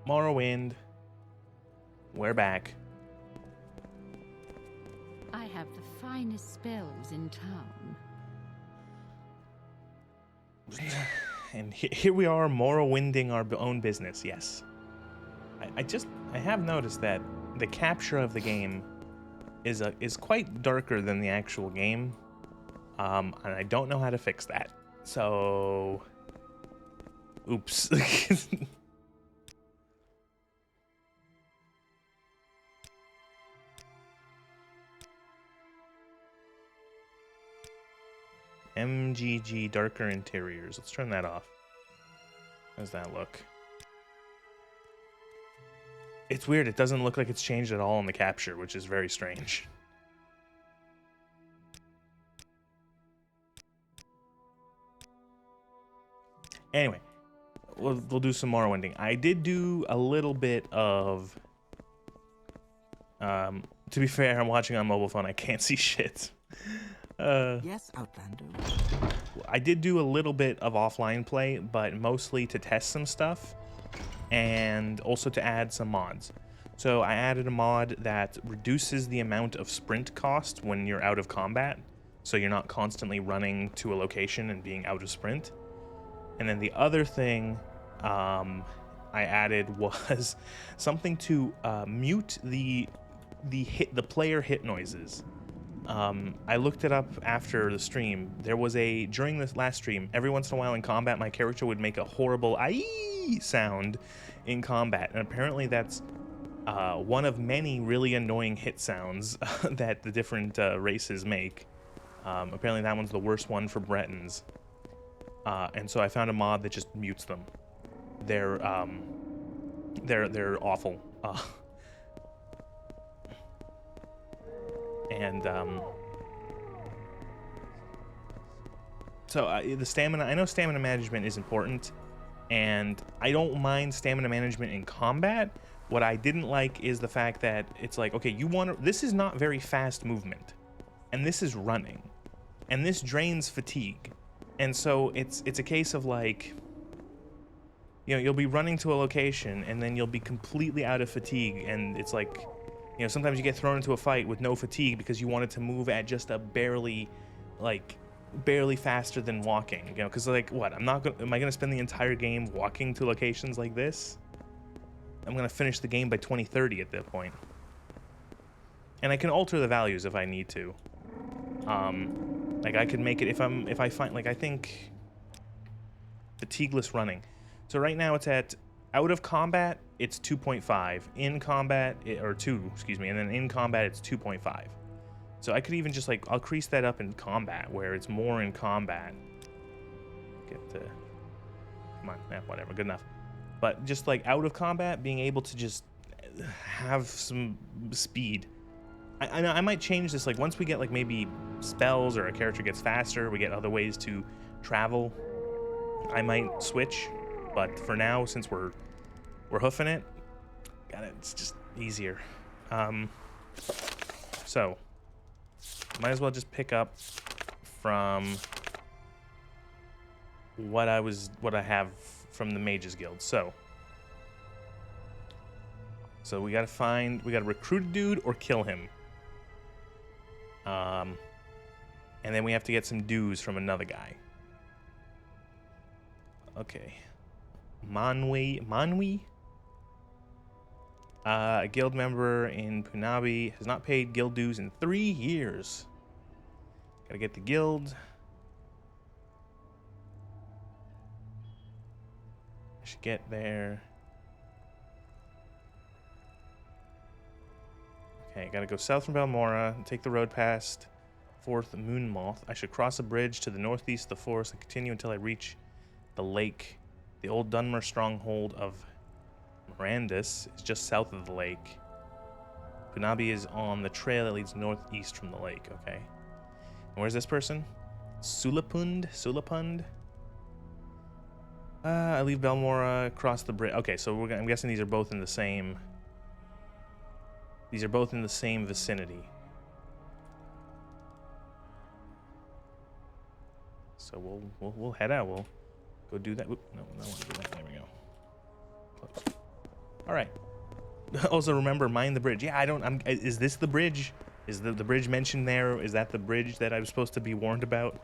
Morrowind. We're back. I have the finest spells in town. And here we are, Morrowinding our own business, yes. I have noticed that the capture of the game is quite darker than the actual game. And I don't know how to fix that. So... Oops. MGG darker interiors. Let's turn that off. How does that look? It's weird. It doesn't look like it's changed at all in the capture, which is very strange. Anyway, we'll do some more Morrowinding. I did do a little bit of... to be fair, I'm watching on mobile phone. I can't see shit. Yes, Outlander. I did do a little bit of offline play, but mostly to test some stuff and also to add some mods. So I added a mod that reduces the amount of sprint cost when you're out of combat, so you're not constantly running to a location and being out of sprint. And then the other thing I added was something to mute the player hit noises. I looked it up after the stream. There was during this last stream, every once in a while in combat, my character would make a horrible "aye" sound in combat, and apparently that's one of many really annoying hit sounds that the different races make. Apparently that one's the worst one for Bretons, and so I found a mod that just mutes them. They're awful. So the stamina, I know stamina management is important, and I don't mind stamina management in combat. What I didn't like is the fact that it's like, okay, this is not very fast movement, and this is running, and this drains fatigue, and so it's a case of like, you know, you'll be running to a location and then you'll be completely out of fatigue, and it's like, you know, sometimes you get thrown into a fight with no fatigue because you wanted to move at just a barely faster than walking, you know, because like, what, am I gonna spend the entire game walking to locations like this? I'm gonna finish the game by 2030 at that point. And I can alter the values if I need to. Like I could make it if I find, like, I think fatigueless running. So right now it's at out of combat it's 2.5, in combat or 2, excuse me, and then in combat it's 2.5. So I could even just like, I'll increase that up in combat where it's more in combat. Come on, whatever, good enough. But just like out of combat, being able to just have some speed. I might change this, like once we get like maybe spells or a character gets faster, we get other ways to travel, I might switch. But for now, since we're hoofing it, it's just easier. So might as well just pick up from what I have from the Mages Guild. So we gotta recruit a dude or kill him. And then we have to get some dues from another guy. Okay. Manwi? A guild member in Punabi has not paid guild dues in 3 years. Gotta get the guild. I should get there. Okay, gotta go south from Balmora, take the road past 4th Moonmoth. I should cross a bridge to the northeast of the forest and continue until I reach the lake. The old Dunmer stronghold of Mirandus is just south of the lake. Punabi is on the trail that leads northeast from the lake, okay. And where's this person? Sulapund? I leave Balmora, cross the bridge. Okay, so I'm guessing these are both in the same... These are both in the same vicinity. So we'll head out. We'll go do that. Oop, no, I don't want to do that. There we go. Close. All right. Also, remember, mind the bridge. Yeah, I don't. Is this the bridge? Is the bridge mentioned there? Is that the bridge that I was supposed to be warned about?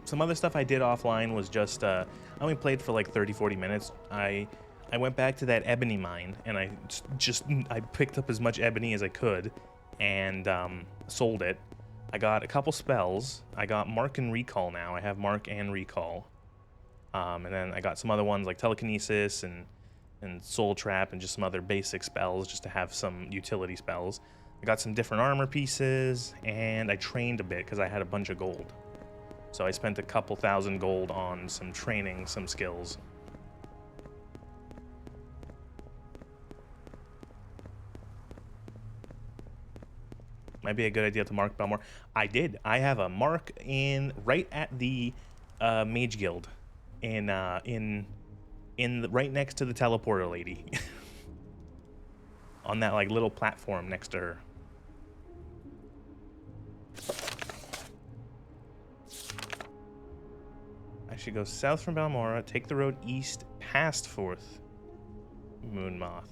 Some other stuff I did offline was just, I only played for like 30-40 minutes. I went back to that ebony mine, and I picked up as much ebony as I could, and sold it. I got a couple spells. I got Mark and Recall now. I have Mark and Recall. And then I got some other ones like Telekinesis and Soul Trap and just some other basic spells just to have some utility spells. I got some different armor pieces, and I trained a bit because I had a bunch of gold. So I spent a couple thousand gold on some training, some skills. Might be a good idea to mark Belmore. I did. I have a mark right at the Mage Guild, right next to the teleporter lady, on that like little platform next to her. I should go south from Balmora, take the road east past 4th Moonmoth.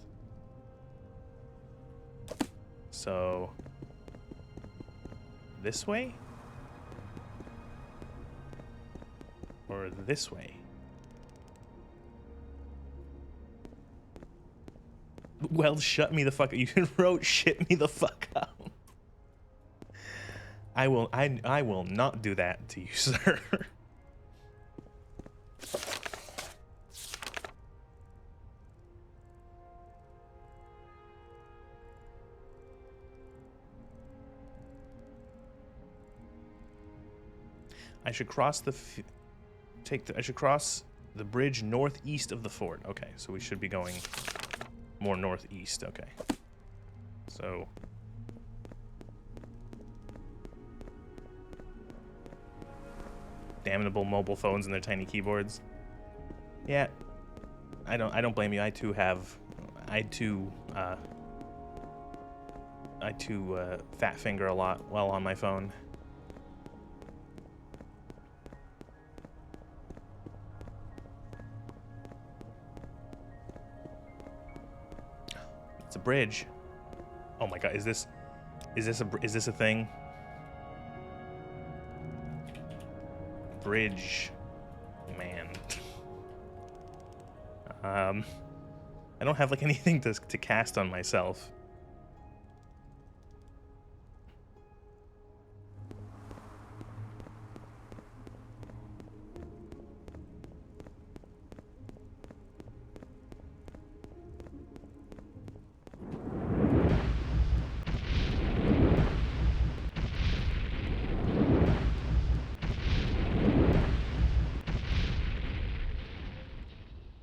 So, this way? Or this way? Well, shut me the fuck up. You wrote shit me the fuck up. I will not do that to you, sir. I should cross I should cross the bridge northeast of the fort. Okay, so we should be going more northeast. Okay. So damnable mobile phones and their tiny keyboards. Yeah. I don't blame you. I too fat finger a lot while on my phone. It's a bridge. Oh my god, is this a thing? Bridge, man. I don't have like anything to cast on myself.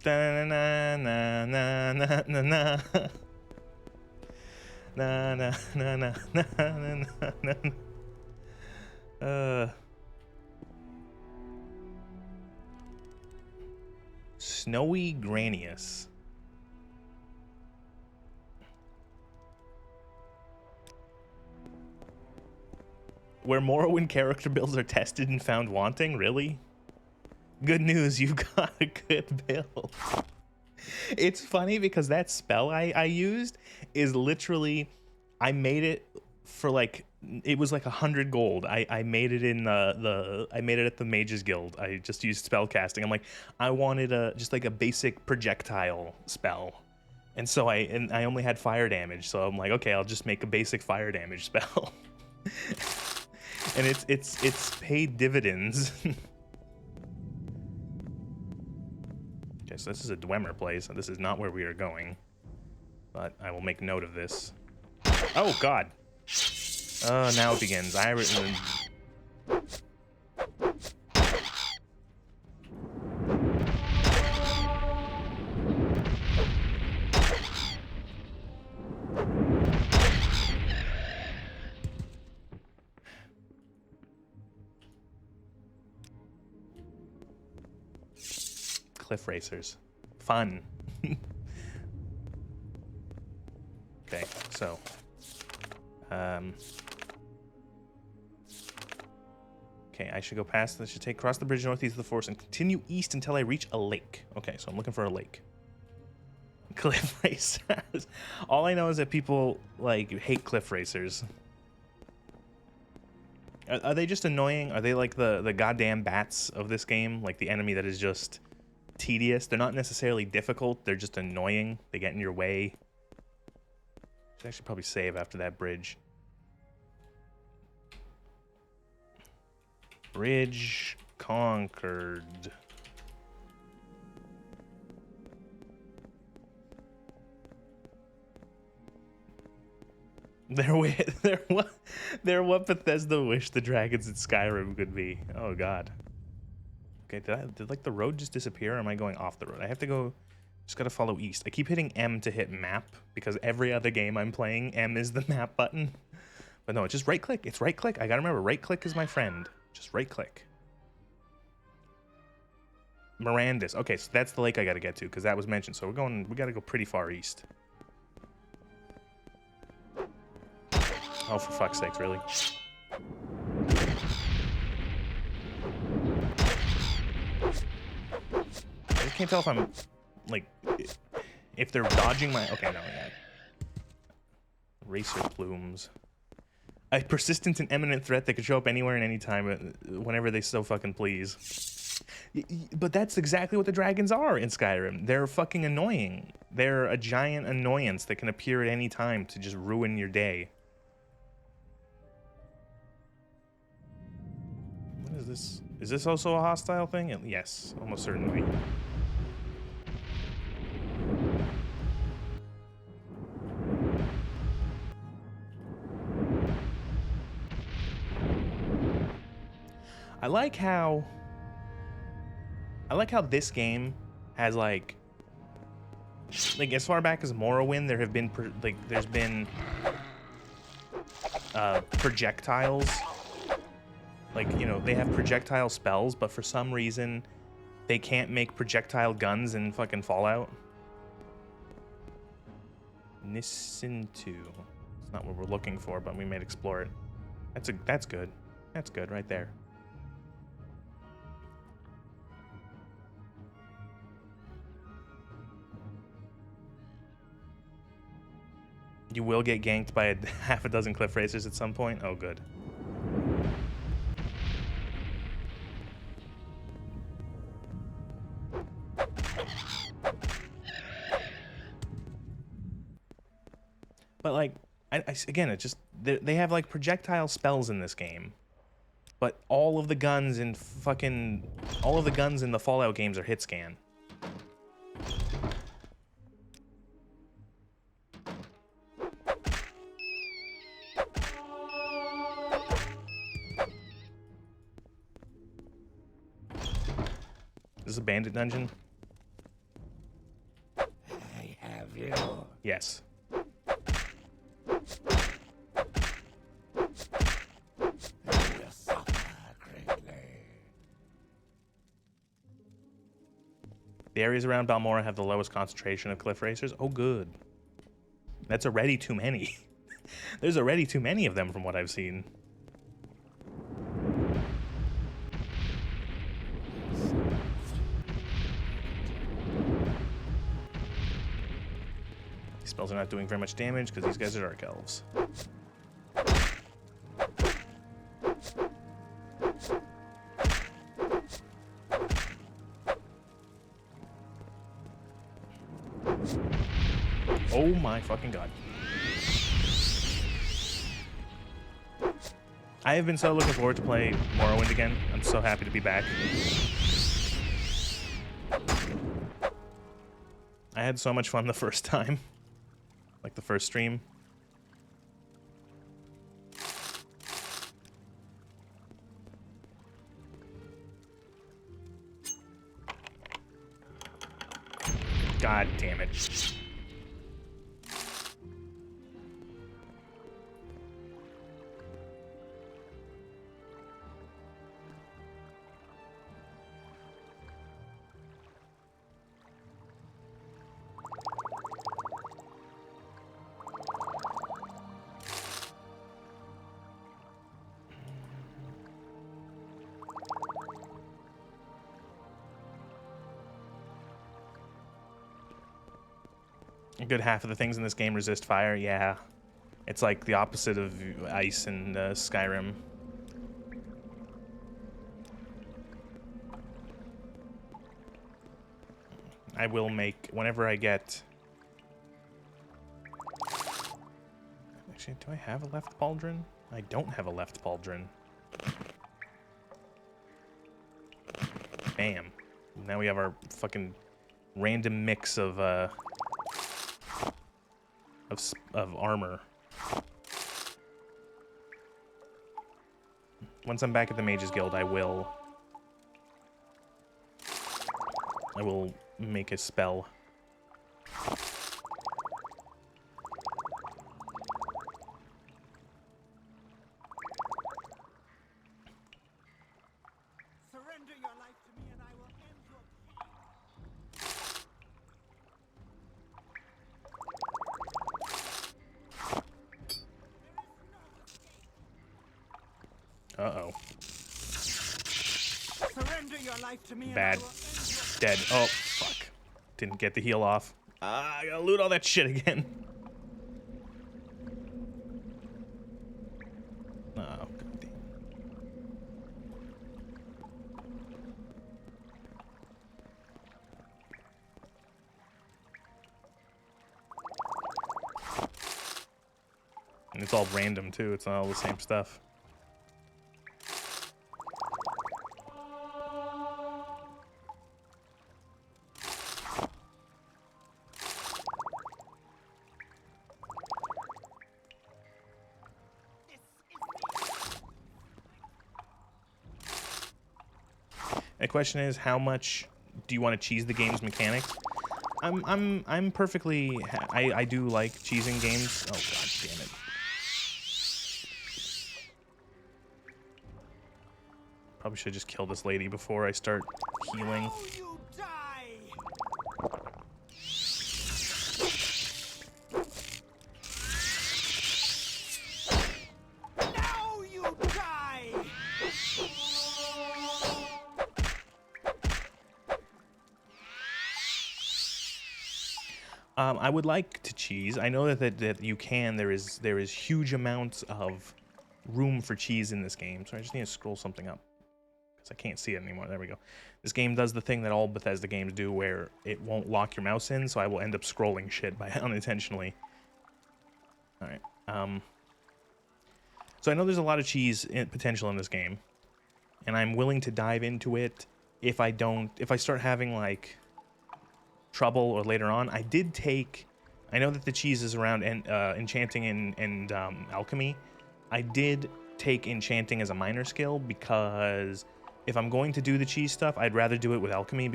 Na na na na na na na na na na na na na. Snowy Granius. Where Morrowind character builds are tested and found wanting? Really? Good news, you've got a good build. It's funny because that spell I used is literally, I made it for like, it was like 100 gold. I made it in I made it at the Mages Guild. I just used spell casting. I'm like, I wanted just like a basic projectile spell. And so I only had fire damage. So I'm like, okay, I'll just make a basic fire damage spell. And it's paid dividends. Okay, so this is a Dwemer place, and this is not where we are going. But I will make note of this. Oh, God! Oh, now it begins. Cliff racers. Fun. Okay, so. Okay, I should go past. I should take cross the bridge northeast of the forest and continue east until I reach a lake. Okay, so I'm looking for a lake. Cliff racers. All I know is that people like hate cliff racers. Are they just annoying? Are they like the goddamn bats of this game? Like the enemy that is just tedious? They're not necessarily difficult. They're just annoying. They get in your way. Should actually probably save after that bridge. Bridge conquered. They're what Bethesda wished the dragons in Skyrim could be. Oh god. Okay, did like the road just disappear, or am I going off the road? I have to go, just gotta follow east. I keep hitting M to hit map, because every other game I'm playing, M is the map button. But no, it's just right click. It's right click. I gotta remember, right click is my friend. Just right click. Mirandus. Okay, so that's the lake I gotta get to, because that was mentioned. So we gotta go pretty far east. Oh, for fuck's sakes, really? I just can't tell if I'm, like, if they're dodging my... Okay, no, yeah. Racer plumes. A persistent and imminent threat that could show up anywhere and anytime, whenever they so fucking please. But that's exactly what the dragons are in Skyrim. They're fucking annoying. They're a giant annoyance that can appear at any time to just ruin your day. What is this? Is this also a hostile thing? Yes, almost certainly. I like how this game has like as far back as Morrowind, there have been there's been projectiles. Like, you know, they have projectile spells, but for some reason they can't make projectile guns in fucking Fallout. Nisintu. It's not what we're looking for, but we might explore it. That's good. That's good right there. You will get ganked by half a dozen cliff racers at some point? Oh, good. But, like, again, it just... They have, like, projectile spells in this game. But all of the guns in fucking... All of the guns in the Fallout games are hit scan. Is this a bandit dungeon? I have you. Yes. You suffer greatly. The areas around Balmora have the lowest concentration of cliff racers. Oh, good. That's already too many. There's already too many of them from what I've seen. These spells are not doing very much damage because these guys are dark elves. Oh my fucking god. I have been so looking forward to play Morrowind again. I'm so happy to be back. I had so much fun the first time. Like the first stream. God damn it. A good half of the things in this game resist fire. Yeah, it's like the opposite of ice in Skyrim. I will make whenever I get. Actually, do I have a left pauldron? I don't have a left pauldron. Bam. Now we have our fucking random mix of armor. Once I'm back at the Mages Guild, I will make a spell. Surrender your life to me and I will end your Uh-oh. Surrender your life to me Bad. and I will end Dead. Oh, fuck. Didn't get the heal off. I gotta loot all that shit again. Oh, god damn. And it's all random, too. It's not all the same stuff. The question is, how much do you want to cheese the game's mechanics? I'm perfectly. I do like cheesing games. Oh god damn it! Probably should just kill this lady before I start healing. Now you die! Now you die! I would like to cheese. I know that you can. There is huge amounts of room for cheese in this game. So I just need to scroll something up because I can't see it anymore. There we go. This game does the thing that all Bethesda games do, where it won't lock your mouse in. So I will end up scrolling shit by unintentionally. All right. So I know there's a lot of cheese potential in this game, and I'm willing to dive into it if I start having like trouble or later on. I know that the cheese is around enchanting and alchemy. I did take enchanting as a minor skill because if I'm going to do the cheese stuff, I'd rather do it with alchemy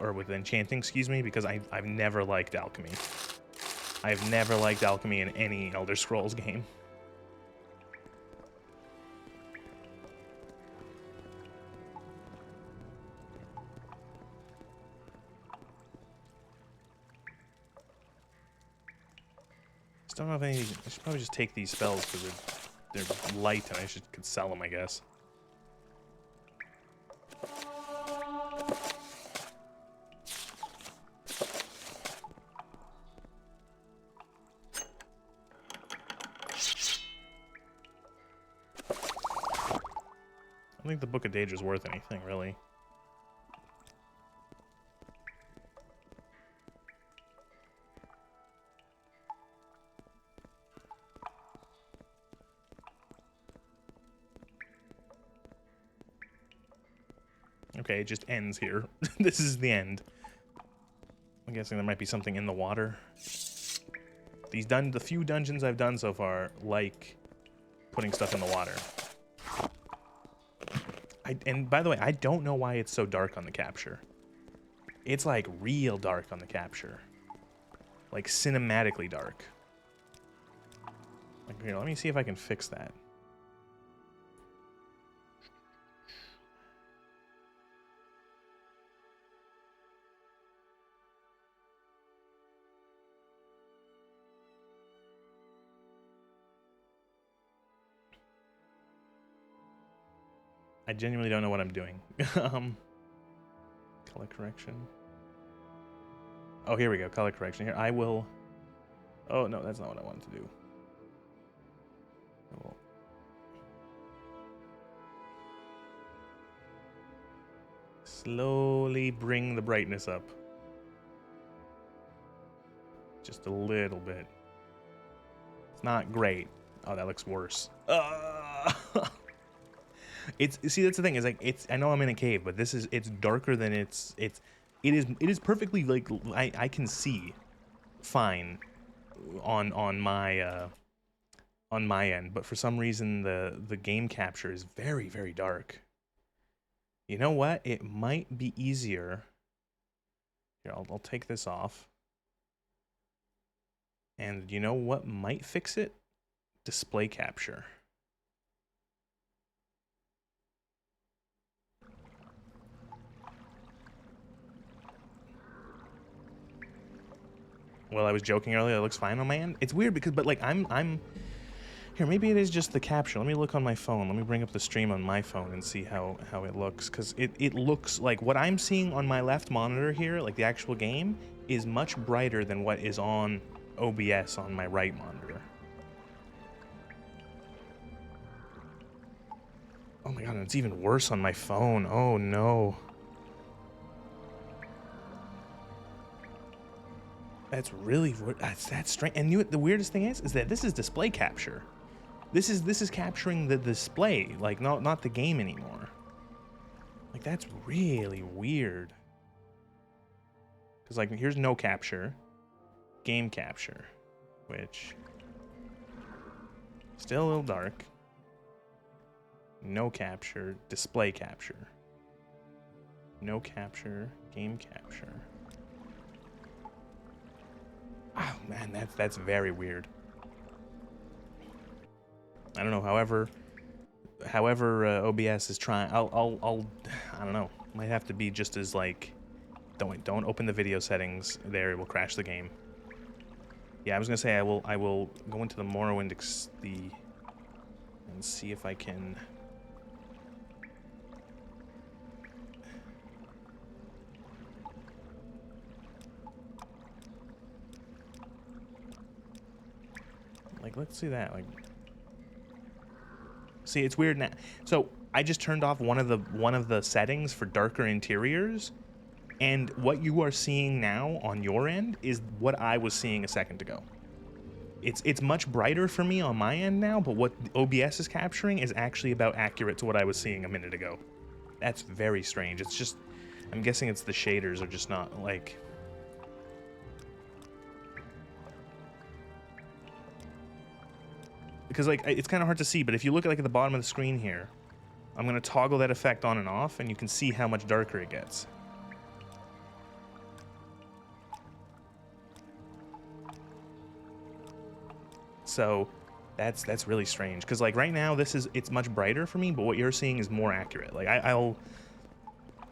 or with enchanting, excuse me, because I've never liked alchemy. I've never liked alchemy in any Elder Scrolls game. Don't have any. I should probably just take these spells because they're light and could sell them, I guess. I don't think the Book of Daedra is worth anything, really. Okay, it just ends here. This is the end. I'm guessing there might be something in the water. The few dungeons I've done so far, like putting stuff in the water. And by the way, I don't know why it's so dark on the capture. It's like real dark on the capture. Like cinematically dark. Like, here, let me see if I can fix that. I genuinely don't know what I'm doing. Color correction. Oh, here we go. Color correction. Here, I will Oh, no, that's not what I wanted to do. Oh. Slowly bring the brightness up. Just a little bit. It's not great. Oh, that looks worse. It's, see, that's the thing, is like, it's, I know I'm in a cave, but it's darker than it is perfectly, like, I can see fine on my end, but for some reason the game capture is very, very dark. You know what? It might be easier. Here, I'll take this off. And you know what might fix it? Display capture. Well, I was joking earlier, it looks fine on my end. It's weird because, but like, I'm here, maybe it is just the capture. Let me look on my phone. Let me bring up the stream on my phone and see how it looks. Because it looks like what I'm seeing on my left monitor here, like the actual game, is much brighter than what is on OBS on my right monitor. Oh my god, and it's even worse on my phone. Oh no. That's really, that's strange. And the weirdest thing is that this is display capture. This is capturing the display, like not the game anymore. Like, that's really weird. Because, like, here's no capture, game capture, which still a little dark. No capture, display capture. No capture, game capture. Oh man, that's very weird. I don't know. However, OBS is trying. I don't know. Might have to be just as like, don't open the video settings. There, it will crash the game. Yeah, I was gonna say I will go into the Morrowind and see if I can. Like, let's see that. Like, see, it's weird now. So I just turned off one of the settings for darker interiors, and what you are seeing now on your end is what I was seeing a second ago. It's much brighter for me on my end now, but what OBS is capturing is actually about accurate to what I was seeing a minute ago. That's very strange. It's just, I'm guessing it's the shaders are just not like. Because, like, it's kind of hard to see, but if you look at, like, at the bottom of the screen here, I'm going to toggle that effect on and off, and you can see how much darker it gets. So, that's really strange. Because, like, right now, it's much brighter for me, but what you're seeing is more accurate. Like,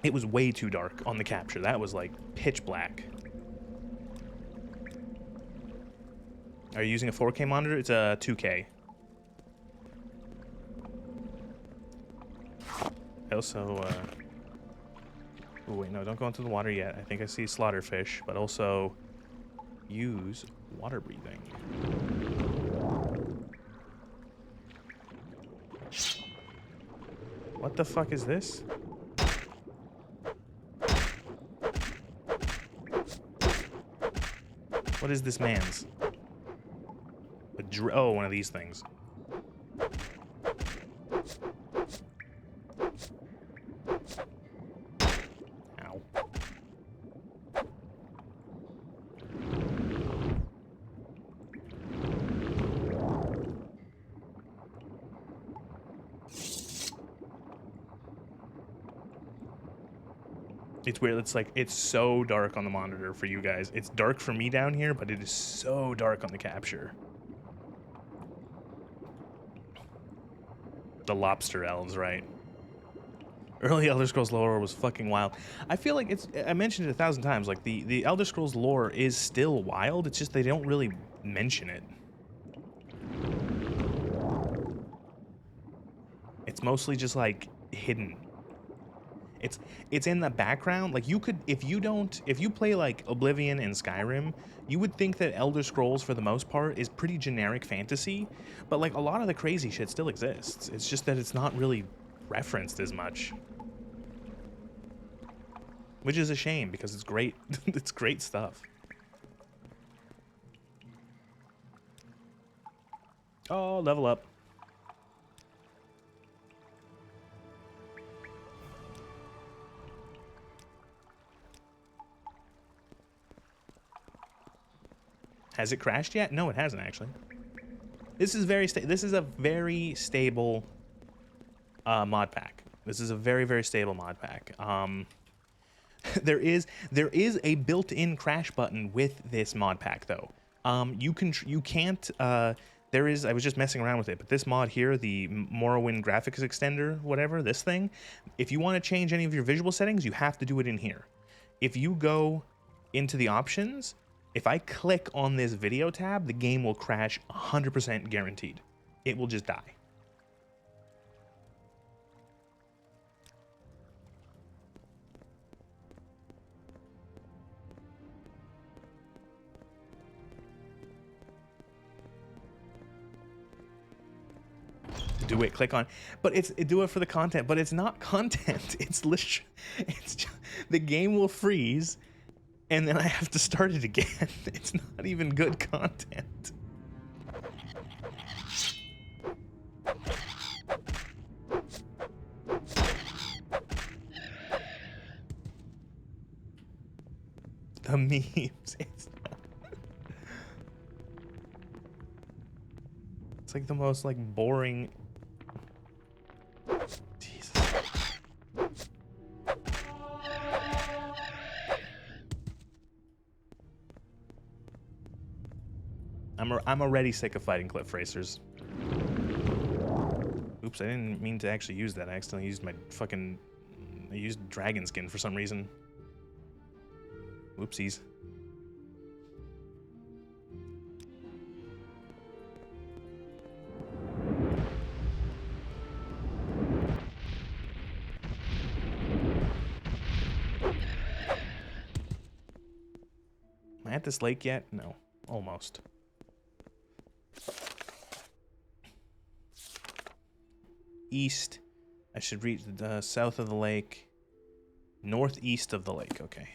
it was way too dark on the capture. That was, like, pitch black. Are you using a 4K monitor? It's a 2K. Also, oh wait, no, don't go into the water yet. I think I see slaughterfish, but also use water breathing. What the fuck is this? What is this man's? Oh, one of these things. It's weird. It's like, it's so dark on the monitor for you guys. It's dark for me down here, but it is so dark on the capture. The lobster elves, right? Early Elder Scrolls lore was fucking wild. I feel like I mentioned it 1,000 times, like the Elder Scrolls lore is still wild, it's just they don't really mention it. It's mostly just like hidden. It's in the background. Like, you could, if you play like Oblivion and Skyrim, you would think that Elder Scrolls for the most part is pretty generic fantasy, but like a lot of the crazy shit still exists. It's just that it's not really referenced as much, which is a shame because it's great. It's great stuff. Oh, level up. Has it crashed yet? No, it hasn't actually. This is this is a very stable mod pack. This is a very, very stable mod pack. There is a built-in crash button with this mod pack though. You can't there is, I was just messing around with it, but this mod here, the Morrowind graphics extender, whatever, this thing, if you want to change any of your visual settings, you have to do it in here. If you go into the options, if I click on this video tab, the game will crash 100% guaranteed. It will just die. Do it, click on, but do it for the content, but it's not content. It's literally, it's just, the game will freeze and then I have to start it again. It's not even good content. The memes. It's like the most like boring. Jesus. I'm already sick of fighting cliff racers. Oops, I didn't mean to actually use that. I accidentally used my fucking... I used dragon skin for some reason. Whoopsies. Am I at this lake yet? No. Almost. East. I should reach the south of the lake. Northeast of the lake. Okay.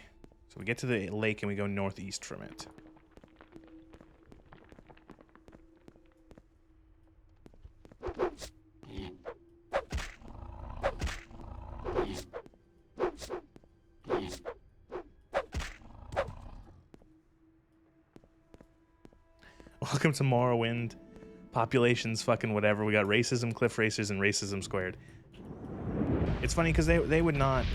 So we get to the lake and we go northeast from it. Welcome to Morrowind. Populations fucking whatever. We got racism, cliff racers, and racism squared. It's funny because they would not...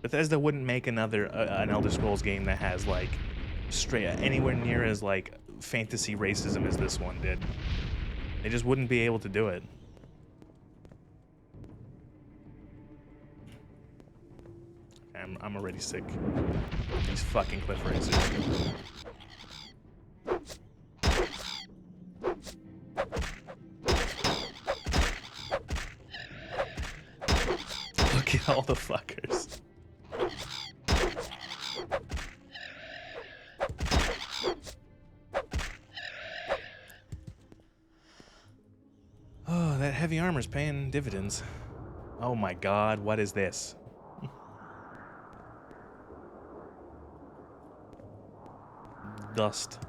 Bethesda wouldn't make another an Elder Scrolls game that has like anywhere near as like fantasy racism as this one did. They just wouldn't be able to do it. I'm already sick of these fucking cliff racers. Look at all the fuckers. Oh, that heavy armor's paying dividends. Oh my god, what is this? Dust.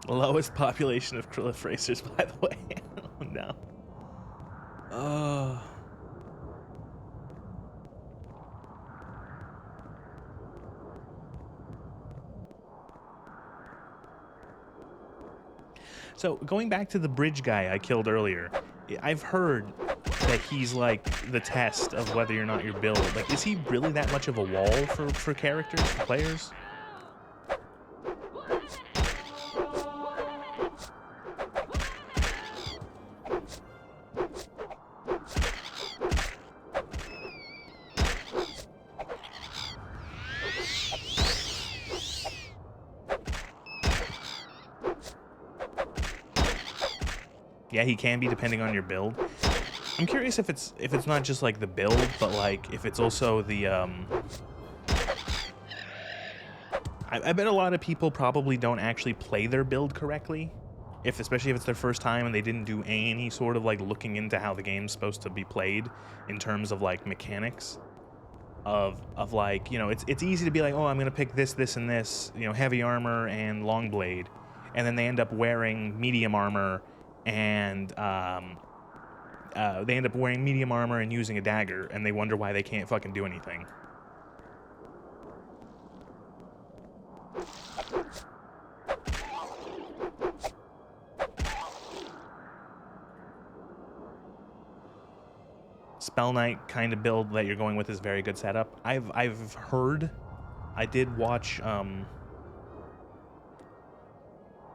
Lowest population of cliff racers, by the way. Oh no. Oh. So going back to the bridge guy I killed earlier, I've heard that he's like the test of whether or not your build. Like, is he really that much of a wall for characters, for players? Yeah, he can be depending on your build. I'm curious if it's not just like the build, but like if it's also the I bet a lot of people probably don't actually play their build correctly, especially if it's their first time and they didn't do any sort of like looking into how the game's supposed to be played in terms of like mechanics of like, you know, it's easy to be like, oh, I'm gonna pick this, this, and this, you know, heavy armor and long blade, and then they end up wearing medium armor and using a dagger, and they wonder why they can't fucking do anything. Spell Knight kind of build that you're going with is very good setup. I've heard, I did watch,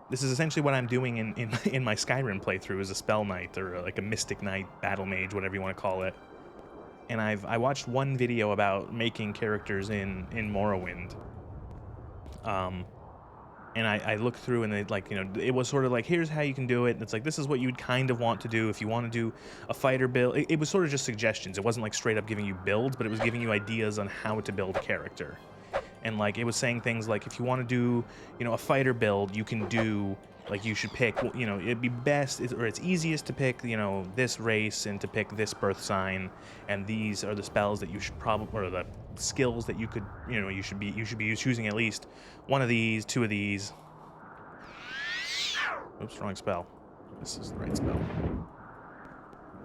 this is essentially what I'm doing in my Skyrim playthrough, is a Spell Knight, or like a Mystic Knight, Battle Mage, whatever you want to call it. And I watched one video about making characters in Morrowind. And I looked through, and it, like, you know, it was sort of like, here's how you can do it. And it's like, this is what you would kind of want to do if you want to do a fighter build. It was sort of just suggestions. It wasn't like straight up giving you builds, but it was giving you ideas on how to build a character. And like, it was saying things like, if you want to do, you know, a fighter build, you can do, like, you should pick, you know, it'd be best, or it's easiest to pick, you know, this race and to pick this birth sign, and these are the spells that you should probably, or the skills that you could, you know, you should be choosing at least one of these, two of these. Oops, wrong spell. This is the right spell.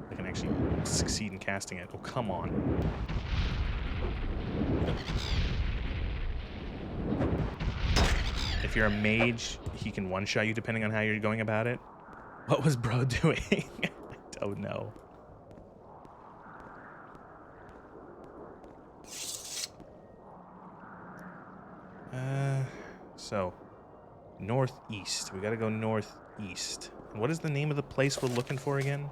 I can actually succeed in casting it. Oh, come on. If you're a mage, he can one-shot you depending on how you're going about it. What was bro doing? I don't know. So, northeast. We gotta go northeast. And what is the name of the place we're looking for again?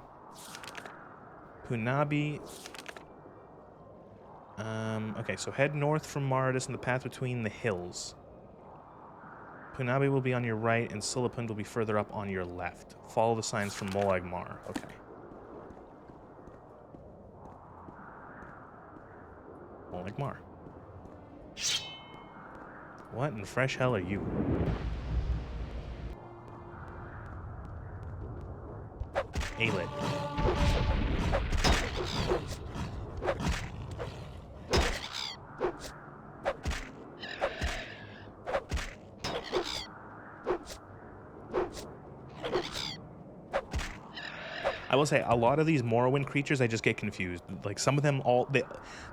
Punabi. Okay, so head north from Mardis in the path between the hills. Punabi will be on your right, and Sulapund will be further up on your left. Follow the signs from Moagmar. Okay. Moagmar. What in fresh hell are you? Aelid. I will say, a lot of these Morrowind creatures, I just get confused. Like, some of them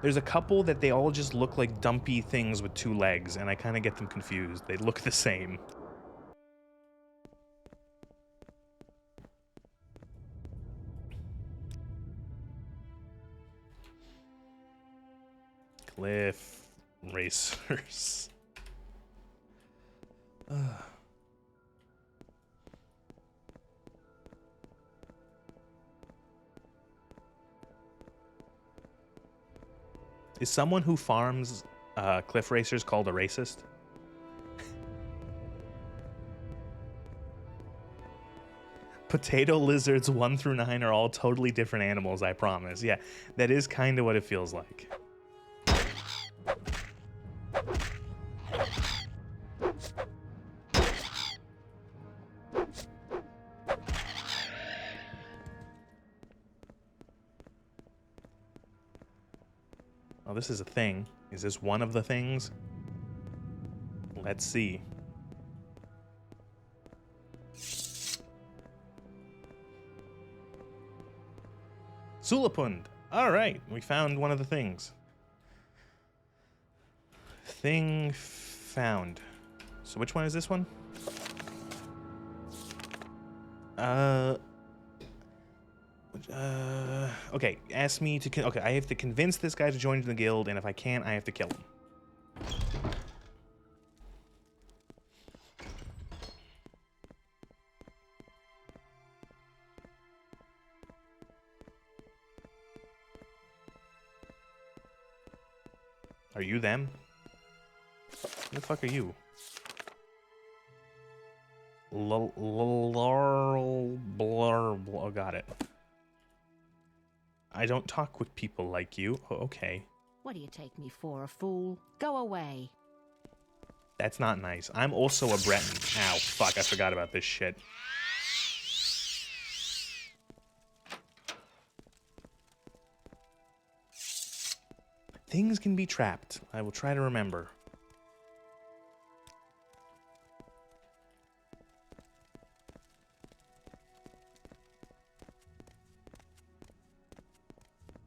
there's a couple that they all just look like dumpy things with two legs, and I kind of get them confused. They look the same. Cliff racers. Is someone who farms cliff racers called a racist? Potato lizards 1 through 9 are all totally different animals, I promise. Yeah, that is kind of what it feels like. Oh, this is a thing. Is this one of the things? Let's see. Sulapund. All right, we found one of the things. Thing found. So which one is this one? Okay, ask me to... Okay, I have to convince this guy to join the guild, and if I can't, I have to kill him. Are you them? Who the fuck are you? Oh, got it. I don't talk with people like you. Oh, okay. What do you take me for, a fool? Go away. That's not nice. I'm also a Breton. Ow, fuck, I forgot about this shit. Things can be trapped. I will try to remember.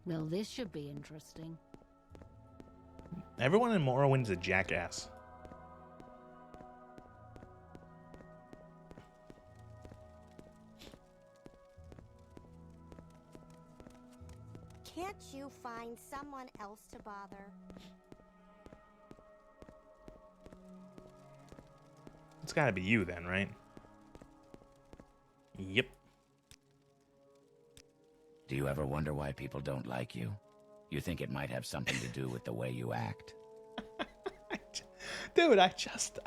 Well, this should be interesting. Everyone in Morrowind's a jackass. Can't you find someone else to bother? It's gotta be you then, right? Yep. Do you ever wonder why people don't like you? You think it might have something to do with the way you act? Dude, I just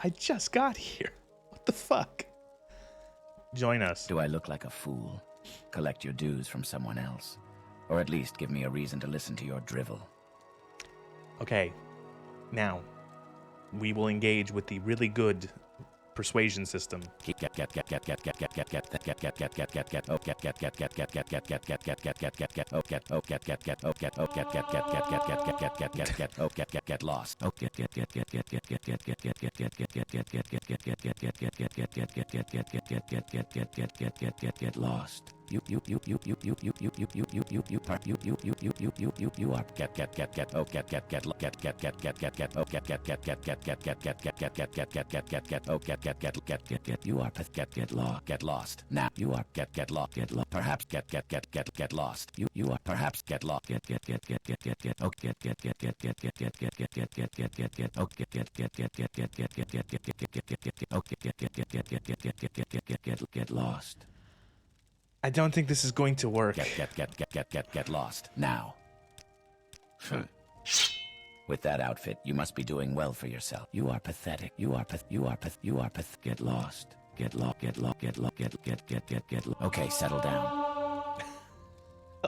got here. What the fuck? Join us. Do I look like a fool? Collect your dues from someone else? Or at least give me a reason to listen to your drivel? Okay. Now, we will engage with the really good persuasion system. Get lost. Get lost. You are you are get lost now. You are get lost perhaps get lost. You are perhaps get lost get lost. I don't think this is going to work. Get lost now. With that outfit, you must be doing well for yourself. You are pathetic. Get lost. Okay, settle down.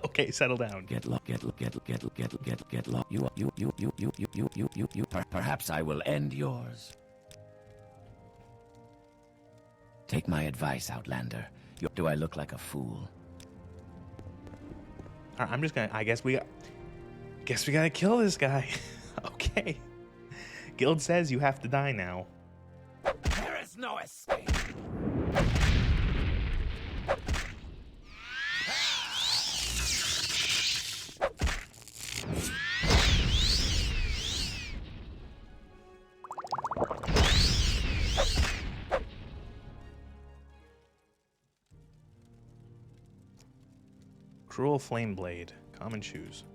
Okay, settle down. Get lost. Perhaps I will end yours. Take my advice, Outlander. Do I look like a fool? All right, I'm just gonna. I guess we gotta kill this guy. Okay. Guild says you have to die now. There is no escape. Cruel Flame Blade, common shoes.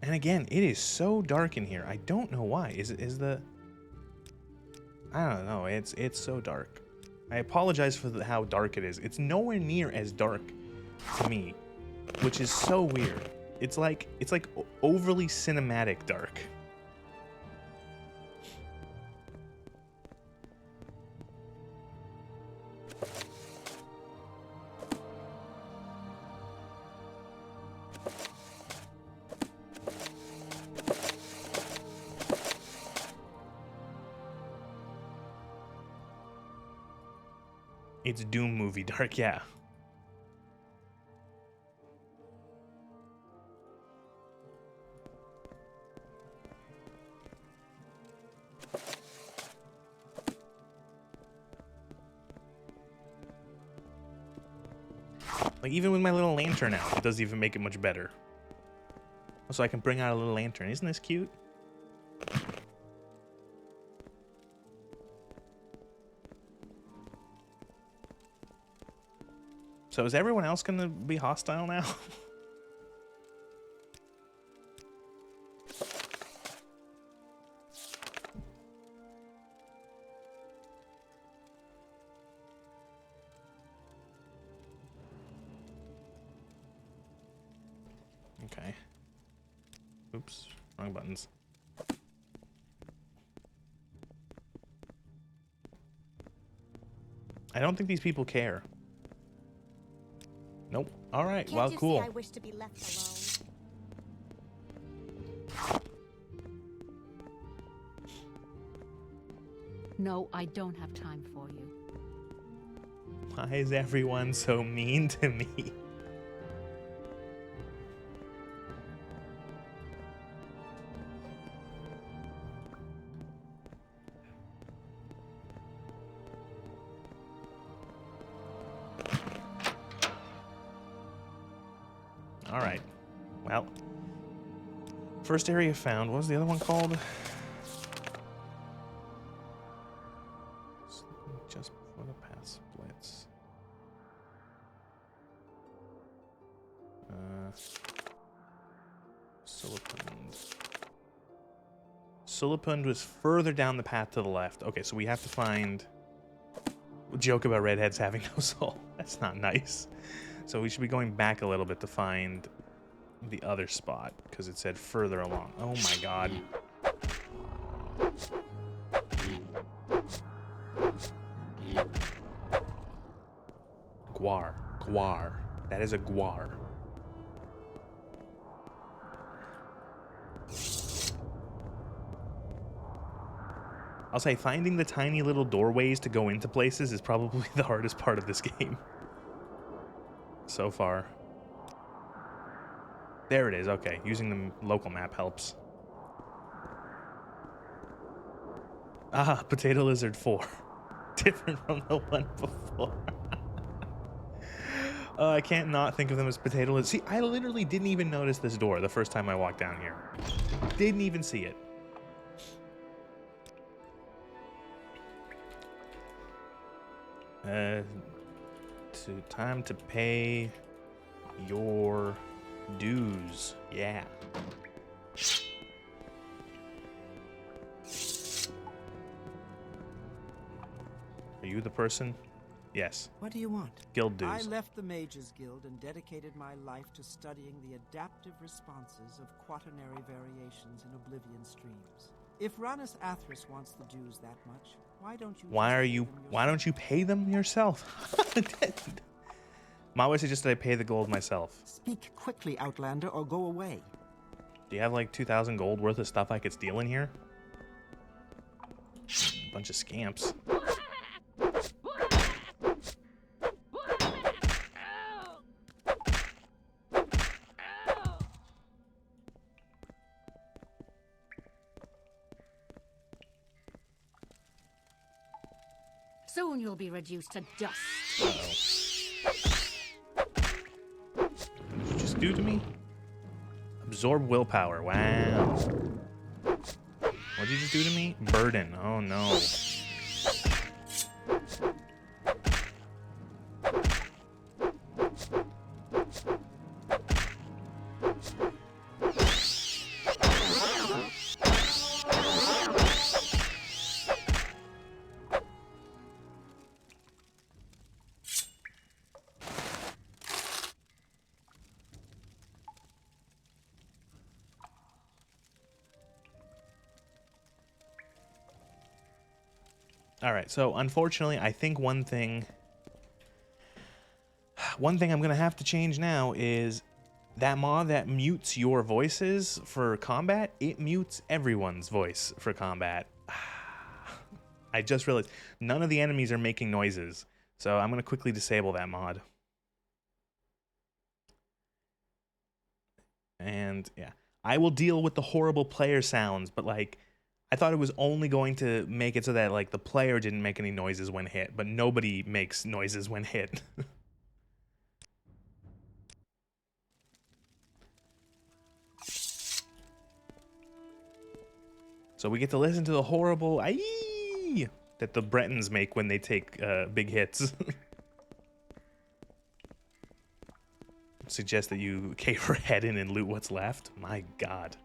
And again, it is so dark in here. I don't know why. Is the? I don't know. It's so dark. I apologize for how dark it is. It's nowhere near as dark to me, which is so weird. It's like overly cinematic dark. It's Doom movie dark, yeah. Like, even with my little lantern out, it doesn't even make it much better. So I can bring out a little lantern. Isn't this cute? So is everyone else gonna be hostile now? Okay. Oops, wrong buttons. I don't think these people care. Nope. All right. Can't Well, you cool. see I wish to be left alone? No, I don't have time for you. Why is everyone so mean to me? All right. Well, first area found. What was the other one called? Just before the path splits. Silipund. Silipund was further down the path to the left. Okay, so we have to find... Joke about redheads having no soul. That's not nice. So we should be going back a little bit to find the other spot, because it said further along. Oh my god. Guar. Guar. That is a guar. I'll say finding the tiny little doorways to go into places is probably the hardest part of this game. So far. There it is. Okay, using the local map helps. Ah, Potato Lizard 4. Different from the one before. I can't not think of them as Potato Lizard. See, I literally didn't even notice this door the first time I walked down here. Didn't even see it. Time to pay your dues. Yeah. Are you the person? Yes. What do you want? Guild dues. I left the Mages Guild and dedicated my life to studying the adaptive responses of quaternary variations in Oblivion streams. If Ranus Athris wants the dues that much, why don't you? Why don't you pay them yourself? My always suggested I pay the gold myself. Speak quickly, Outlander, or go away. Do you have like 2,000 gold worth of stuff I could steal in here? Bunch of scamps. Soon you'll be reduced to dust. What did you just do to me? Absorb willpower. Wow. What did you just do to me? Burden. Oh no. All right, so unfortunately, I think one thing I'm gonna have to change now is that mod that mutes your voices for combat. It mutes everyone's voice for combat. I just realized none of the enemies are making noises, so I'm gonna quickly disable that mod. And yeah, I will deal with the horrible player sounds, but like, I thought it was only going to make it so that like the player didn't make any noises when hit, but nobody makes noises when hit. So we get to listen to the horrible aye that the Bretons make when they take big hits. Suggest that you cave her head in and loot what's left. My God.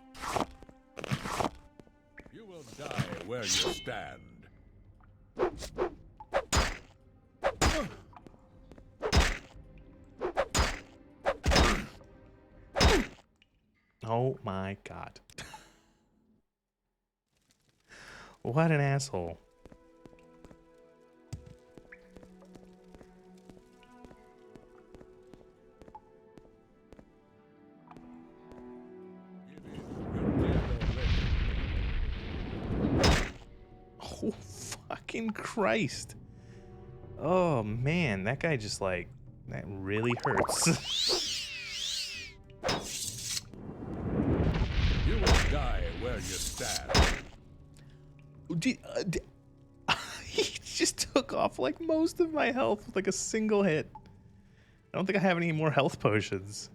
Die where you stand. Oh my God. What an asshole. Oh, fucking Christ. Oh, man. That guy just, like, that really hurts. You will die where you stand. He just took off, like, most of my health with, like, a single hit. I don't think I have any more health potions.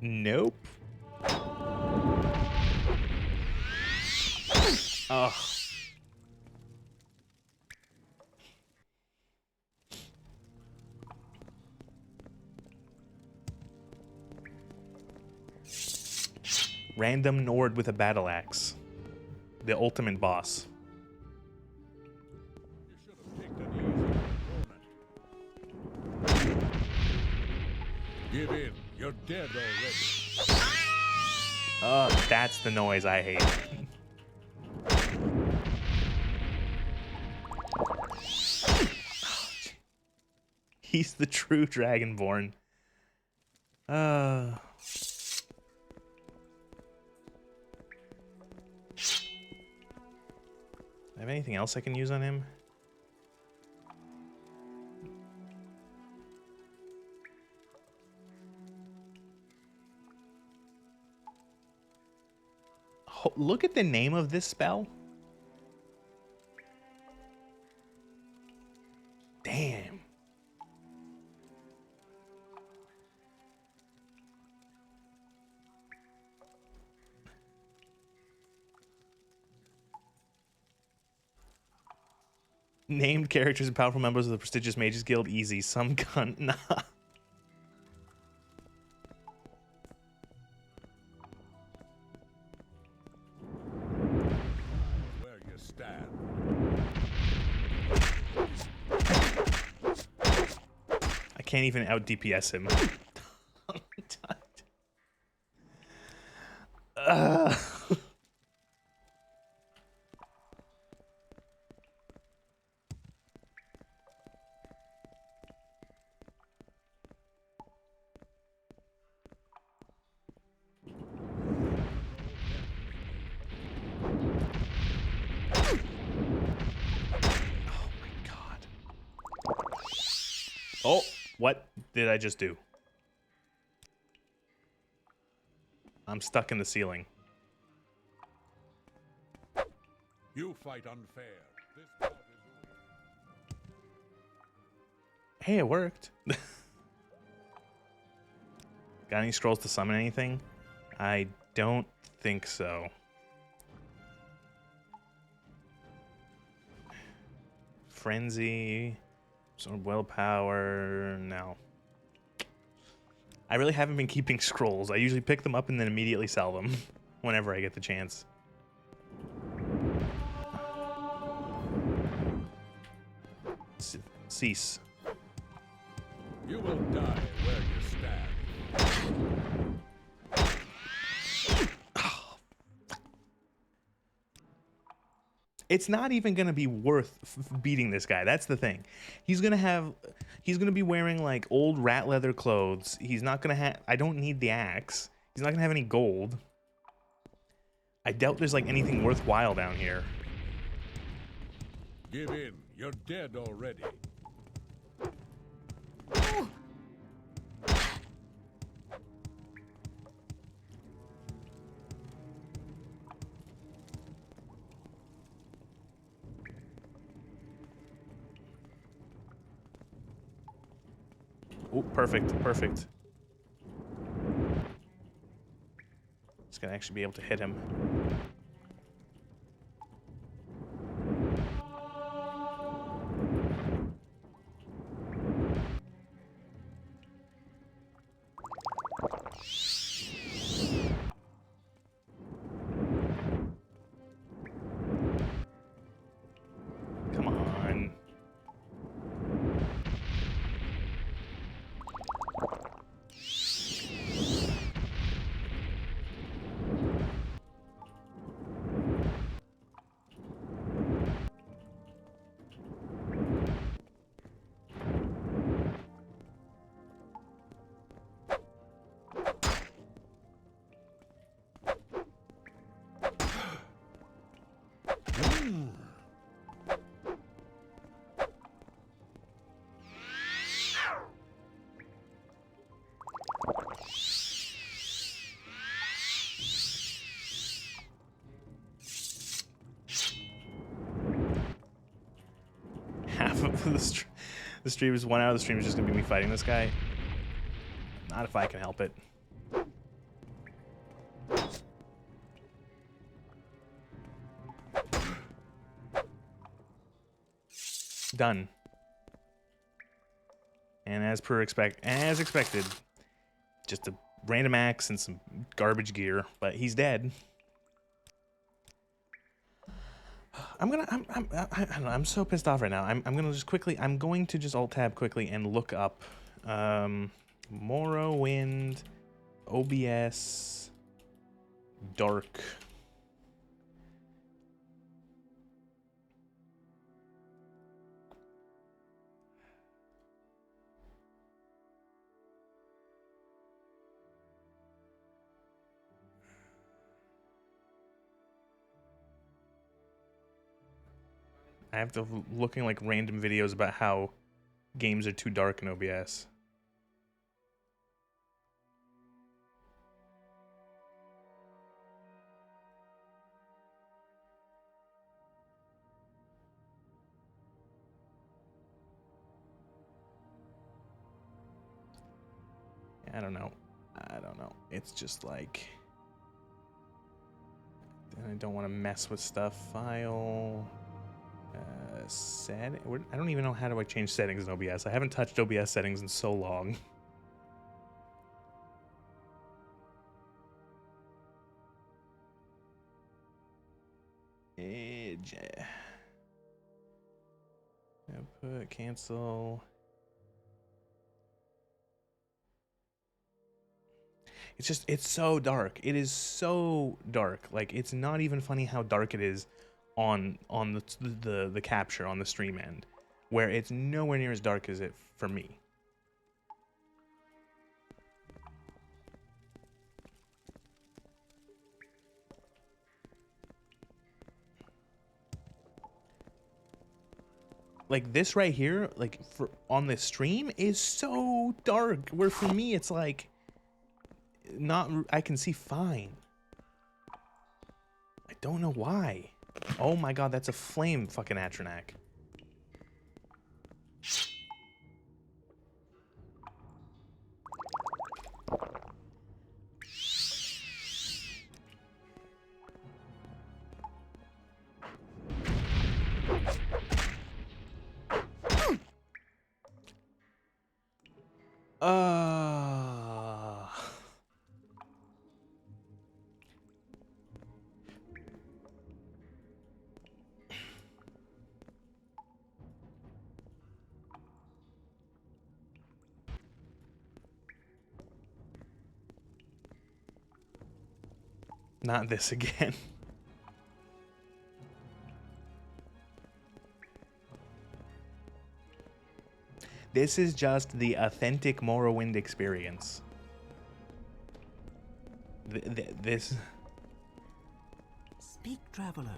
Nope. Oh. Random Nord with a battle axe. The ultimate boss. You should have picked an easier opponent. Give in. You're dead already. Oh, that's the noise I hate. He's the true Dragonborn. I have anything else I can use on him? Look at the name of this spell. Damn. Named characters and powerful members of the prestigious Mages Guild. Easy. Some cunt. Nah. Where you stand. I can't even out DPS him. Oh, what did I just do? I'm stuck in the ceiling. You fight unfair. This bout is over. Hey, it worked. Got any scrolls to summon anything? I don't think so. Frenzy. Some willpower. No. I really haven't been keeping scrolls. I usually pick them up and then immediately sell them whenever I get the chance. Cease. You will die where you stand. It's not even going to be worth beating this guy. That's the thing. He's going to be wearing like old rat leather clothes. He's not going to have, I don't need the axe. He's not going to have any gold. I doubt there's like anything worthwhile down here. Give in. You're dead already. Oh, perfect, perfect. Just gonna actually be able to hit him. Come on. Half of the stream is 1 hour of the stream is just gonna be me fighting this guy. Not if I can help it. Done. And as expected, just a random axe and some garbage gear, but he's dead. I don't know, I'm so pissed off right now. I'm going to just alt tab quickly and look up Morrowind OBS dark. I have to looking like random videos about how games are too dark in OBS. I don't know. It's just like, I don't want to mess with stuff. File. I don't even know how do I change settings in OBS. I haven't touched OBS settings in so long. Edge. Output, cancel. It's so dark. It is so dark. Like, it's not even funny how dark it is on the capture on the stream end, where it's nowhere near as dark as it for me. Like this right here, like for on this stream is so dark, where for me it's like not, I can see fine. I don't know why. Oh my god, that's a flame fucking Atronak. Not this again. This is just the authentic Morrowind experience. This... Speak, traveler.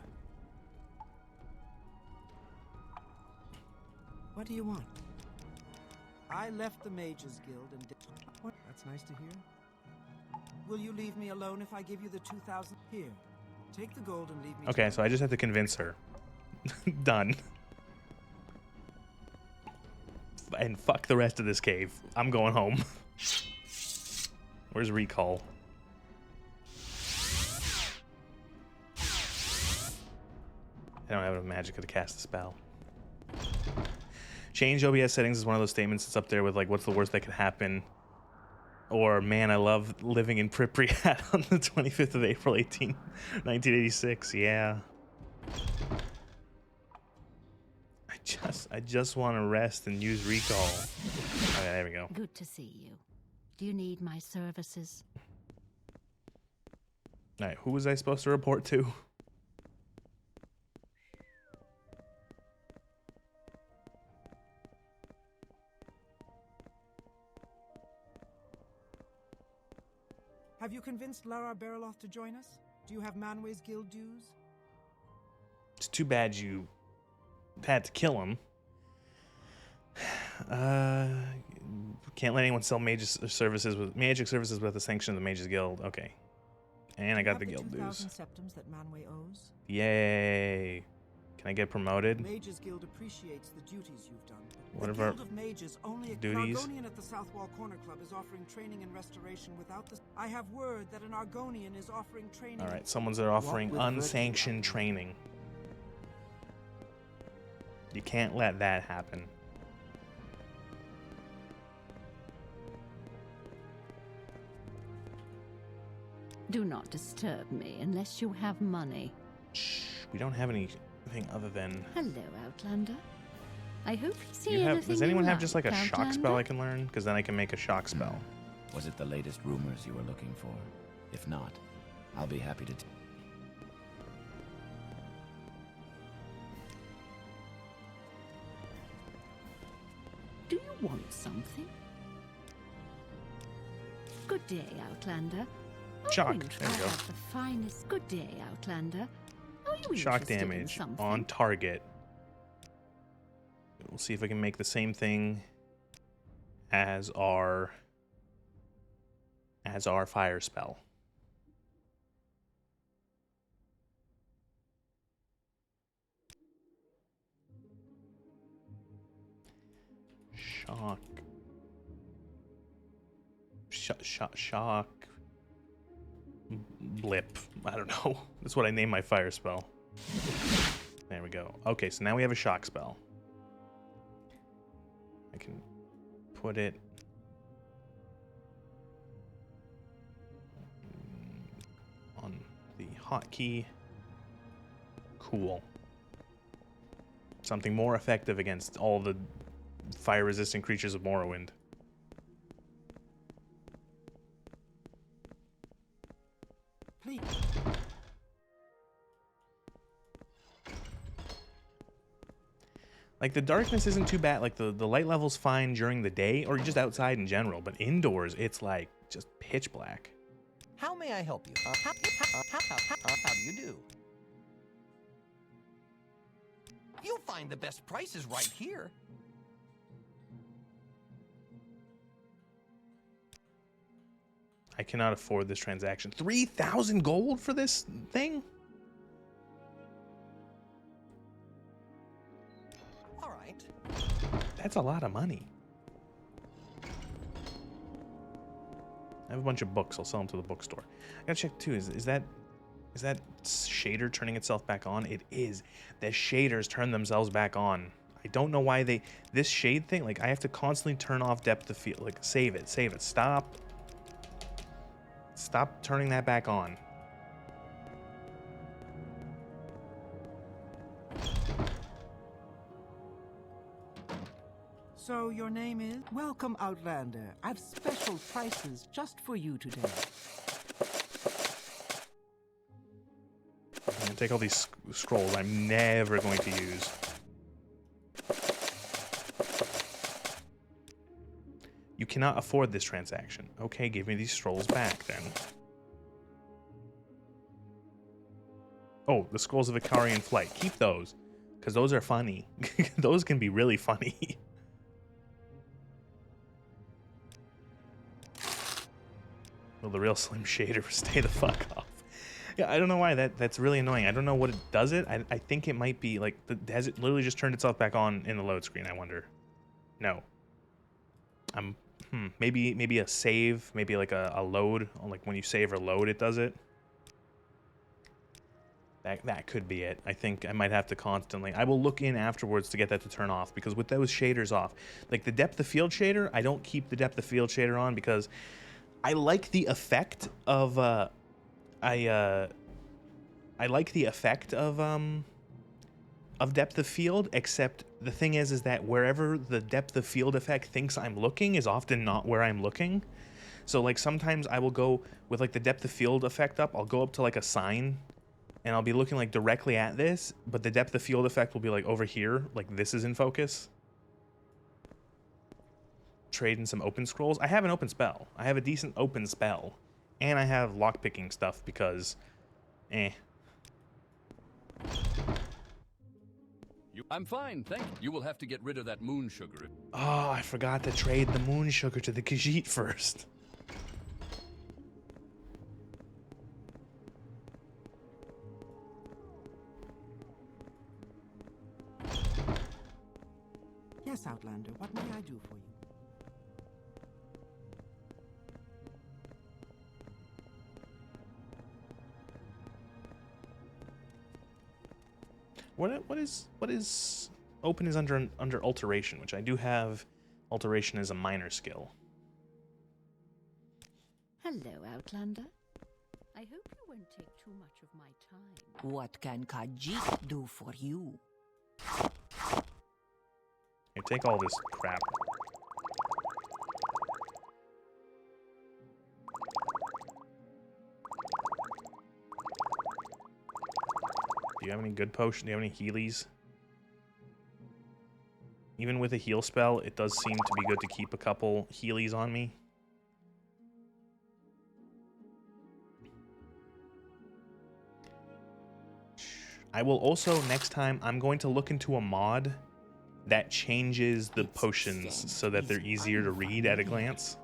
What do you want? I left the Mages Guild and what? That's nice to hear. Will you leave me alone if I give you the 2,000? Here, take the gold and leave me. Okay, so I just have to convince her. Done. And fuck the rest of this cave. I'm going home. Where's recall? I don't have enough magic to cast the spell. Change OBS settings is one of those statements that's up there with like, what's the worst that could happen? Or, man, I love living in Pripyat on the 25th of April, 1986. Yeah. I just want to rest and use recall. Okay, there we go. Good to see you. Do you need my services? All right, who was I supposed to report to? Have you convinced Lara Beriloth to join us? Do you have Manway's Guild dues? It's too bad you had to kill him. Can't let anyone sell magic services with the sanction of the Mages Guild. Okay. And I got the guild dues. Septims that Manwë owes. Yay. Can I get promoted? Mages Guild appreciates the duties you've done. What the of our Guild of Mages only duties? An Argonian at the South Wall Corner Club is offering training and restoration without the. I have word that an Argonian is offering training. All right, someone's offering unsanctioned training. You can't let that happen. Do not disturb me unless you have money. Shh, we don't have anything other than. Hello, Outlander. I hope you see You have, anything does anyone you have just like a like, shock spell I Outlander? can learn? Because then I can make a shock spell. Was it the latest rumors you were looking for? If not, I'll be happy to. Do you want something? Good day, Outlander. Are Shock. You There you go. have the finest. Good day, Outlander. Are you Shock interested in damage something? on target. We'll see if I can make the same thing as our fire spell. Shock. Shock. Blip. I don't know. That's what I named my fire spell. There we go. Okay, so now we have a shock spell. I can put it on the hotkey. Cool. Something more effective against all the fire-resistant creatures of Morrowind. Please. Like, the darkness isn't too bad. Like, the light level's fine during the day, or just outside in general. But indoors, it's, like, just pitch black. How may I help you? How do you do? You'll find the best prices right here. I cannot afford this transaction. 3,000 gold for this thing? All right. That's a lot of money. I have a bunch of books. I'll sell them to the bookstore. I gotta check too. Is that shader turning itself back on? It is. The shaders turn themselves back on. I don't know why this shade thing. Like, I have to constantly turn off depth of field. Like, save it. Stop turning that back on. So your name is? Welcome, Outlander. I've special prices just for you today. I'm gonna take all these scrolls I'm never going to use. You cannot afford this transaction. Okay, give me these scrolls back then. Oh, the scrolls of Icarian Flight. Keep those, because those are funny. Those can be really funny. Will the real Slim Shader stay the fuck off? Yeah, I don't know why that's really annoying. I don't know what it does it. I think it might be like, has it literally just turned itself back on in the load screen, I wonder. No. Maybe a save, maybe like a load, like when you save or load it does it. That could be it. I think I might have to constantly, I will look in afterwards to get that to turn off, because with those shaders off, like the depth of field shader, I don't keep the depth of field shader on because I like the effect of I like the effect of depth of field, except the thing is that wherever the depth of field effect thinks I'm looking is often not where I'm looking. So like sometimes I will go with like the depth of field effect up, I'll go up to like a sign and I'll be looking like directly at this, but the depth of field effect will be like over here, like this is in focus. Trade in some open scrolls. I have an open spell. I have a decent open spell. And I have lockpicking stuff because I'm fine, thank you. You will have to get rid of that moon sugar. Oh, I forgot to trade the moon sugar to the Khajiit first. Yes, Outlander, what may I do for you? What is open is under alteration, which I do have. Alteration is a minor skill. Hello, Outlander. I hope you won't take too much of my time. What can Khajiit do for you? Here, take all this crap. Do you have any good potion? Do you have any healies? Even with a heal spell, it does seem to be good to keep a couple healies on me. I will also, next time, I'm going to look into a mod that changes the potions so that they're easier to read at a glance.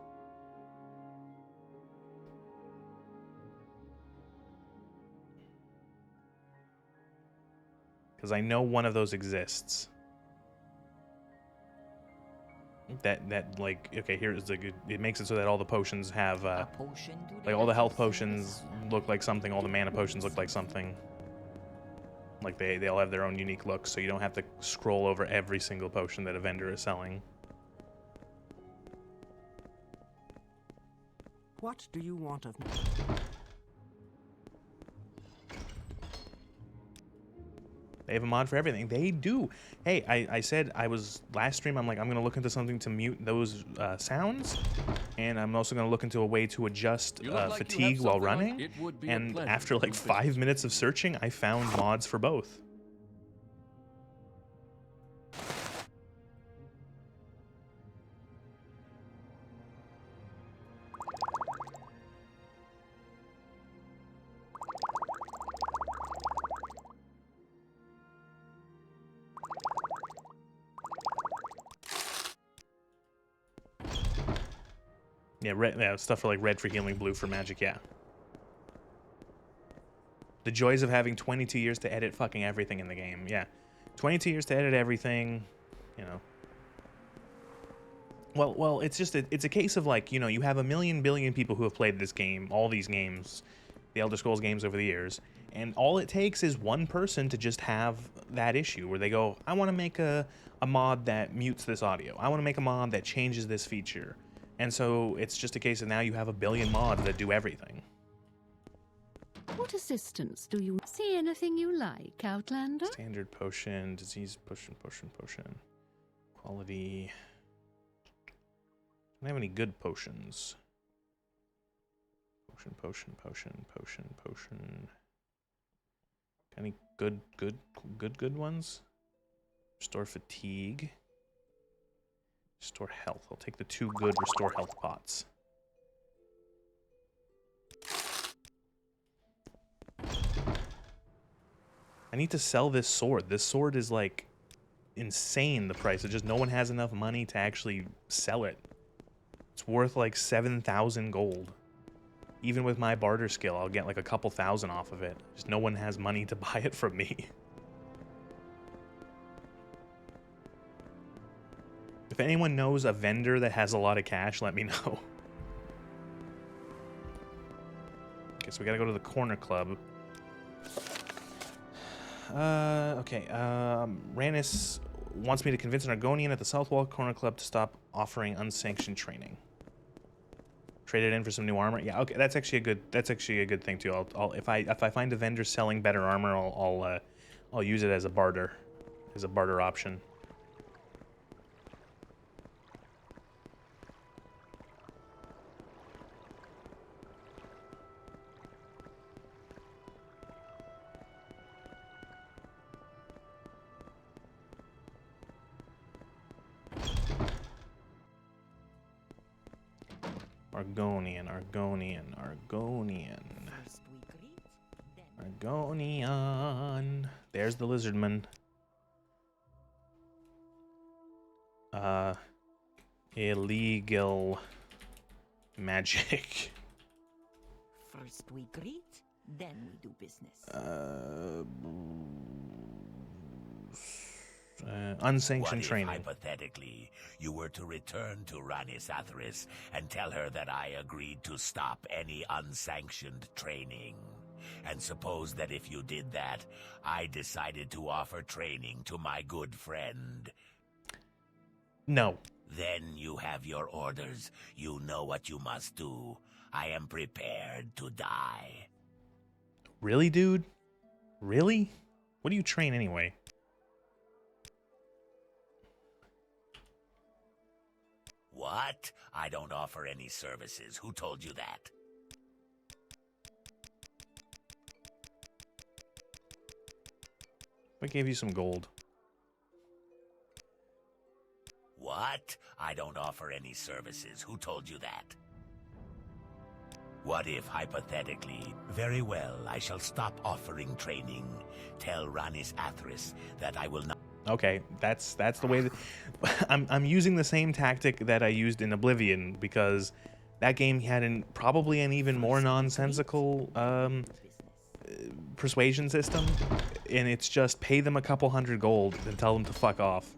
Because I know one of those exists. That like, okay, here's the good. It makes it so that all the potions have like all the health potions look like something, all the mana potions look like something. Like they all have their own unique looks, so you don't have to scroll over every single potion that a vendor is selling. What do you want of me? They have a mod for everything. They do. Hey, I said I was last stream. I'm like, I'm gonna look into something to mute those sounds, and I'm also gonna look into a way to adjust fatigue while running. And after like 5 minutes of searching, I found mods for both. Yeah, red, yeah, stuff for like red for healing, blue for magic, yeah. The joys of having 22 years to edit fucking everything in the game, yeah. 22 years to edit everything, you know. Well, it's just it's a case of like, you know, you have a million billion people who have played this game, all these games, the Elder Scrolls games over the years, and all it takes is one person to just have that issue where they go, I want to make a mod that mutes this audio. I want to make a mod that changes this feature. And so it's just a case of now you have a billion mods that do everything. What assistance do you see? Anything you like, Outlander? Standard potion, disease potion. Quality. Don't have any good potions. Potion. Any good ones? Restore fatigue. Restore health. I'll take the 2 good restore health pots. I need to sell this sword. This sword is like insane, the price. It's just no one has enough money to actually sell it. It's worth like 7,000 gold. Even with my barter skill, I'll get like a couple thousand off of it. Just no one has money to buy it from me. If anyone knows a vendor that has a lot of cash, let me know. Okay, so we gotta go to the corner club. Okay, Rannis wants me to convince an Argonian at the South Wall Corner Club to stop offering unsanctioned training. Trade it in for some new armor. Yeah, okay, that's actually a good thing too. If I find a vendor selling better armor, I'll use it as a barter option. Argonian. There's the lizardman. Illegal magic. First we greet, then we do business. Unsanctioned What if, training. hypothetically, you were to return to Ranis Atheris and tell her that I agreed to stop any unsanctioned training? And suppose that if you did that, I decided to offer training to my good friend. No. Then you have your orders. You know what you must do. I am prepared to die. Really, dude? Really? What do you train anyway? What? I don't offer any services. Who told you that? I gave you some gold. What? I don't offer any services. Who told you that? What if, hypothetically? Very well, I shall stop offering training. Tell Ranis Atheris that I will not... Okay, that's the way that I'm using the same tactic that I used in Oblivion, because that game had probably an even more nonsensical persuasion system, and it's just pay them a couple hundred gold and tell them to fuck off.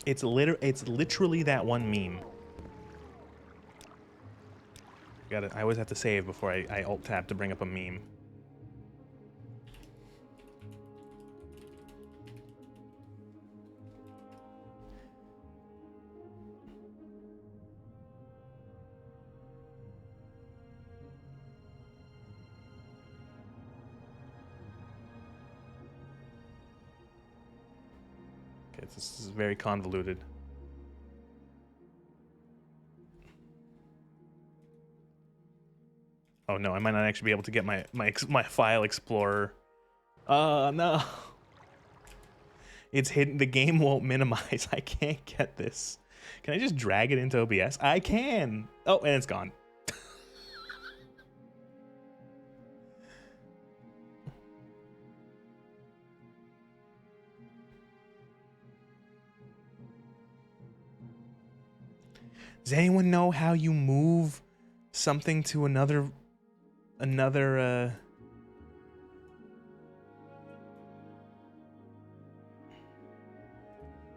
It's literally that one meme. I always have to save before I alt tab to bring up a meme. Okay, this is very convoluted. Oh no, I might not actually be able to get my file explorer. No. It's hidden. The game won't minimize. I can't get this. Can I just drag it into OBS? I can. Oh, and it's gone. Does anyone know how you move something to another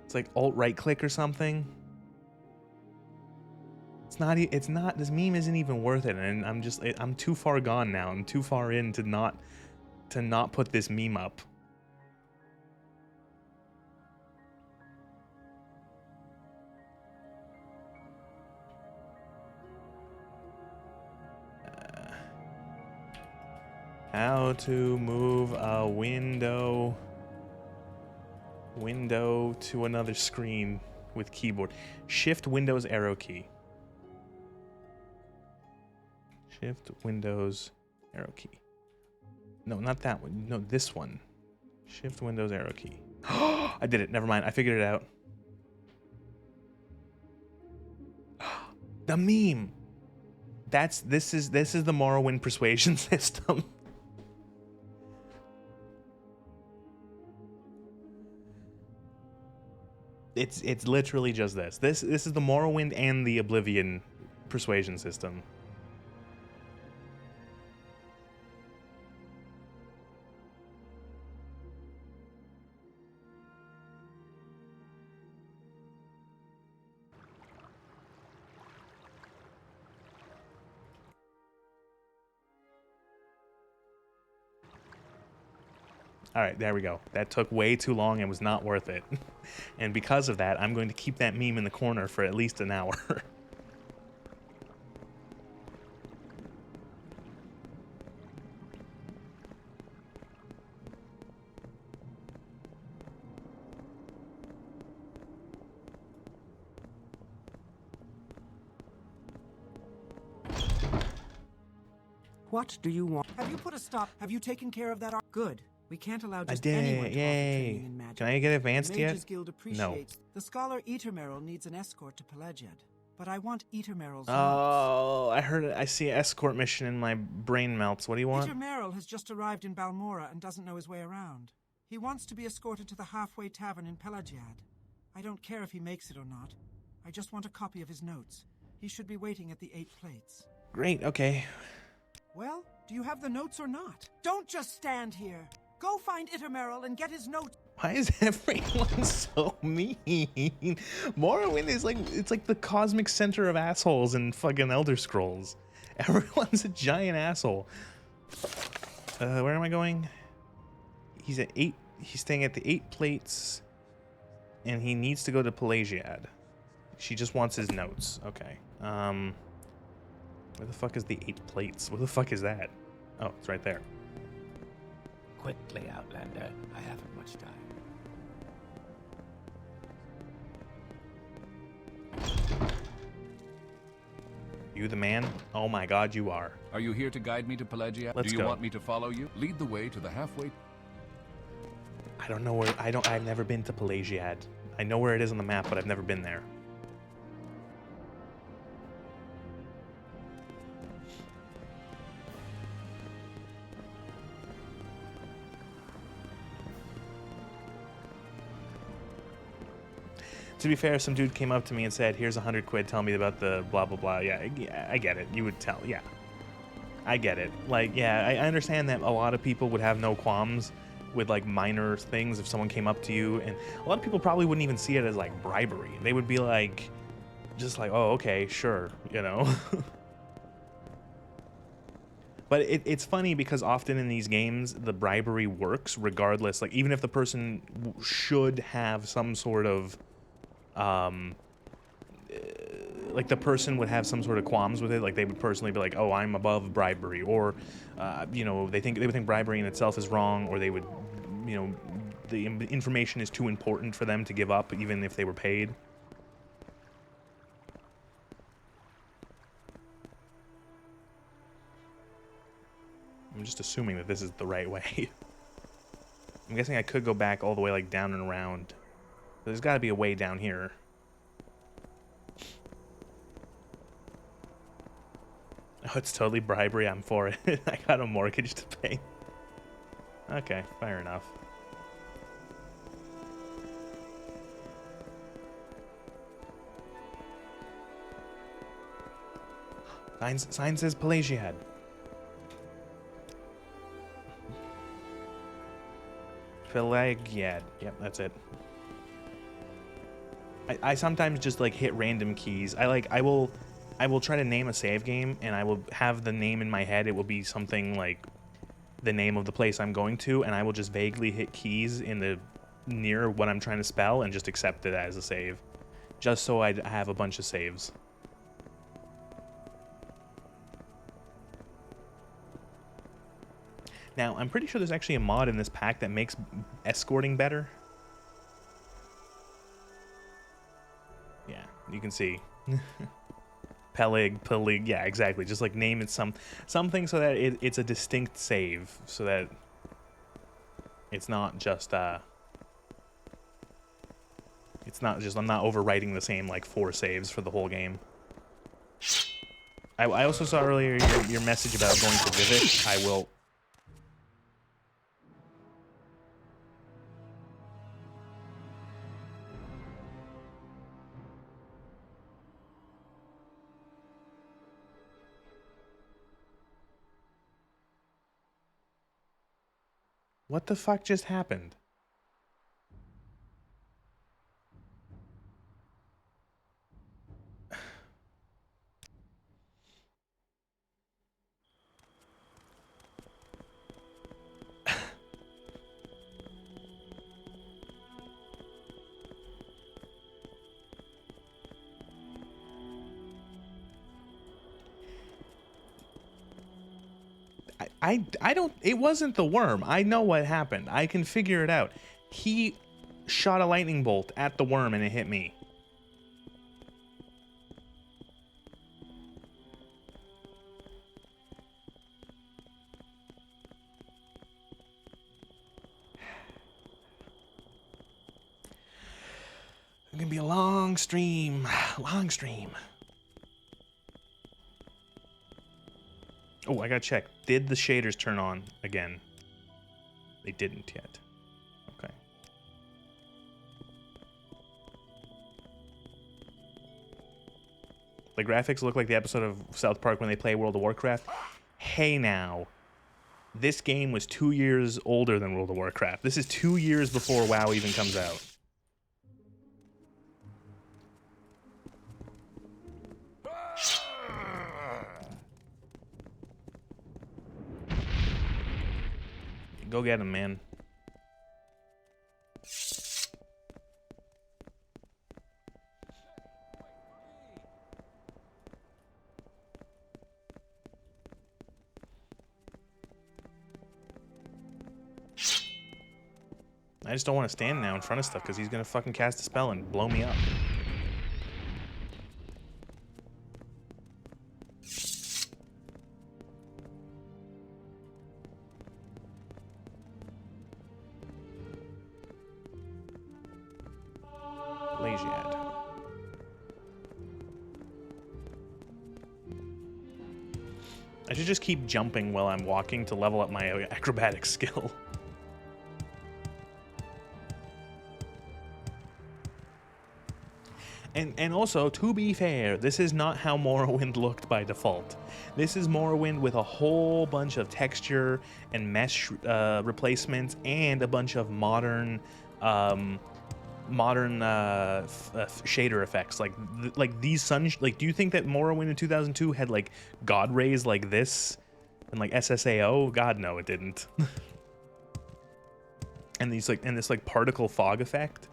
it's like alt right click or something? It's not this meme isn't even worth it, and I'm too far gone now. I'm too far in to not put this meme up. How to move a window to another screen with keyboard. Shift Windows arrow key. Shift Windows arrow key. No, not that one. No, this one. Shift Windows arrow key. I did it. Never mind. I figured it out. The meme. This is the Morrowind persuasion system. It's literally just this. This is the Morrowind and the Oblivion persuasion system. All right, there we go. That took way too long and was not worth it. And because of that, I'm going to keep that meme in the corner for at least an hour. What do you want? Have you put a stop? Have you taken care of that? Good. We can't allow just I anyone did. to offer training in magic. Can I get advanced the yet? Mages Guild appreciates. The scholar Etermeril needs an escort to Pelaged, but I want Etermeril's Oh, I heard it. I see an escort mission and my brain melts. What do you want? Etermeril has just arrived in Balmora and doesn't know his way around. He wants to be escorted to the halfway tavern in Pelagiad. I don't care if he makes it or not. I just want a copy of his notes. He should be waiting at the 8 plates. Great, okay. Well, do you have the notes or not? Don't just stand here. Go find Itameril and get his notes. Why is everyone so mean? Morrowind is like, it's like the cosmic center of assholes in fucking Elder Scrolls. Everyone's a giant asshole. Where am I going? He's at 8, he's staying at the 8 plates, and he needs to go to Pelagiad. She just wants his notes. Okay. Where the fuck is the 8 plates? Where the fuck is that? Oh, it's right there. Quickly, Outlander. I haven't much time. You the man? Oh my god, you are. Are you here to guide me to Pelagia? Let's Do you go. want me to follow you? Lead the way to the halfway. I don't know where, I've never been to Pelagiad. I know where it is on the map, but I've never been there. To be fair, some dude came up to me and said, here's 100 quid, tell me about the blah, blah, blah. Yeah, I get it. You would tell, yeah. I get it. Like, yeah, I understand that a lot of people would have no qualms with, like, minor things if someone came up to you. And a lot of people probably wouldn't even see it as, like, bribery. They would be like, just like, oh, okay, sure, you know? But it's funny because often in these games, the bribery works regardless. Like, even if the person should have some sort of... like the person would have some sort of qualms with it, like they would personally be like, oh, I'm above bribery, or you know, they would think bribery in itself is wrong, or they would, you know, the information is too important for them to give up even if they were paid. I'm just assuming that this is the right way. I'm guessing I could go back all the way like down and around. There's got to be a way down here. Oh, it's totally bribery. I'm for it. I got a mortgage to pay. Okay, fair enough. Sign says Pelagiad. Pelagiad. Yep, that's it. I sometimes just like hit random keys. I will try to name a save game, and I will have the name in my head. It will be something like the name of the place I'm going to, and I will just vaguely hit keys in the near what I'm trying to spell and just accept it as a save, just so I have a bunch of saves. Now, I'm pretty sure there's actually a mod in this pack that makes escorting better. Yeah, you can see. Pelig, yeah, exactly. Just like name it something so that it's a distinct save, so that it's not just I'm not overwriting the same like 4 saves for the whole game. I also saw earlier your message about going to Vivec. I will. What the fuck just happened? I don't, it wasn't the worm. I know what happened. I can figure it out. He shot a lightning bolt at the worm and it hit me. It's gonna be a long stream. Long stream. Oh, I gotta check. Did the shaders turn on again? They didn't yet. The graphics look like the episode of South Park when they play World of Warcraft. Hey now. This game was 2 years older than World of Warcraft. This is 2 years before WoW even comes out. Go get him, man. I just don't want to stand now in front of stuff because he's going to fucking cast a spell and blow me up. Pelagiad. I should just keep jumping while I'm walking to level up my acrobatic skill. And also, to be fair, this is not how Morrowind looked by default. This is Morrowind with a whole bunch of texture and mesh replacements and a bunch of modern shader effects. Like these sun. Like, do you think that Morrowind in 2002 had like god rays like this and like SSAO? God, no, it didn't. And these this particle fog effect.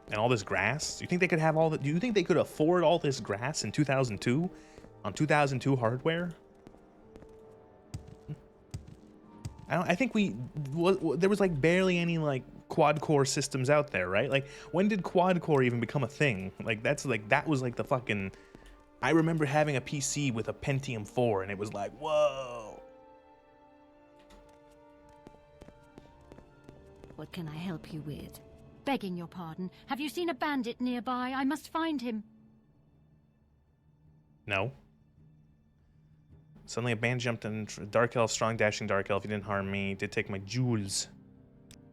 And all this grass? Do you think they could have all that? Do you think they could afford all this grass in 2002 on 2002 hardware? I think there was like barely any like quad core systems out there, right? Like, when did quad core even become a thing? Like, that was like the fucking. I remember having a PC with a Pentium 4 and it was like, whoa. What can I help you with? Begging your pardon, have you seen a bandit nearby? I must find him. No. Suddenly a band jumped in. Dark elf, strong dashing dark elf. He didn't harm me. Did take my jewels.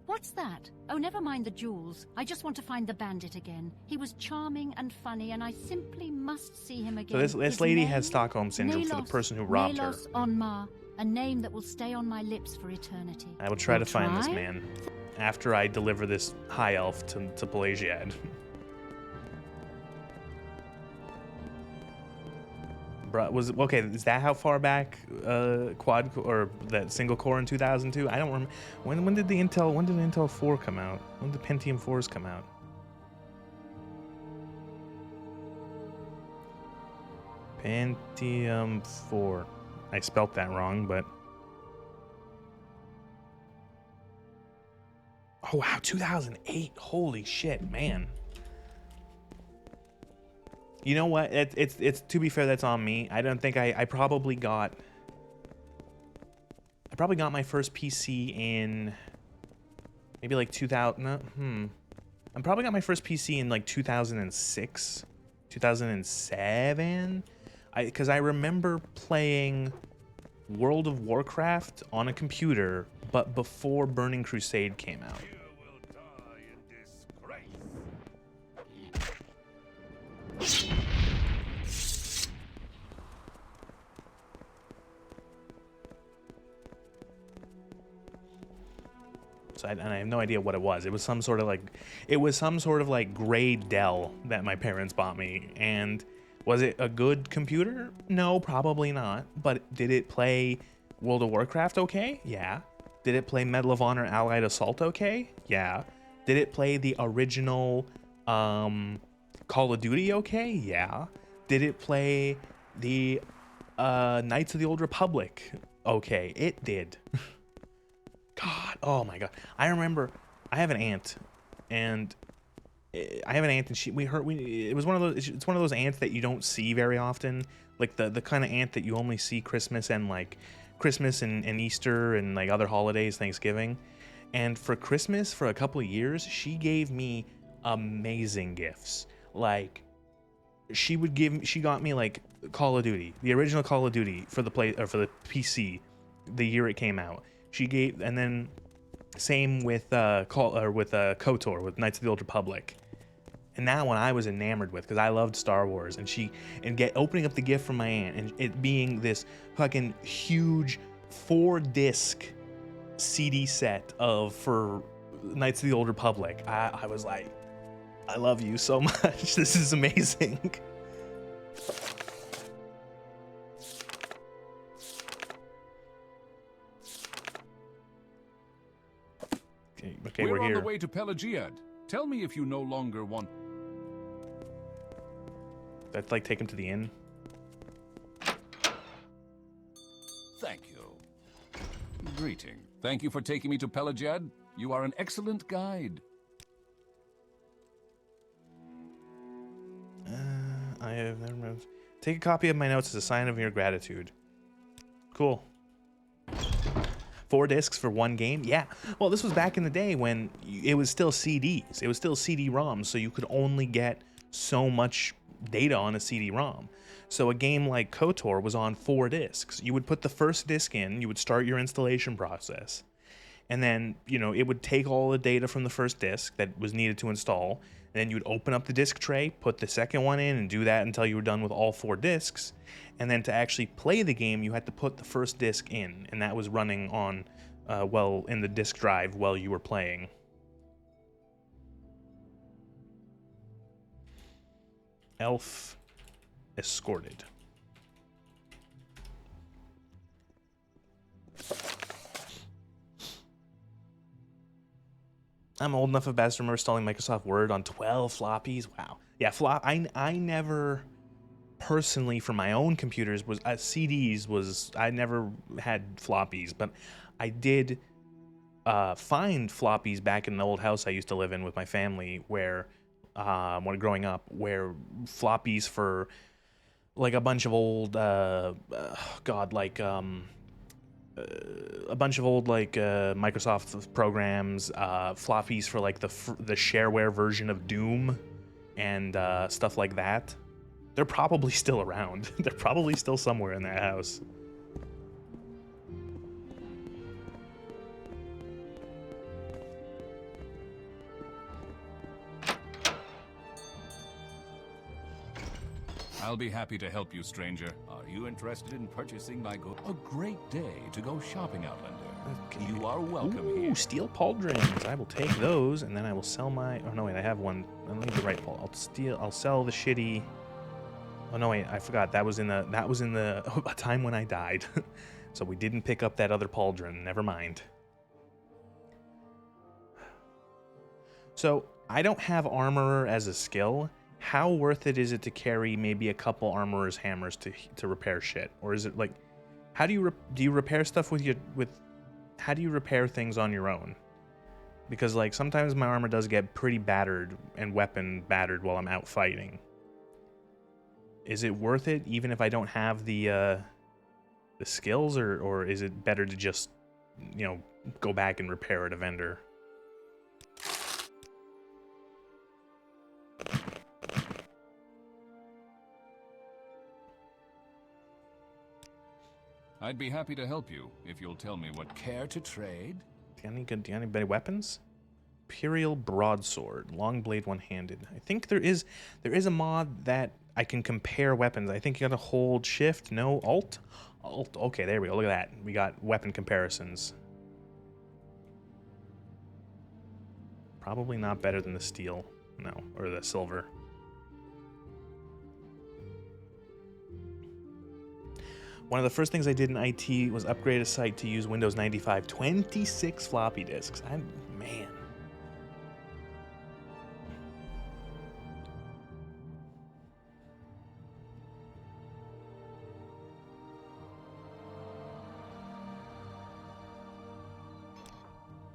What's that? Oh, never mind the jewels. I just want to find the bandit again. He was charming and funny, and I simply must see him again. So this lady has Stockholm syndrome for the person who robbed her. Nelos Onmar, a name that will stay on my lips for eternity. I will try to find this man after I deliver this high elf to Pelagiad. Okay, is that how far back quad or that single core in 2002? I don't remember. When did Intel 4 come out? When did Pentium 4s come out? Pentium 4. I spelt that wrong, but oh wow, 2008. Holy shit, man. You know what? It's to be fair, that's on me. I don't think I probably got my first PC in maybe like 2000. I probably got my first PC in like 2006, 2007. Because I remember playing World of Warcraft on a computer, but before Burning Crusade came out. So and I have no idea what it was. It was some sort of like gray Dell that my parents bought me. And was it a good computer? No, probably not. But did it play World of Warcraft okay? Yeah. Did it play Medal of Honor Allied Assault okay? Yeah. Did it play the original Call of Duty okay? Yeah. Did it play the Knights of the Old Republic okay? It did. God, oh my God. I remember I have an aunt and she it was one of those, it's one of those aunts that you don't see very often, like the kind of aunt that you only see Christmas and Easter and like other holidays, Thanksgiving. And for Christmas for a couple of years, she gave me amazing gifts. Like she got me like Call of Duty, the original Call of Duty for the PC, the year it came out. And then Same with KOTOR, with Knights of the Old Republic. And that one I was enamored with because I loved Star Wars, and opening up the gift from my aunt and it being this fucking huge 4-disc CD set for Knights of the Old Republic. I was like, I love you so much. This is amazing. Okay, we're on here. the way to Pelagiad. Tell me if you no longer want... That's like take him to the inn. Thank you. Greeting. Thank you for taking me to Pelagiad. You are an excellent guide. I have never moved. Take a copy of my notes as a sign of your gratitude. Cool. 4 discs for 1 game? Yeah. Well, this was back in the day when it was still CDs. It was still CD-ROMs, so you could only get so much data on a CD-ROM. So a game like KOTOR was on 4 discs. You would put the first disc in, you would start your installation process, and then, it would take all the data from the first disc that was needed to install, and then you would open up the disc tray, put the second one in, and do that until you were done with all 4 discs. And then to actually play the game, you had to put the first disc in, and that was running on, in the disc drive while you were playing. Elf escorted. I'm old enough of bad to remember installing Microsoft Word on 12 floppies. Wow. Yeah, I never personally for my own computers was I never had floppies, but I did find floppies back in the old house I used to live in with my family where when growing up, where floppies for like a bunch of old a bunch of old Microsoft programs, floppies for like the shareware version of Doom and stuff like that. They're probably still around. They're probably still somewhere in that house. I'll be happy to help you, stranger. Are you interested in purchasing my goods? A great day to go shopping, Outlander. Okay. You are welcome here. Steel pauldrons. I will take those, and then I will sell my... Oh, no, wait, I have one. I need the right paul. I'll sell the shitty... Oh, no, wait, I forgot. That was in the a time when I died. So we didn't pick up that other pauldron. Never mind. So I don't have armorer as a skill. How worth it is it to carry maybe a couple armorer's hammers to repair shit? Or is it like, how do you repair stuff how do you repair things on your own? Because like sometimes my armor does get pretty battered and weapon battered while I'm out fighting. Is it worth it even if I don't have the skills, or is it better to just, go back and repair at a vendor? I'd be happy to help you if you'll tell me what care to trade. Do you have any better weapons? Imperial broadsword, long blade, one-handed. I think there is a mod that I can compare weapons. I think you gotta hold shift, no, alt. Okay, there we go. Look at that. We got weapon comparisons. Probably not better than the steel, no, or the silver. One of the first things I did in IT was upgrade a site to use Windows 95. 26 floppy disks. Man.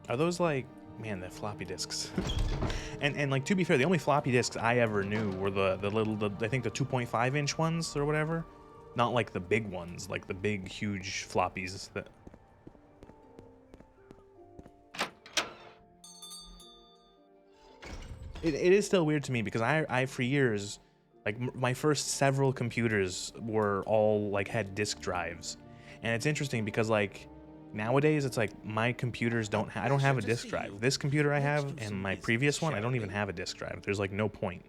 Are those like, man, the floppy disks. and like, to be fair, the only floppy disks I ever knew were the I think the 2.5 inch ones or whatever. Not like the big ones, like the big, huge floppies that... It is still weird to me because I for years, like my first several computers were all like had disk drives. And it's interesting because like Nowadays, it's like my computers don't. I don't have a disk drive. This computer I have and my previous one, I don't even have a disk drive. There's like no point.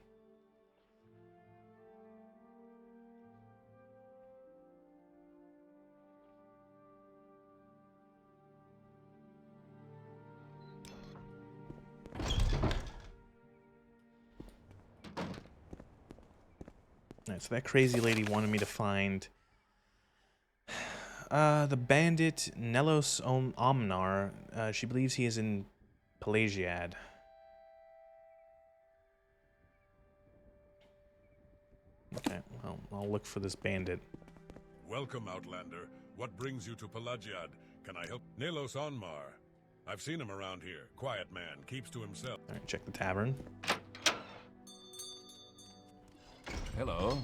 Alright, so that crazy lady wanted me to find the bandit Nelos Omnar. She believes he is in Pelagiad. Okay, well, I'll look for this bandit. Welcome, Outlander. What brings you to Pelagiad? Can I help? Nelos Onmar. I've seen him around here. Quiet man, keeps to himself. Alright, check the tavern. Hello.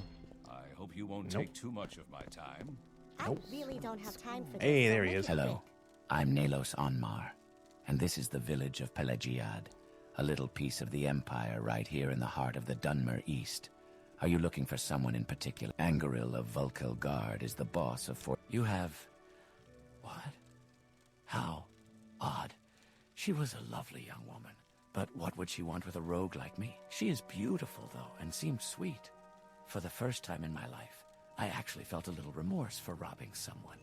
I hope you won't take too much of my time. I really don't have time for this. Hey, so there he make is. it Hello, quick. I'm Nelos Onmar, and this is the village of Pelagiad, a little piece of the Empire right here in the heart of the Dunmer East. Are you looking for someone in particular? Angaril of Vulkelgard is the boss of Fort... You have... What? How? Odd. She was a lovely young woman, but what would she want with a rogue like me? She is beautiful, though, and seems sweet. For the first time in my life, I actually felt a little remorse for robbing someone.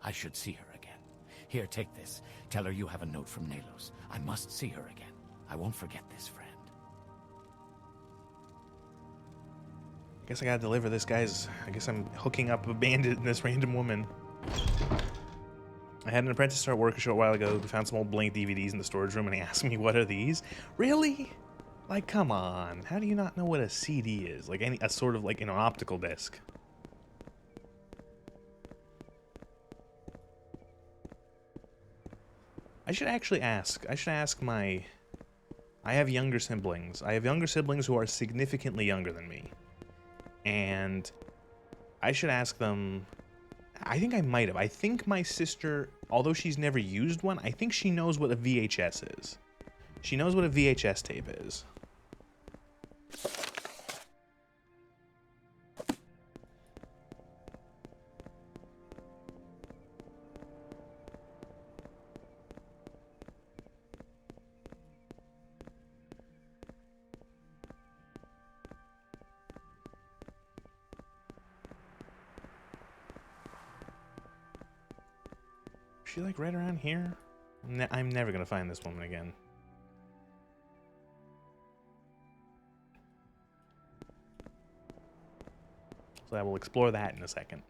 I should see her again. Here, take this. Tell her you have a note from Nelos. I must see her again. I won't forget this, friend. I guess I gotta deliver this guy's... I guess I'm hooking up a bandit and this random woman. I had an apprentice start work a short while ago who found some old blank DVDs in the storage room and he asked me, what are these? Really? Like, come on. How do you not know what a CD is? Like, a sort of, like, an optical disc. I should actually ask. I should ask my... I have younger siblings. I have younger siblings who are significantly younger than me. And I should ask them... I think I might have. I think my sister, although she's never used one, I think she knows what a VHS is. She knows what a VHS tape is. Is she like right around here? I'm never gonna find this woman again. So I will explore that in a second.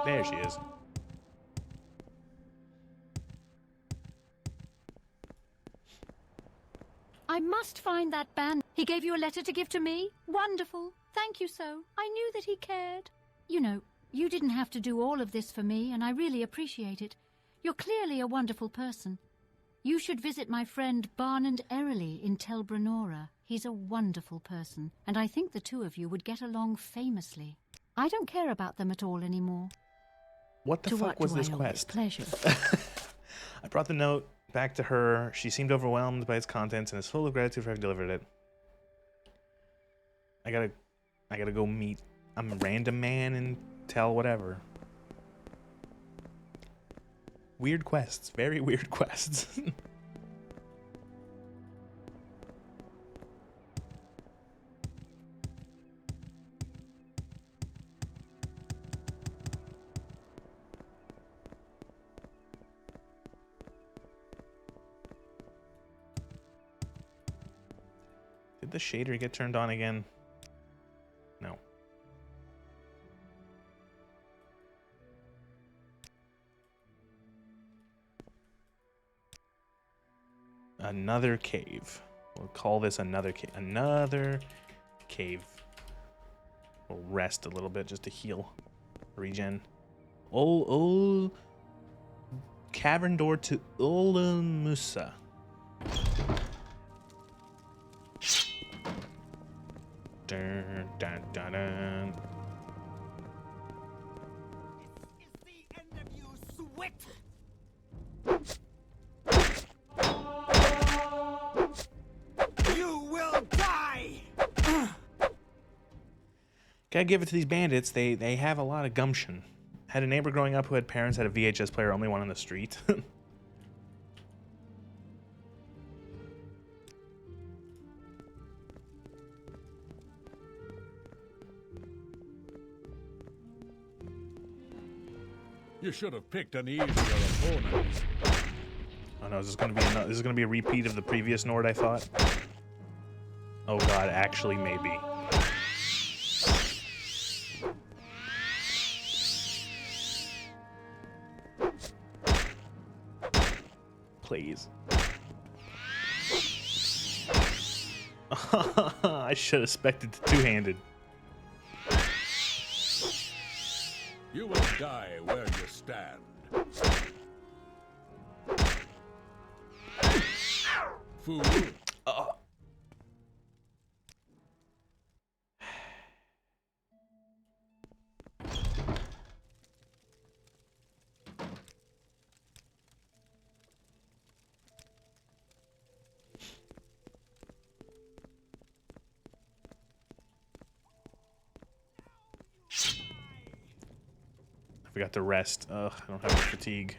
There she is. I must find that band. He gave you a letter to give to me? Wonderful. Thank you so. I knew that he cared. You know, you didn't have to do all of this for me, and I really appreciate it. You're clearly a wonderful person. You should visit my friend Barnand Erily in Tel Brenora. He's a wonderful person, and I think the two of you would get along famously. I don't care about them at all anymore. What the fuck was this quest? Pleasure. I brought the note back to her. She seemed overwhelmed by its contents and is full of gratitude for having delivered it. I gotta go meet a random man and tell whatever. Weird quests. Very weird quests. Did the shader get turned on again? No. Another cave. We'll call this another cave. Another cave. We'll rest a little bit just to heal. Regen. Oh, cavern door to Ulamusa. Dun, dun, dun, dun. This is the end of you, sweat! Gotta give it to these bandits. They have a lot of gumption. Had a neighbor growing up who had parents had a VHS player, only one on the street. You should have picked an easier opponent. Oh no, is this gonna be a repeat of the previous Nord I fought? Oh god, actually maybe. Please. I should have expected the two-handed. You will die where you stand. Fool. I forgot to rest. Ugh, I don't have any fatigue.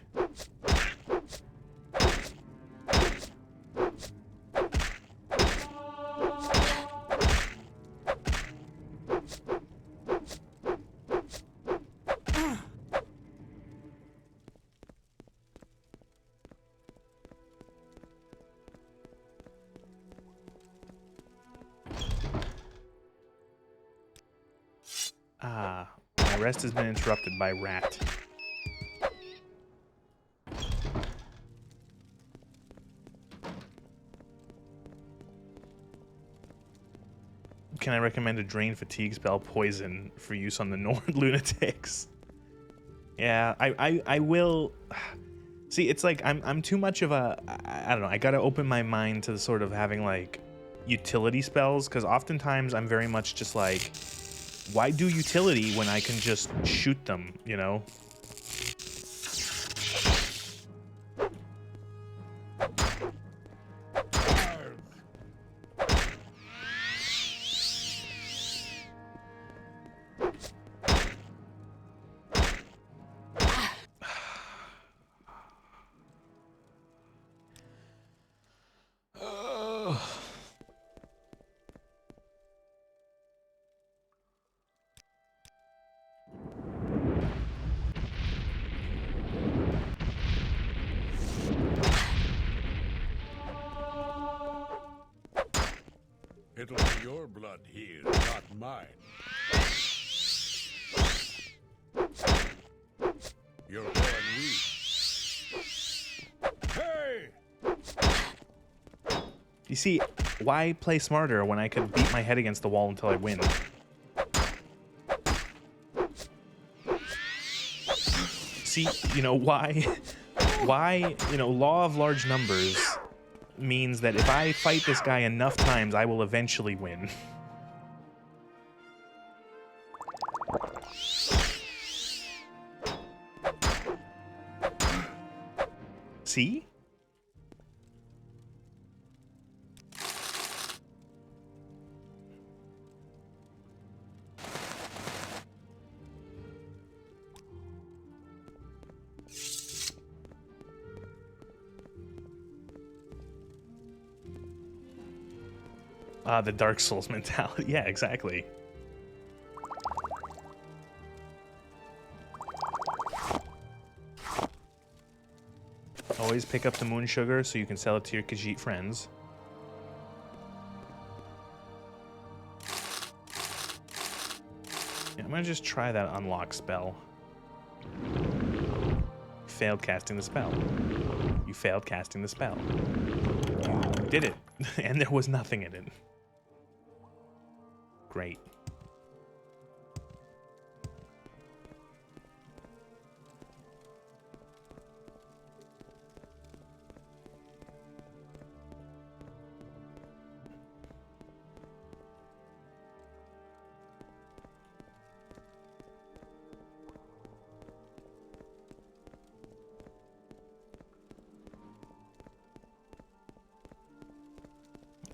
Ah, my rest has been interrupted by rat. Can I recommend a drain fatigue spell poison for use on the Nord lunatics? Yeah, I will. See, it's like I'm too much of a, I don't know. I gotta open my mind to the sort of having like utility spells, because oftentimes I'm very much just like, why do utility when I can just shoot them, you know? It'll be your blood here, not mine. You're going weak. Hey! You see, why play smarter when I could beat my head against the wall until I win? See, you know, why, you know, law of large numbers means that if I fight this guy enough times, I will eventually win. See? The Dark Souls mentality. Yeah, exactly. Always pick up the moon sugar so you can sell it to your Khajiit friends. Yeah, I'm gonna just try that unlock spell. Failed casting the spell. You failed casting the spell. You did it, and there was nothing in it. Great.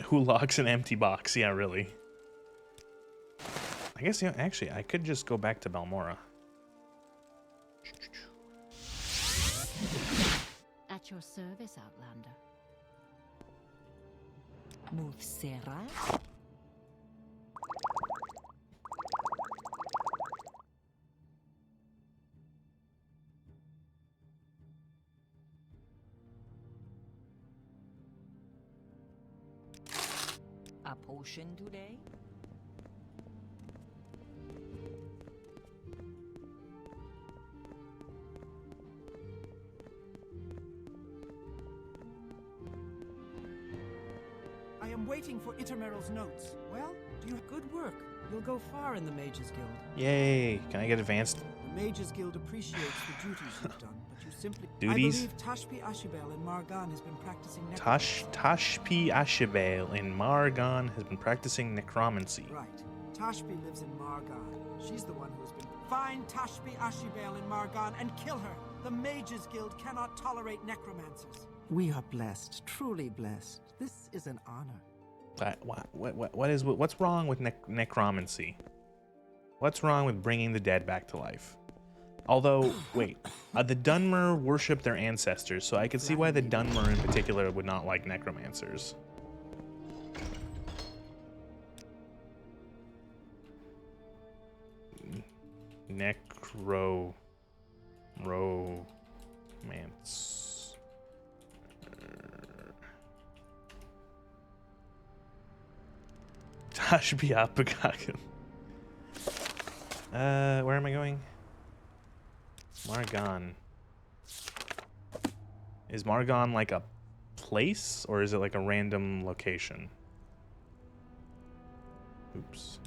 Who locks an empty box? Yeah, really. guess, you know, actually, I could just go back to Balmora. At your service, Outlander. Move Sarah. A potion today? I am waiting for Itameryl's notes. Well, do you have good work? You'll go far in the Mages Guild. Yay! Can I get advanced? The Mages Guild appreciates the duties you've done, but you simply... Duties? I believe Tashpi Ashibel in Margan has been practicing necromancy. Tashpi Ashibel in Margan has been practicing necromancy. Right. Tashpi lives in Margan. She's the one who has been... Find Tashpi Ashibel in Margan and kill her! The Mages Guild cannot tolerate necromancers. We are blessed, truly blessed. This is an honor. What's wrong with necromancy? What's wrong with bringing the dead back to life? Although, wait, the Dunmer worship their ancestors, so I could see why the Dunmer in particular would not like necromancers. Romance. Tashbi Apagagan. Where am I going? Margan. Is Margan like a place, or is it like a random location? Oops.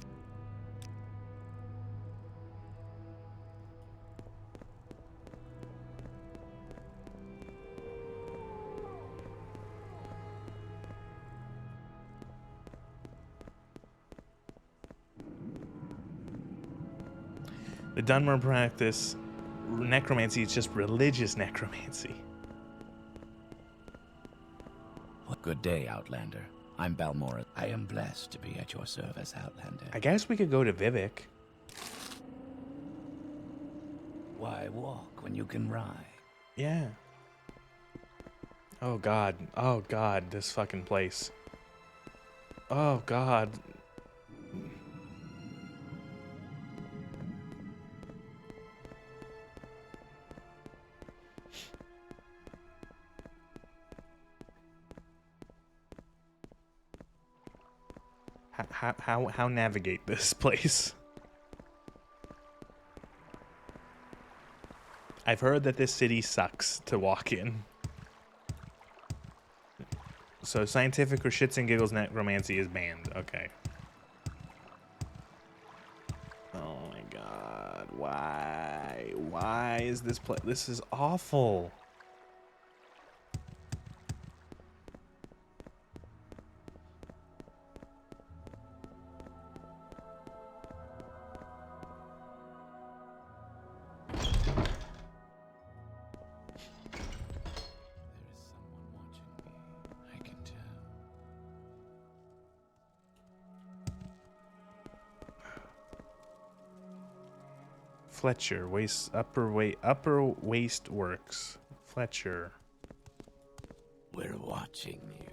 The Dunmer practice necromancy. It's just religious necromancy. Good day, Outlander. I'm Balmora. I am blessed to be at your service, Outlander. I guess we could go to Vivec. Why walk when you can ride? Yeah. Oh god. Oh god, this fucking place. Oh god. How navigate this place? I've heard that this city sucks to walk in. So scientific or shits and giggles necromancy is banned. Okay. Oh my god. Why? Why is this place? This is awful. Fletcher, upper waist works. Fletcher. We're watching you.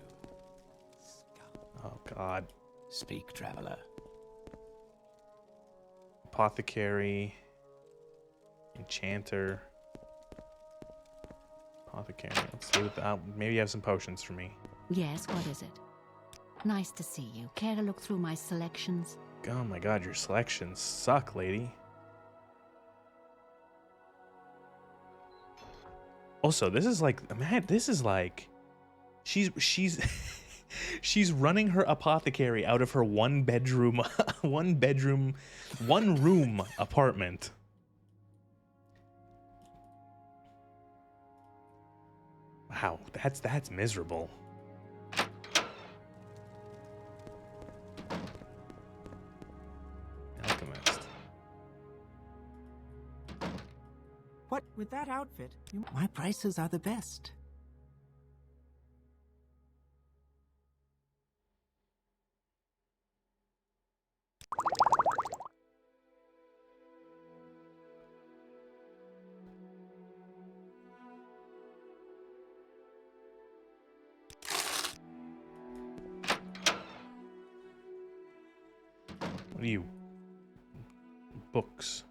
Oh god. Speak, traveler. Apothecary. Enchanter. Apothecary. Let's see what maybe you have some potions for me. Yes, what is it? Nice to see you. Care to look through my selections? Oh my god, your selections suck, lady. Also, this is like, man, this is like, she's she's running her apothecary out of her one room apartment. Wow, that's miserable. Alchemist. What? With that outfit, my prices are the best. What are you? Books.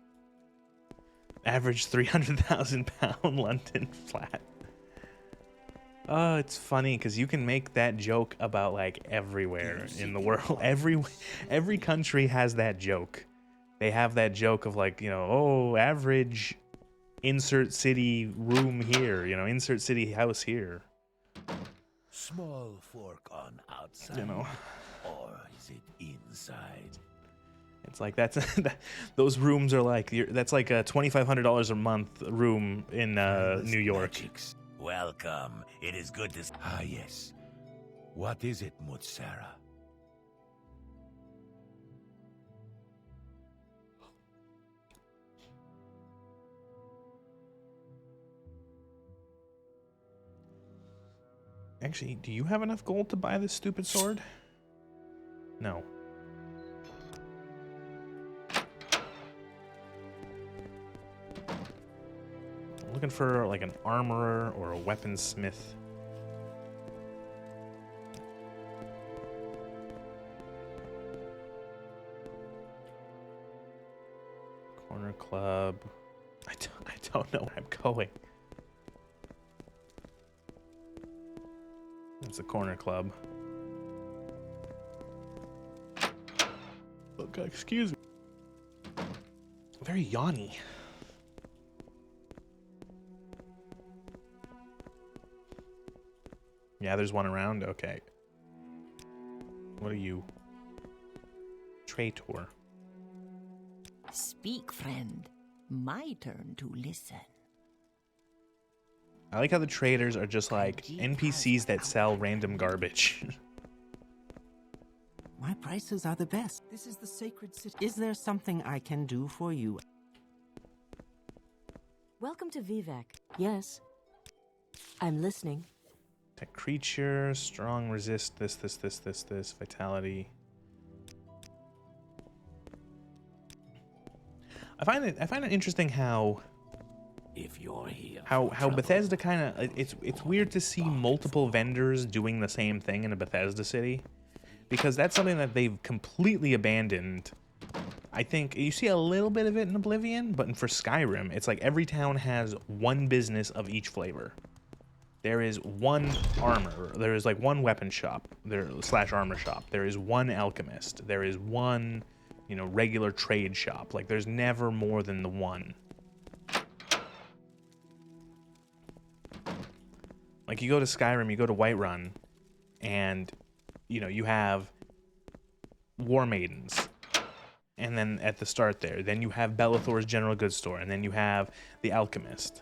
Average 300,000 pound London flat. Oh, it's funny because you can make that joke about like everywhere in the world. Every country has that joke. They have that joke of like, you know, oh, average insert city room here, you know, insert city house here. Small fork on outside, You know, or is it inside? it's like that's those rooms are like that's like a $2,500 a month room in New York. Magics. Welcome. It is good to. Ah, yes. What is it, Mutsara? Actually, do you have enough gold to buy this stupid sword? No. I'm looking for like an armorer or a weaponsmith. Corner club. I don't know where I'm going. It's a corner club. Okay, excuse me. Very yawny. Yeah, there's one around. Okay. What are you? Traitor. Speak, friend. My turn to listen. I like how the traders are just like NPCs that sell random garbage. My prices are the best. This is the sacred city. Is there something I can do for you? Welcome to Vivec. Yes. I'm listening. Tech creature, strong, resist, this, vitality. I find it interesting how if you're here how Bethesda kind of it's weird to see multiple vendors doing the same thing in a Bethesda city, because that's something that they've completely abandoned. I think you see a little bit of it in Oblivion, but for Skyrim, it's like every town has one business of each flavor. There is one armor, there is like one weapon shop, / armor shop. There is one alchemist. There is one, you know, regular trade shop. Like there's never more than the one. Like you go to Skyrim, you go to Whiterun, and you know, you have War Maidens. And then at the start there, then you have Bellathor's General Goods Store, and then you have the Alchemist.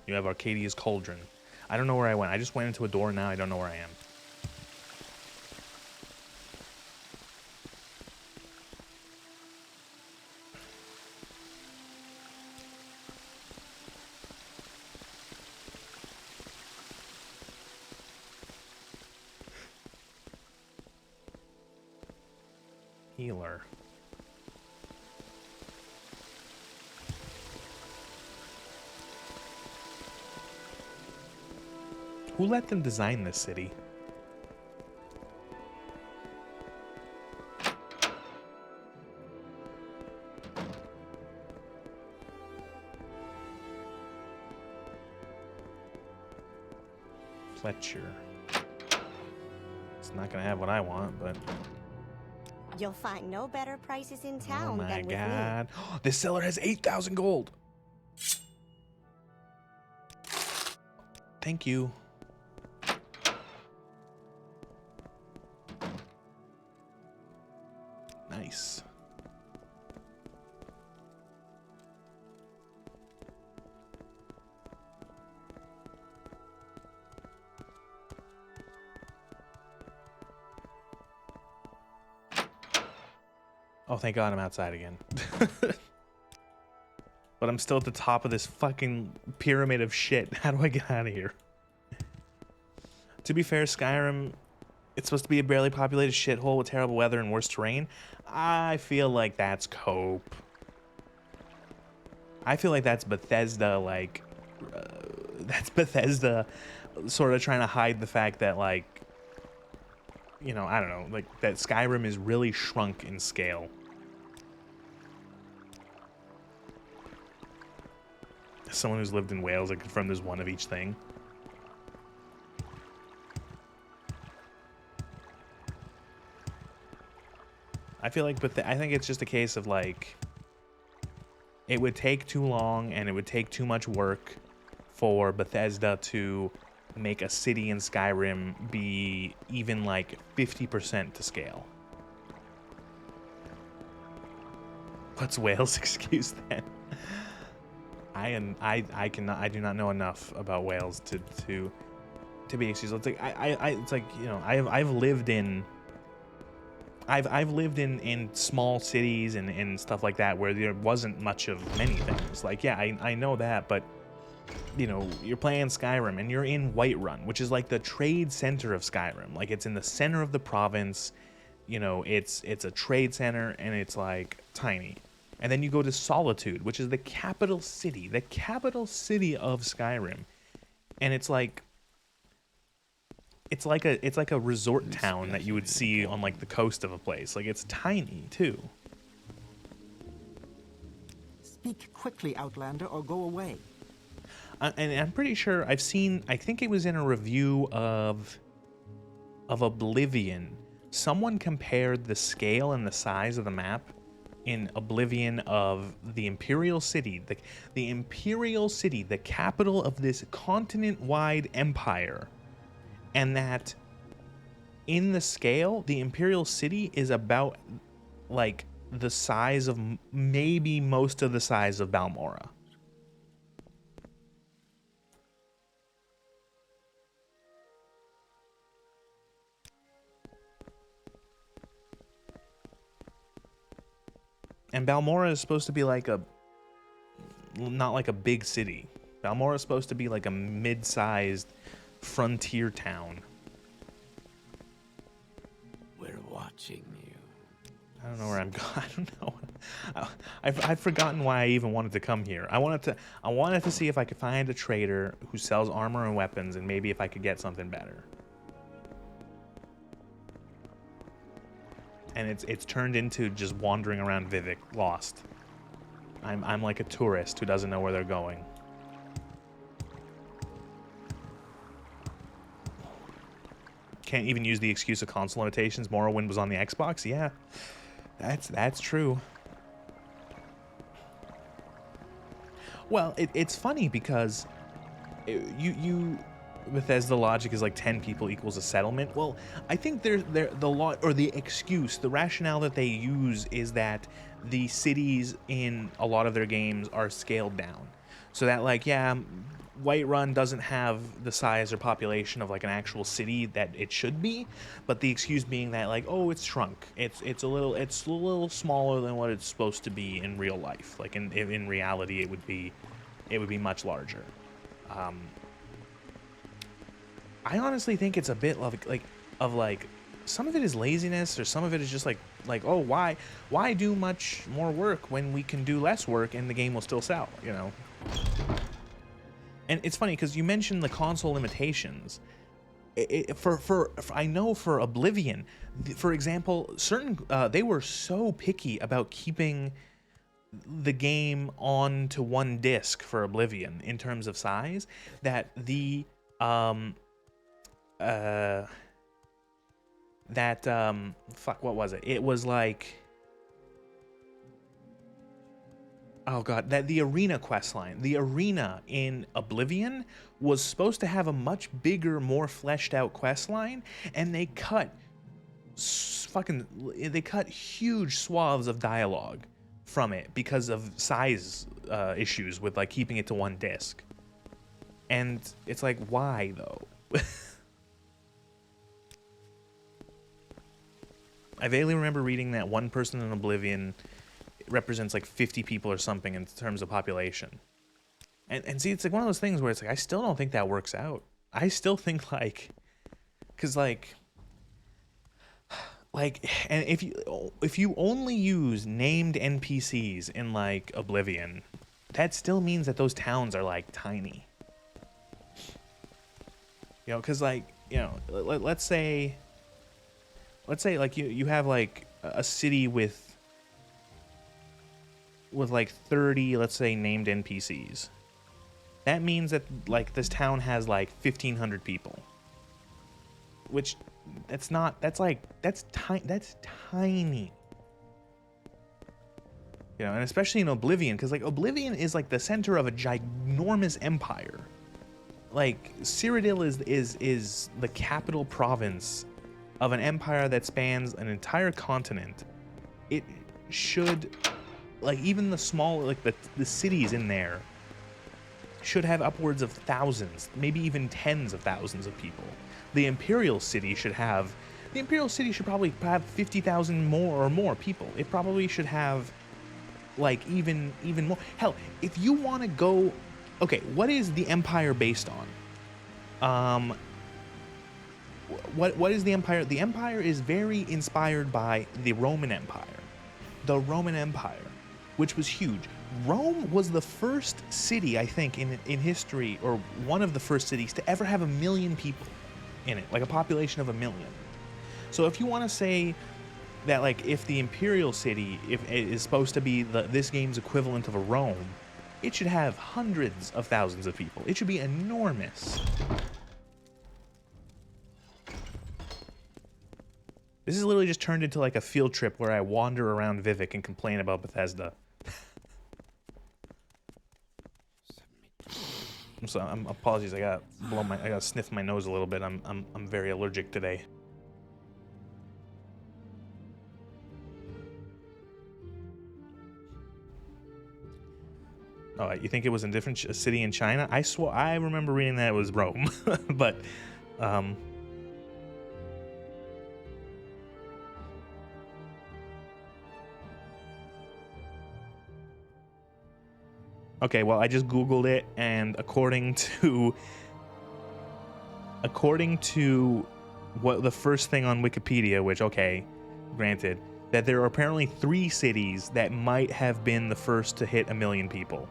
You have Arcadia's Cauldron. I don't know where I went. I just went into a door, now I don't know where I am. Healer. Who let them design this city? Fletcher. It's not gonna have what I want, but You'll find no better prices in oh town my than with god. This seller has 8,000 gold. Thank you. Nice. Oh, thank God I'm outside again. But I'm still at the top of this fucking pyramid of shit. How do I get out of here? To be fair, Skyrim, it's supposed to be a barely populated shithole with terrible weather and worse terrain. I feel like that's cope. I feel like that's Bethesda, like... that's Bethesda sort of trying to hide the fact that, like... you know, I don't know, like that Skyrim is really shrunk in scale. As someone who's lived in Wales, I confirm there's one of each thing. I feel like, but I think it's just a case of like, it would take too long and it would take too much work for Bethesda to make a city in Skyrim be even like 50% to scale. What's Wales' excuse then? I do not know enough about Wales to be excused. It's like it's like, you know, I've lived in small cities and stuff like that where there wasn't much of many things. Like, yeah, I know that, but you know, you're playing Skyrim and you're in Whiterun, which is like the trade center of Skyrim. Like, it's in the center of the province. You know, it's a trade center and it's like tiny. And then you go to Solitude, which is the capital city of Skyrim. And it's like a resort town that you would see on like the coast of a place. Like, it's tiny too. Speak quickly, Outlander, or go away. And I'm pretty sure I think it was in a review of Oblivion. Someone compared the scale and the size of the map in Oblivion of the Imperial City, the Imperial City, the capital of this continent-wide empire, and that in the scale, the Imperial City is about like the size of maybe most of the size of Balmora. And Balmora is supposed to be like not like a big city. Balmora is supposed to be like a mid-sized frontier town. We're watching you. I don't know where I'm going. I don't know. I've forgotten why I even wanted to come here. I wanted to see if I could find a trader who sells armor and weapons, and maybe if I could get something better. And it's turned into just wandering around Vivec, lost. I'm like a tourist who doesn't know where they're going. Can't even use the excuse of console limitations. Morrowind was on the Xbox. Yeah, that's true. Well, it's funny because Bethesda logic is like 10 people equals a settlement. Well, I think the law or the excuse, the rationale that they use is that the cities in a lot of their games are scaled down, so that like, yeah, Whiterun doesn't have the size or population of like an actual city that it should be, but the excuse being that like, oh, it's shrunk, it's a little smaller than what it's supposed to be in real life. Like in reality, it would be much larger. I honestly think it's a bit of like some of it is laziness, or some of it is just like oh, why do much more work when we can do less work and the game will still sell, you know? And it's funny because you mentioned the console limitations. I know for Oblivion, for example, certain they were so picky about keeping the game onto one disc for Oblivion in terms of size that the fuck, what was it? It was like, oh god, that the arena questline, the arena in Oblivion was supposed to have a much bigger, more fleshed out questline, and they cut huge swaths of dialogue from it because of size issues with like keeping it to one disc. And it's like, why though? I vaguely remember reading that one person in Oblivion represents like 50 people or something in terms of population. And see, it's like one of those things where it's like, I still don't think that works out. I still think like, cause like, and if you only use named NPCs in like Oblivion, that still means that those towns are like tiny. You know, cause like, you know, let's say let's say like you have like a city with like 30, let's say, named NPCs. That means that like this town has like 1,500 people, which that's tiny. You know, and especially in Oblivion, because like Oblivion is like the center of a ginormous empire. Like Cyrodiil is the capital province of an empire that spans an entire continent. It should, like, even the small, like the cities in there should have upwards of thousands, maybe even tens of thousands of people. The Imperial City should probably have 50,000 more people. It probably should have like even more. Hell, if you want to go, okay, what is the Empire based on? What is the Empire? The Empire is very inspired by the Roman Empire. The Roman Empire, which was huge. Rome was the first city, I think, in history, or one of the first cities to ever have 1 million people in it, like a population of 1 million. So if you want to say that, like, if the Imperial City is supposed to be this game's equivalent of a Rome, it should have hundreds of thousands of people. It should be enormous. This is literally just turned into like a field trip where I wander around Vivec and complain about Bethesda. So apologies, I gotta sniff my nose a little bit. I'm very allergic today. Oh, you think it was a different city in China? I remember reading that it was Rome, but okay, well, I just Googled it, and according to what the first thing on Wikipedia, which, okay, granted, that there are apparently 3 cities that might have been the first to hit 1 million people.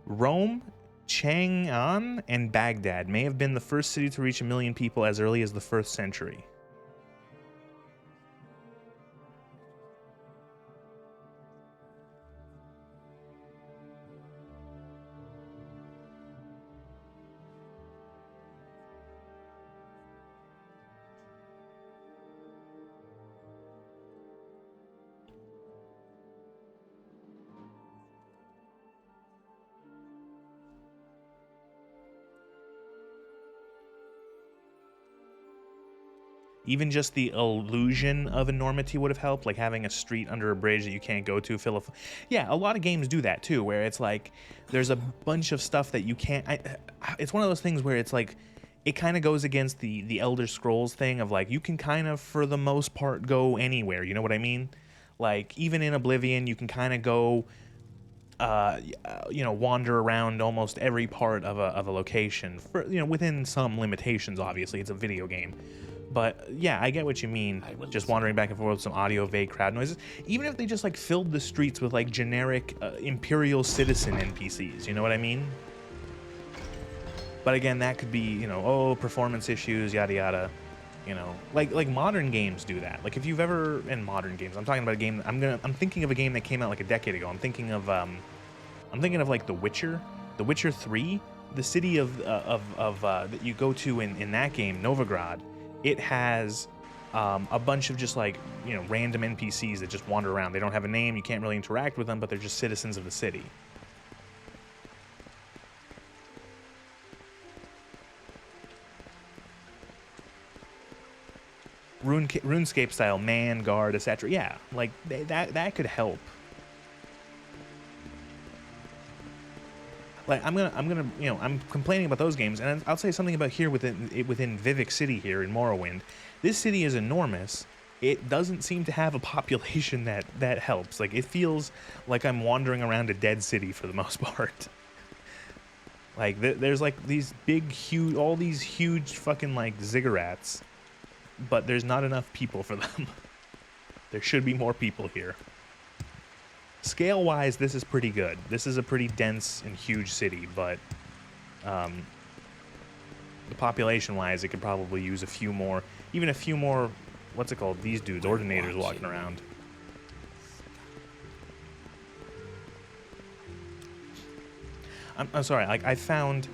Rome, Chang'an, and Baghdad may have been the first city to reach 1 million people as early as the 1st century. Even just the illusion of enormity would have helped, like having a street under a bridge that you can't go to. Yeah, a lot of games do that too, where it's like there's a bunch of stuff that you can't. It's one of those things where it's like it kind of goes against the Elder Scrolls thing of like you can kind of, for the most part, go anywhere. You know what I mean? Like even in Oblivion, you can kind of go, wander around almost every part of a location, for, within some limitations. Obviously, it's a video game. But yeah, I get what you mean. Just wandering back and forth with some audio vague crowd noises. Even if they just like filled the streets with like generic Imperial citizen NPCs, you know what I mean? But again, that could be, performance issues, yada yada. Like modern games do that. Like if you've ever, in modern games, I'm talking about a game. I'm thinking of a game that came out like a decade ago. I'm thinking of like The Witcher 3, the city of that you go to in that game, Novigrad. It has a bunch of just like, random NPCs that just wander around. They don't have a name, you can't really interact with them, but they're just citizens of the city. RuneScape style, man, guard, etc. Yeah, like that could help. Like I'm complaining about those games, and I'll say something about here within Vivec City here in Morrowind. This city is enormous. It doesn't seem to have a population that helps. Like it feels like I'm wandering around a dead city for the most part. Like there's like these all these huge fucking like ziggurats, but there's not enough people for them. There should be more people here. Scale-wise, this is pretty good. This is a pretty dense and huge city, but the population-wise, it could probably use a few more, even a few more, what's it called? These dudes, ordinators walking around. I'm sorry, like, I found,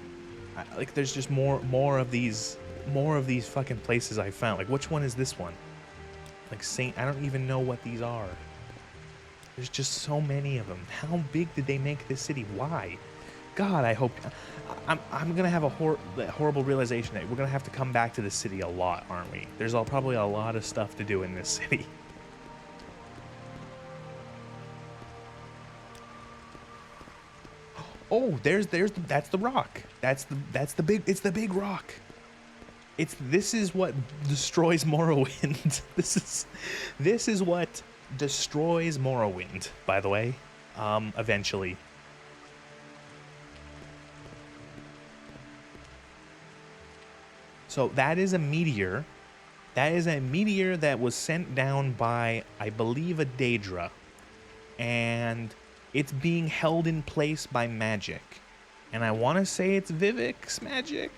like, there's just more of these fucking places I found. Like, which one is this one? Like, I don't even know what these are. There's just so many of them. How big did they make this city? Why? God, I hope... I'm gonna have a horrible realization that we're gonna have to come back to this city a lot, aren't we? There's probably a lot of stuff to do in this city. Oh, that's the rock. It's the big rock. This is what destroys Morrowind. This is what destroys Morrowind, by the way. Eventually. So that is a meteor. That is a meteor that was sent down by, I believe, a Daedra. And it's being held in place by magic. And I want to say it's Vivec's magic.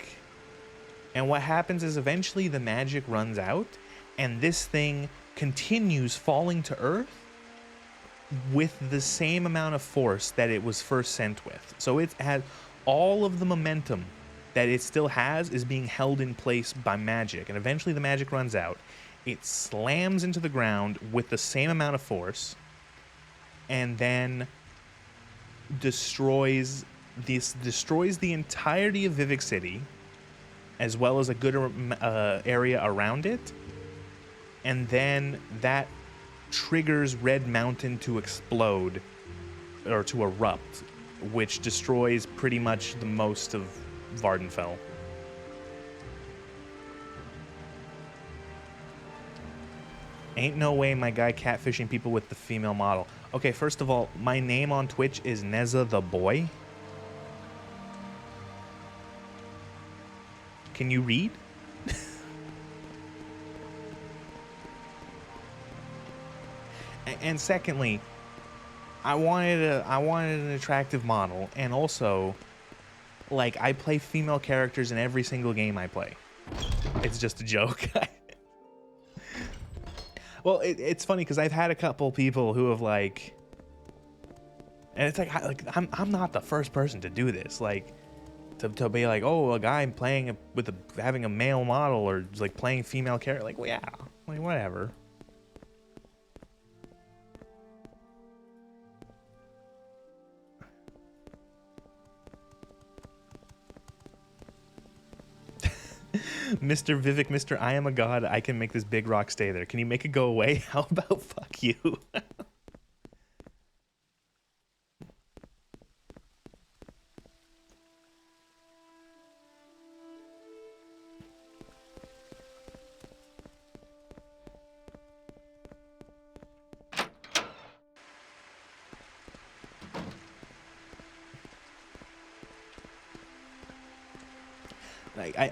And what happens is eventually the magic runs out, and this thing continues falling to Earth with the same amount of force that it was first sent with. So it has all of the momentum that it still has is being held in place by magic. And eventually the magic runs out. It slams into the ground with the same amount of force, and then destroys the entirety of Vivec City, as well as a good area around it. And then that triggers Red Mountain to explode, or to erupt, which destroys pretty much the most of Vardenfell. Ain't no way my guy catfishing people with the female model. Okay, first of all, my name on Twitch is Neza the Boy. Can you read? And secondly, I wanted an attractive model, and also, like, I play female characters in every single game I play. It's just a joke. Well, it's funny because I've had a couple people who have, like, and it's like I'm not the first person to do this, like, to be like, oh, a guy playing having a male model, or like playing female character, like, well, yeah, like, whatever. Mr. Vivec, Mr. I am a god, I can make this big rock stay there. Can you make it go away? How about fuck you?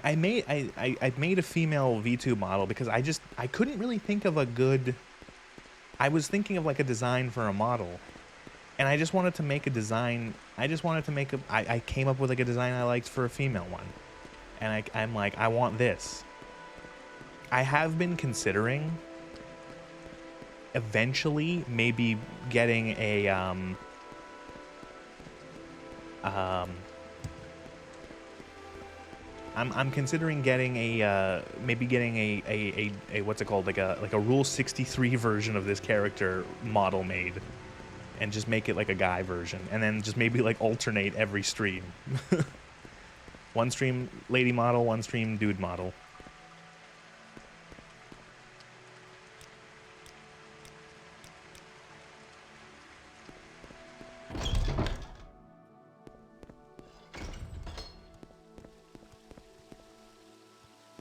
I made a female V2 model because I couldn't really think of a good. I was thinking of like a design for a model, and I just wanted to make a design. I came up with like a design I liked for a female one, and I'm like, I want this. I have been considering eventually maybe getting a I'm considering getting a what's it called, like a Rule 63 version of this character model made, and just make it like a guy version, and then just maybe like alternate every stream. One stream lady model, one stream dude model.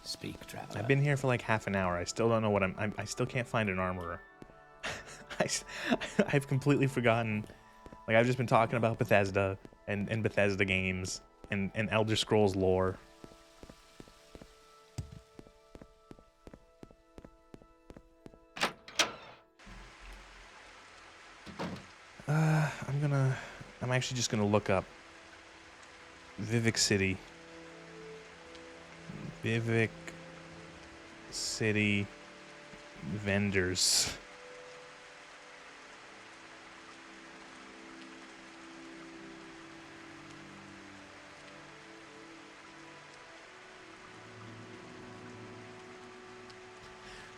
Speak, traveler. I've been here for like half an hour. I still don't know what I still can't find an armorer. I've completely forgotten. Like, I've just been talking about Bethesda and Bethesda games and Elder Scrolls lore. I'm actually just gonna look up Vivec City. Vivec City vendors.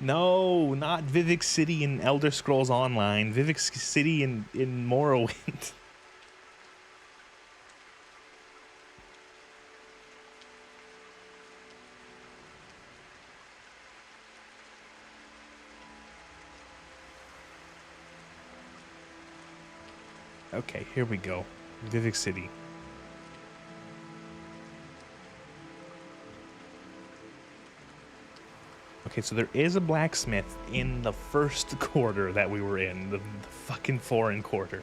No, not Vivec City in Elder Scrolls Online. Vivec City in Morrowind. Okay, here we go. Vivec City. Okay, so there is a blacksmith in the first quarter that we were in, the fucking foreign quarter.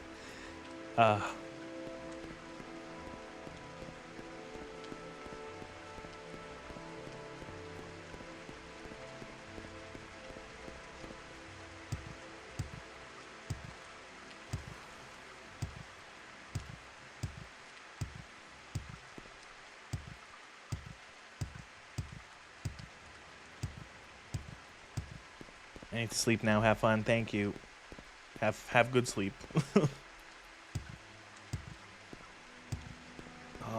I need to sleep now. Have fun. Thank you. Have good sleep. Oh,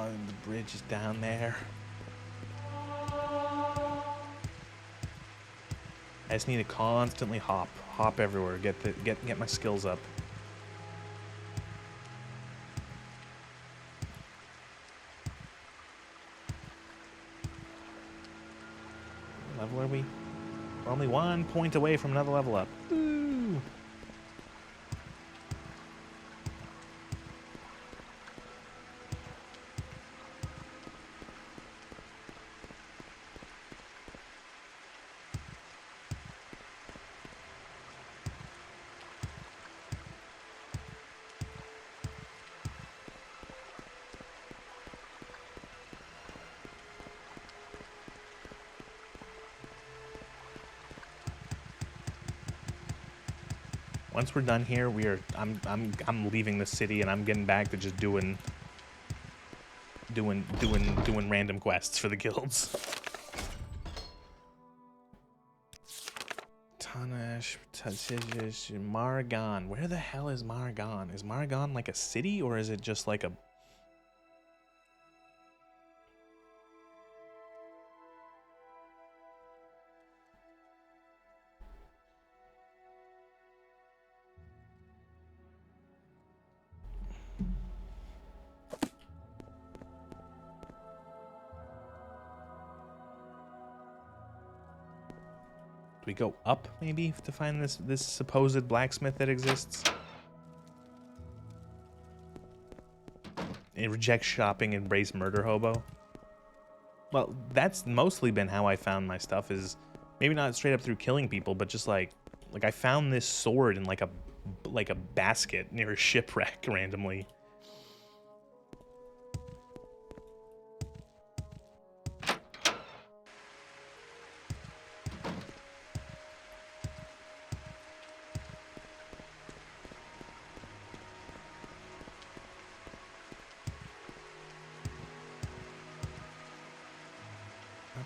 and the bridge is down there. I just need to constantly hop everywhere. Get my skills up. What level are we? We're only 1 point away from another level up. Woo! Once we're done here, I'm leaving the city and I'm getting back to just doing random quests for the guilds. Tanash, Margon. Where the hell is Margon? Is Margon like a city or is it just like a... Do we go up, maybe, to find this supposed blacksmith that exists? Reject shopping, embrace murder hobo. Well, that's mostly been how I found my stuff, is maybe not straight up through killing people, but just like I found this sword in like a basket near a shipwreck randomly.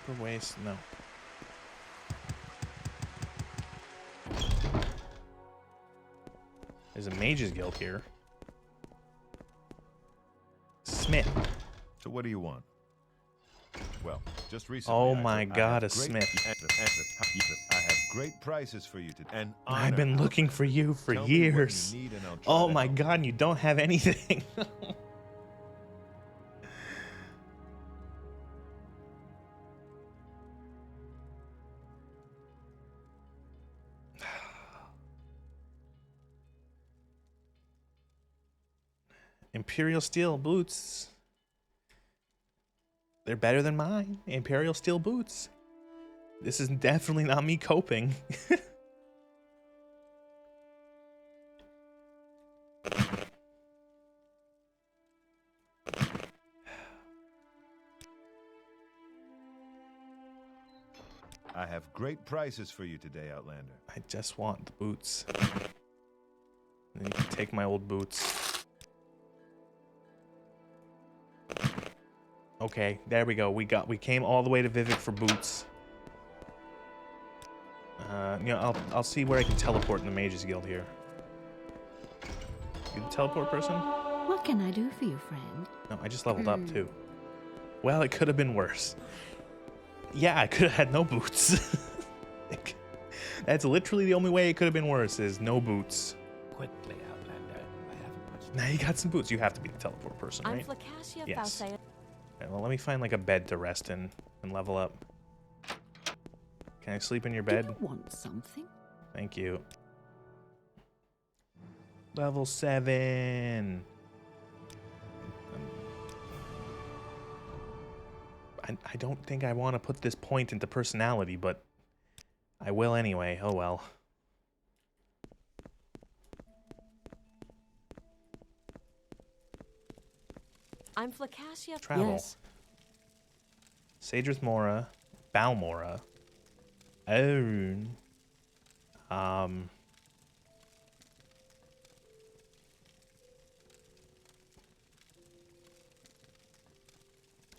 Upper waist, no. There's a mage's guild here. Smith. So what do you want? Well, just recently. Oh my God, a smith. I have great prices for you today. And I've been looking for you for years. Oh my God, and you don't have anything. Imperial steel boots. They're better than mine. Imperial steel boots. This is definitely not me coping. I have great prices for you today, Outlander. I just want the boots. And you can take my old boots. Okay, there we go. We came all the way to Vivec for boots. You know, I'll see where I can teleport in the Mages Guild here. You the teleport person? What can I do for you, friend? No, I just leveled up too. Well, it could have been worse. Yeah, I could have had no boots. That's literally the only way it could have been worse, is no boots. Quickly, Outlander. I haven't much. Now you got some boots. You have to be the teleport person, I'm right? Flacacia Yes. Falsea. Okay, well, let me find like a bed to rest in and level up. Can I sleep in your bed? Do you want something? Thank you. Level 7. I don't think I want to put this point into personality, but I will anyway. Oh well. I'm Flacacia. Travel. Yes. Sadrith Mora, Balmora. Oh.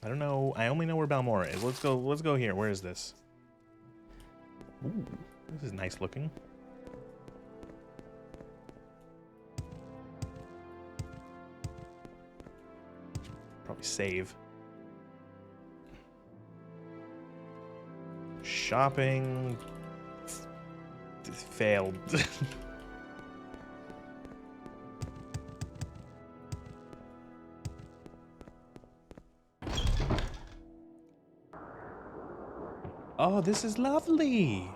I don't know. I only know where Balmora is. Let's go here. Where is this? Ooh, this is nice looking. Probably save. Shopping. Failed. Oh, this is lovely.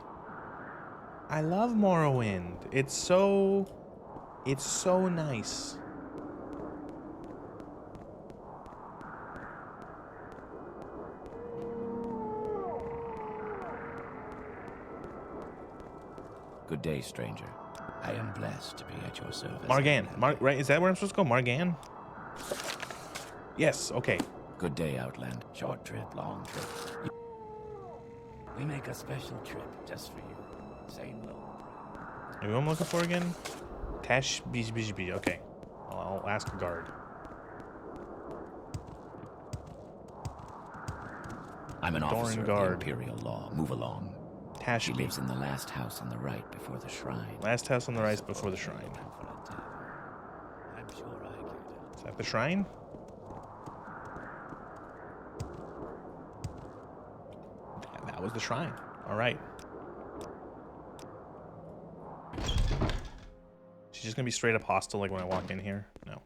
I love Morrowind. It's so nice. Good day, stranger. I am blessed to be at your service. Margan. Right? Is that where I'm supposed to go? Margan? Yes, okay. Good day, Outland. Short trip, long trip. We make a special trip just for you. Same low. Who I'm looking for again? Tash BGB. Okay. I'll ask a guard. I'm an officer guard. of the Imperial Law. Move along. Tash. He lives in the last house on the right before the shrine. Last house on the right before the shrine. I'm sure I could. Is that the shrine? That was the shrine. All right. She's just gonna be straight up hostile like when I walk in here? No.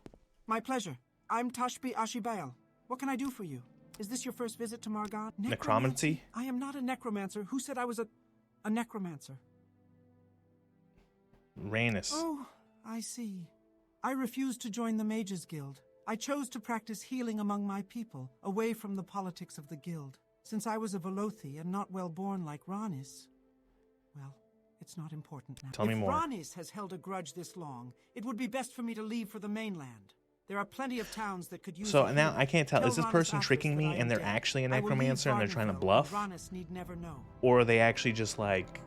My pleasure. I'm Tashbi Ashibael. What can I do for you? Is this your first visit to Margan? Necromancy? I am not a necromancer. Who said I was a necromancer? Rhaenys. Oh, I see. I refused to join the Mages Guild. I chose to practice healing among my people, away from the politics of the guild. Since I was a Velothi and not well born like Rhaenys, well, it's not important now. Tell me more. If Rhaenys has held a grudge this long, it would be best for me to leave for the mainland. There are plenty of towns that could use. So now I can't tell. Is this person tricking me and they're dead. actually a I will leave necromancer and they're trying to Vardenfell, bluff? and Rhaenys need never know. Or are they actually just like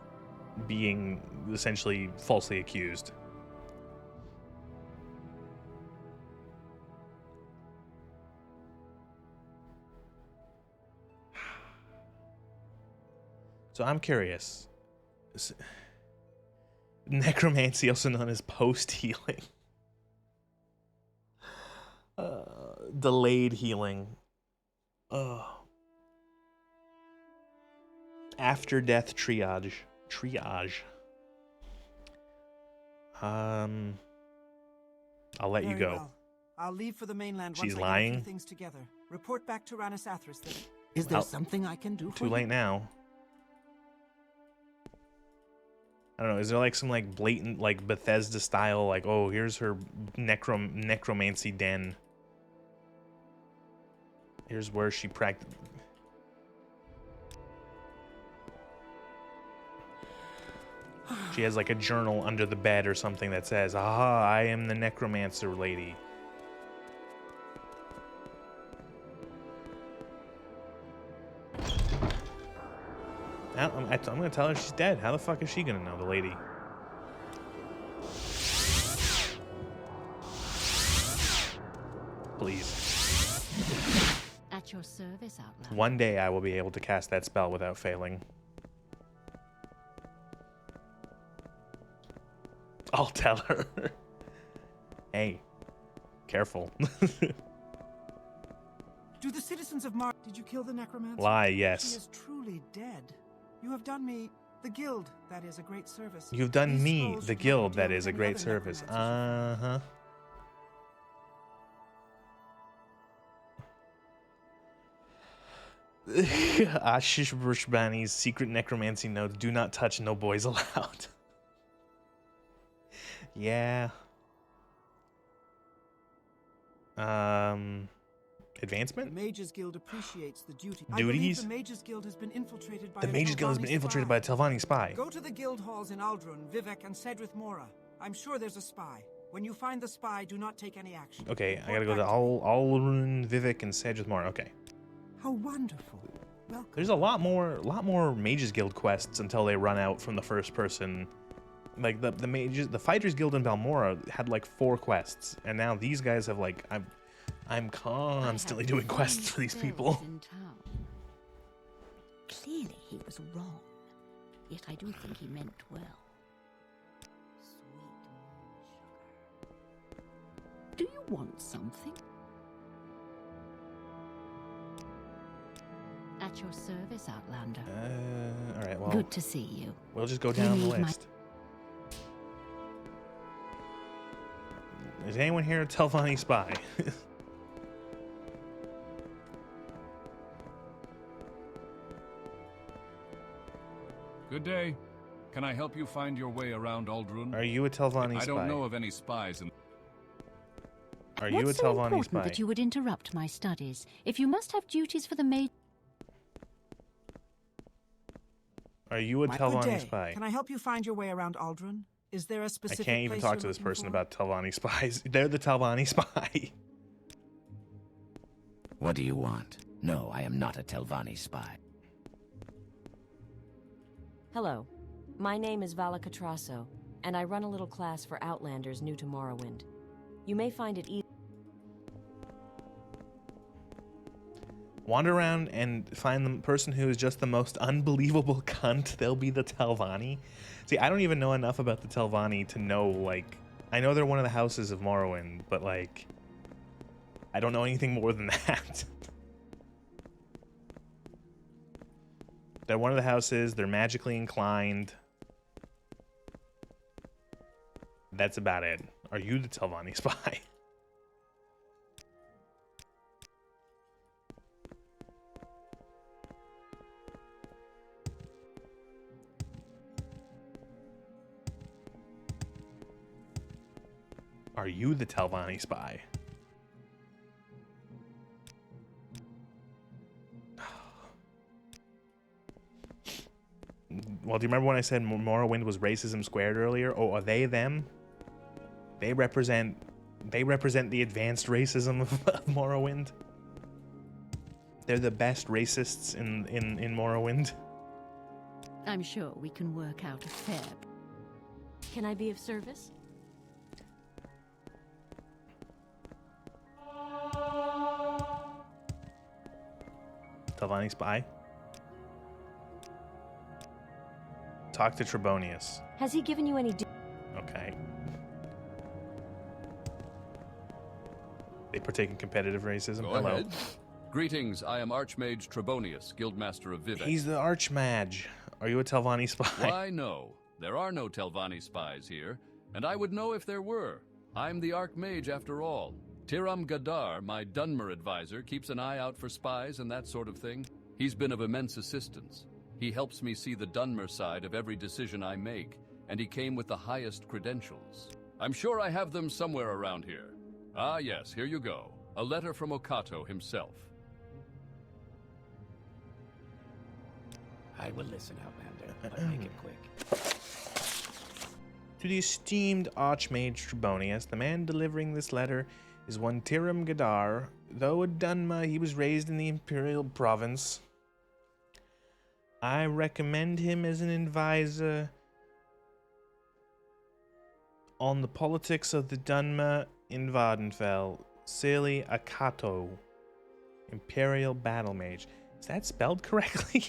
being essentially falsely accused? So I'm curious. Necromancy, also known as post-healing. Delayed healing. After death triage. I'll let you Very go. well. I'll leave for the mainland She's once I lying. get a few things together. Report back to Rhaenys Athris then. Is there something I can do for Too you? late now. I don't know. Is there like some like blatant like Bethesda style like, oh, here's her necromancy den. Here's where she practiced. She has like a journal under the bed or something that says, "Aha, I am the necromancer lady." I'm gonna tell her she's dead. How the fuck is she gonna know, the lady? At At your service, Outlander. One day I will be able to cast that spell without failing. I'll tell her. Hey, careful. Do the citizens of Mar... Did you kill the necromancer? Lie, He yes. is truly dead. You have done me, the guild, that is a great service. You've done These me, scrolls the should not guild, be that dealt is a with any great other service. necromancer. Ashish Brushbani's secret necromancy notes: do not touch, no boys allowed. Yeah. Advancement? The Mages Guild appreciates the duty. Duties? I believe the Mages Guild has been infiltrated by The a Mages Guild has been Telvanni infiltrated spy. by a Telvanni spy. Go to the guild halls in Aldrun, Vivec, and Cedrith Mora. I'm sure there's a spy. When you find the spy, do not take any action. Okay, I gotta go to Alrun, Vivec, and Cedrith Mora. Okay. How wonderful. Welcome. There's a lot more Mages Guild quests until they run out from the first person. Like the Fighters Guild in Balmora had like 4 quests, and now these guys have like I'm constantly doing quests for these people. Clearly he was wrong, yet I do think he meant well. Do you want something? At your service, Outlander. All right. Well, Good to see you. We'll just go down the need my- list. Is anyone here a Telvanni spy? Good day. Can I help you find your way around Aldrun? Are you a Telvanni spy? I don't know of any spies in... Are you a What's so Telvanni important spy? that you would interrupt my studies? If you must have duties for the maid... Are you a My good Telvanni day. spy? Can I help you find your way around Aldrun? Is there a I specific can't even place talk you're to this looking person for? about Telvanni spies. They're the Telvanni spy. What do you want? No, I am not a Telvanni spy. Hello. My name is Vala Catrasso, and I run a little class for Outlanders new to Morrowind. You may find it easy. Wander around and find the person who is just the most unbelievable cunt. They'll be the Telvanni. See, I don't even know enough about the Telvanni to know, like... I know they're one of the houses of Morrowind, but, like... I don't know anything more than that. They're one of the houses. They're magically inclined. That's about it. Are you the Telvanni spy? Are you the Telvanni spy? Well, do you remember when I said Morrowind was racism squared earlier? Oh, are they them? They represent the advanced racism of Morrowind. They're the best racists in Morrowind. I'm sure we can work out a fair... Can I be of service? Telvanni spy. Talk to Trebonius. Has he given you any... Okay. They partake in competitive racism. Go Hello. ahead. Greetings, I am Archmage Trebonius, Guildmaster of Vivec. He's the Archmage. Are you a Telvanni spy? Why, no. There are no Telvanni spies here, and I would know if there were. I'm the Archmage after all. Tiram Gadar, my Dunmer advisor, keeps an eye out for spies and that sort of thing. He's been of immense assistance. He helps me see the Dunmer side of every decision I make, and he came with the highest credentials. I'm sure I have them somewhere around here. Ah yes, here you go. A letter from Okato himself. I will listen, Outlander, but make it quick. To the esteemed Archmage Trebonius, the man delivering this letter is one Tiram Gadar. Though a Dunma, he was raised in the Imperial Province. I recommend him as an advisor on the politics of the Dunma in Vardenfell. Sincerely, Akato. Imperial Battle Mage. Is that spelled correctly?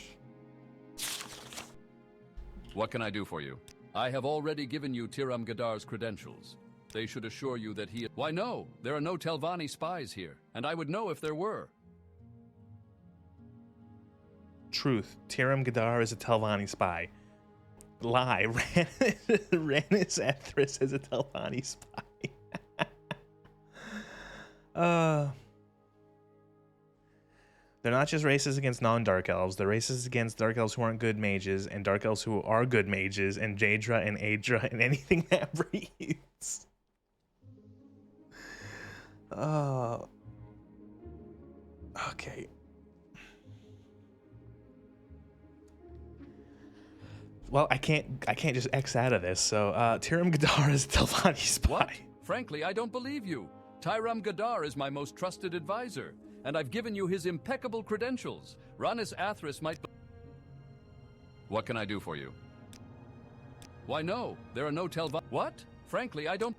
What can I do for you? I have already given you Tiram Gadar's credentials. They should assure you that he... Why, no! There are no Telvanni spies here, and I would know if there were. Truth. Tiram Gadar is a Telvanni spy. Lie. Rhaenys Ethris is a Telvanni spy. They're not just racist against non-Dark Elves, they're racist against Dark Elves who aren't good mages, and Dark Elves who are good mages, and Jaedra and Aedra, and anything that breathes. Okay. Well, I can't just X out of this, so Tiram Gadar is a Telvanni spy. What? Frankly, I don't believe you. Tiram Gadar is my most trusted advisor, and I've given you his impeccable credentials. Rhaenys Athris might... What can I do for you? Why, no. There are no Telvanni... What? Frankly, I don't...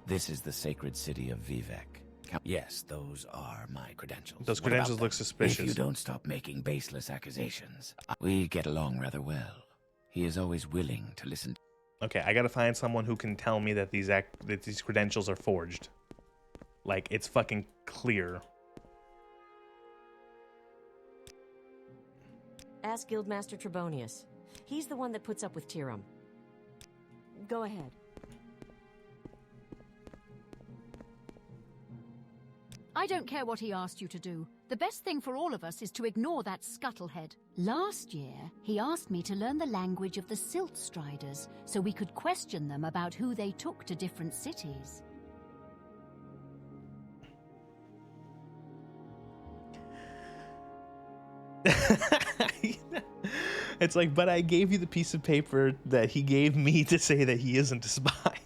This is the sacred city of Vivec. Yes, those are my credentials. Those credentials look suspicious. If you don't stop making baseless accusations, we get along rather well. He is always willing to listen. Okay, I gotta find someone who can tell me that these credentials are forged. Like, it's fucking clear. Ask Guildmaster Trebonius. He's the one that puts up with Tiram. Go ahead. I don't care what he asked you to do. The best thing for all of us is to ignore that scuttlehead. Last year, he asked me to learn the language of the Silt Striders so we could question them about who they took to different cities. It's like, but I gave you the piece of paper that he gave me to say that he isn't a spy.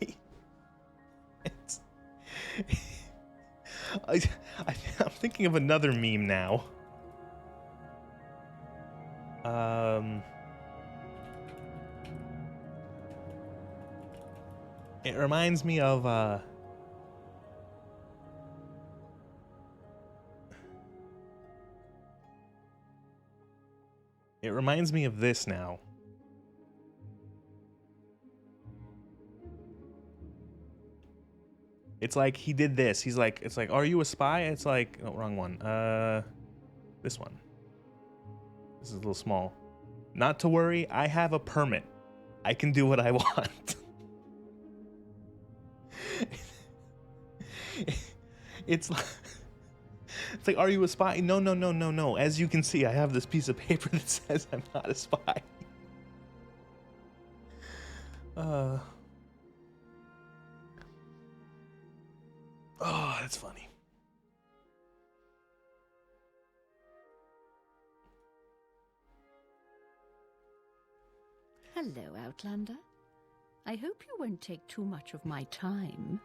I'm thinking of another meme now. It reminds me of it reminds me of this now. It's like he did this. He's like, it's like, are you a spy? It's like, oh, wrong one. This one. This is a little small. Not to worry, I have a permit. I can do what I want. It's like, are you a spy? No, no, no, no, no. As you can see, I have this piece of paper that says I'm not a spy. Oh, that's funny. Hello, Outlander. I hope you won't take too much of my time.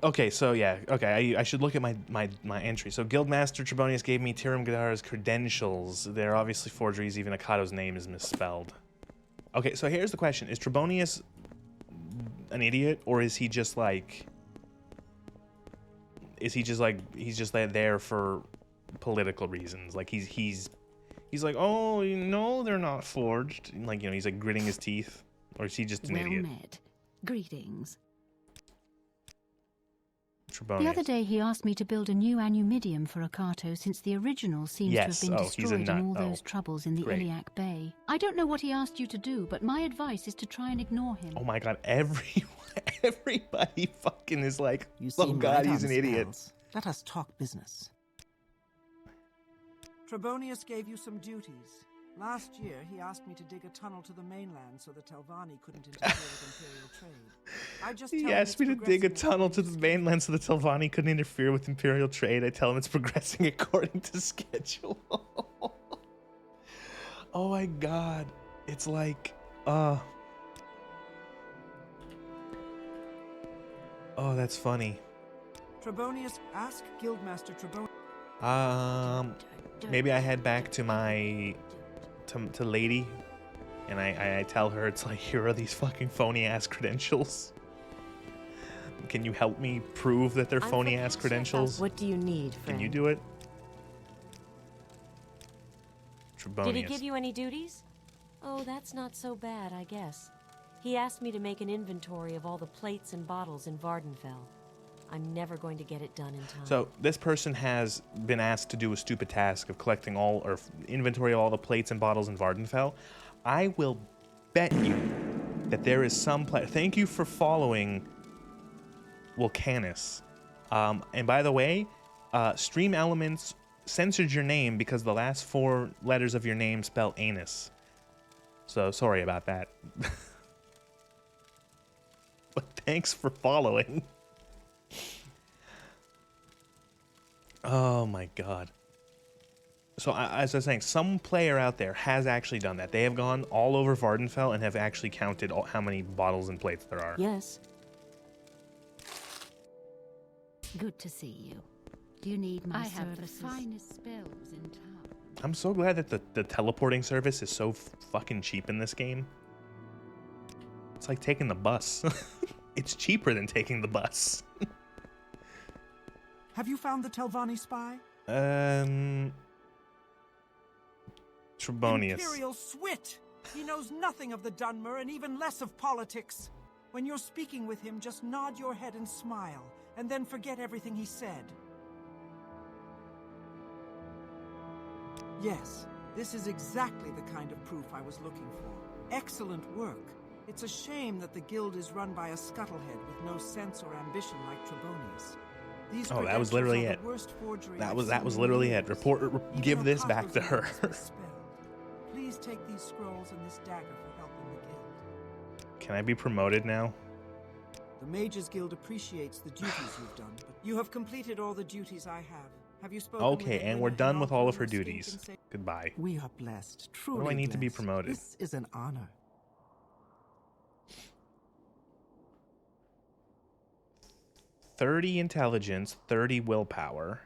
Okay, so yeah, okay, I should look at my entry. So Guildmaster Trebonius gave me Tiram Gadar's credentials. They're obviously forgeries, even Akato's name is misspelled. Okay, so here's the question. Is Trebonius an idiot, or is he just like... Is he just like... He's just there for political reasons? Like, he's like, oh, you know, they're not forged. Like, you know, he's like gritting his teeth. Or is he just an idiot? Well met. Greetings. Trebonius. The other day he asked me to build a new Anumidium for Akato since the original seems to have been destroyed in all those troubles in the Iliac Bay. I don't know what he asked you to do, but my advice is to try and ignore him. Oh my god, everybody fucking is like, oh god, he's an idiot. Let us talk business. Trebonius gave you some duties. Last year, he asked me to dig a tunnel to the mainland so the Telvanni couldn't interfere with Imperial trade. He asked me to dig a tunnel to the mainland so the Telvanni couldn't interfere with Imperial trade. I tell him it's progressing according to schedule. Oh my god. It's like, oh, that's funny. Trebonius, ask Guildmaster Trebonius. Maybe I head back to my... to Lady And I tell her, it's like, here are these fucking phony-ass credentials. Can you help me prove that they're phony-ass credentials? What do you need, friend? Can you do it? Trebonius. Did he give you any duties? Oh, that's not so bad, I guess. He asked me to make an inventory of all the plates and bottles in Vardenfell. I'm never going to get it done in time. So this person has been asked to do a stupid task of collecting all, or inventory of all the plates and bottles in Vardenfell. I will bet you that there is some thank you for following Vulcanus. And by the way, Stream Elements censored your name because the last 4 letters of your name spell anus. So sorry about that. But thanks for following. Oh my god. So as I was saying, some player out there has actually done that. They have gone all over Vardenfell and have actually counted how many bottles and plates there are. Yes. Good to see you. Do you need my services? I have the finest spells in town. I'm so glad that the teleporting service is so fucking cheap in this game. It's like taking the bus. It's cheaper than taking the bus. Have you found the Telvanni spy? Trebonius. Imperial Swit! He knows nothing of the Dunmer and even less of politics. When you're speaking with him, just nod your head and smile, and then forget everything he said. Yes, this is exactly the kind of proof I was looking for. Excellent work. It's a shame that the guild is run by a scuttlehead with no sense or ambition like Trebonius. These Oh, that was literally it. That was literally it. Give this back to her. Please take these scrolls and this dagger for helping the guild. Can I be promoted now? The Mages Guild appreciates the duties you've done, but you have completed all the duties I have. Have you spoken Okay, with and we're done with all of her duties. Goodbye. We are blessed, truly What do I need blessed. to be promoted? This is an honor. 30 intelligence, 30 willpower,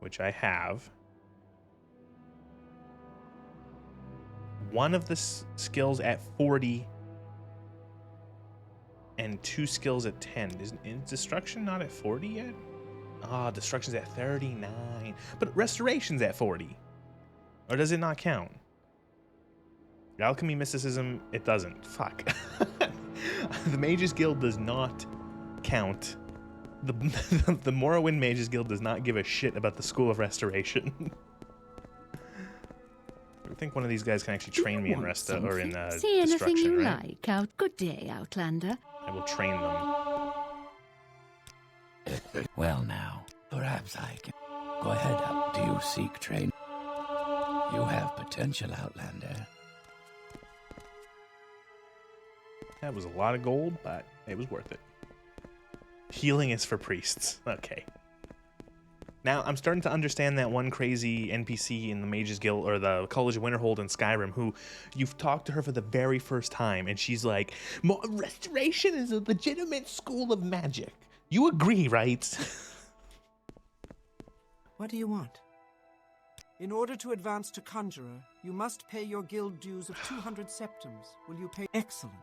which I have. One of the skills at 40 and 2 skills at 10. Is destruction not at 40 yet? Ah, destruction's at 39. But restoration's at 40. Or does it not count? Alchemy, mysticism, it doesn't. Fuck. The Mages Guild does not count. The Morrowind Mages Guild does not give a shit about the School of Restoration. I think one of these guys can actually train me in Resta or in See anything you right? like out. Good day, Outlander. I will train them. Well now, perhaps I can. Go ahead, do you seek training? You have potential, Outlander. That was a lot of gold, but it was worth it. Healing is for priests. Okay. Now, I'm starting to understand that one crazy NPC in the Mages Guild, or the College of Winterhold in Skyrim, who you've talked to her for the very first time, and she's like, Restoration is a legitimate school of magic. You agree, right? What do you want? In order to advance to Conjurer, you must pay your guild dues of 200 septums. Will you pay? Excellent.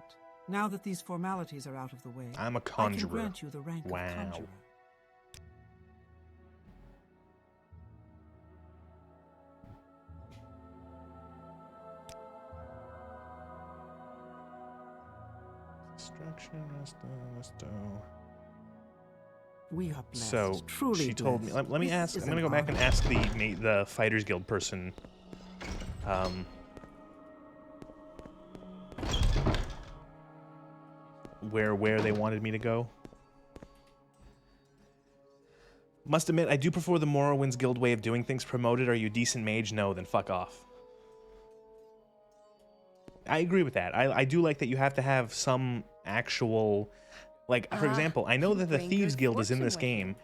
Now that these formalities are out of the way, I'm a conjurer. I can grant you the rank of Conjurer. Destruction, resto. We are blessed. So truly she told me. blessed. Let me ask. I'm gonna go back and ask the Fighters Guild person. Where they wanted me to go. Must admit, I do prefer the Morrowind's Guild way of doing things. Promoted, are you a decent mage? No, then fuck off. I agree with that. I do like that you have to have some actual, like, for example, I know that the Thieves Guild is in this game.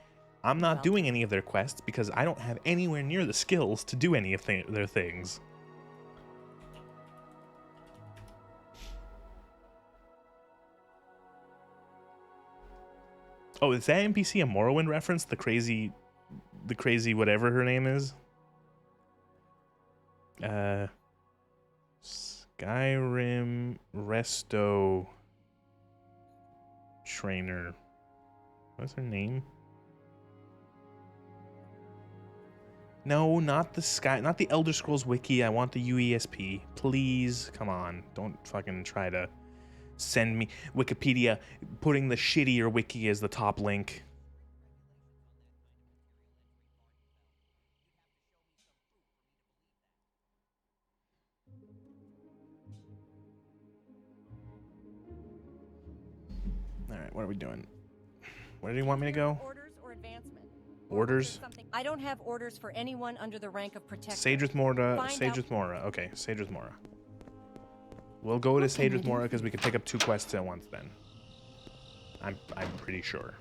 I'm not doing any of their quests because I don't have anywhere near the skills to do any of their things. Oh, is that NPC a Morrowind reference? The crazy whatever her name is? Skyrim Resto Trainer. What's her name? No, not the Elder Scrolls Wiki. I want the UESP. Please, come on. Don't fucking try to send me Wikipedia putting the shittier wiki as the top link. All right, what are we doing? Where do you want me to go? Orders or advancement? Orders? I don't have orders for anyone under the rank of protector. Sage with Mora. Sage with Mora. Okay, Sage with Mora. We'll go to Sage with Mora because we can pick up 2 quests at once then. I'm pretty sure.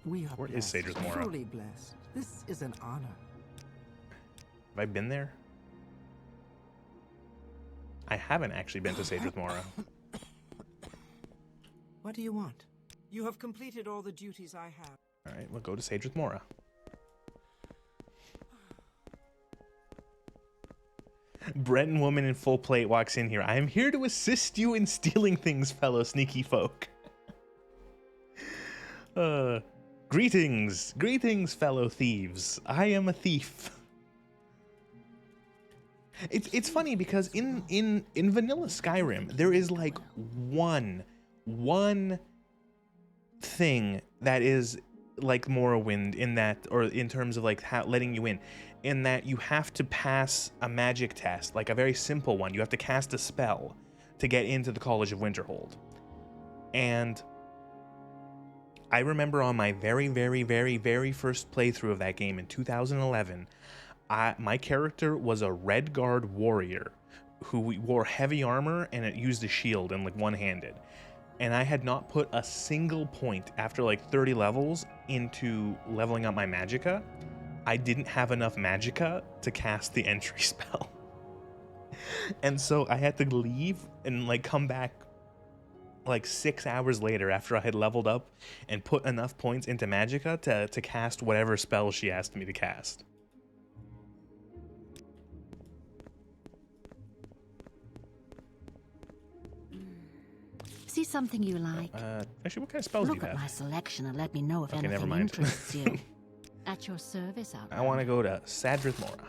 We are Where is Sage with Mora? truly blessed. This is an honor. Have I been there? I haven't actually been to Sage with Mora. What do you want? You have completed all the duties I have. All right, we'll go to Sage with Mora. Breton woman in full plate walks in here. I am here to assist you in stealing things, fellow sneaky folk. Greetings, fellow thieves. I am a thief. It's funny because in vanilla Skyrim there is like one thing that is like Morrowind in that, or in terms of like letting you in that you have to pass a magic test, like a very simple one. You have to cast a spell to get into the College of Winterhold. And I remember on my very first playthrough of that game in 2011, my character was a Red Guard warrior who wore heavy armor and it used a shield and like one-handed. And I had not put a single point after like 30 levels into leveling up my magicka. I didn't have enough magicka to cast the entry spell. And so I had to leave and like come back like 6 hours later after I had leveled up and put enough points into magicka to cast whatever spell she asked me to cast. See something you like? Actually, what kind of spells do you Look have? at my selection and let me know if Okay, never anything mind. interests you. At your service, I want to go to Sadrith Mora.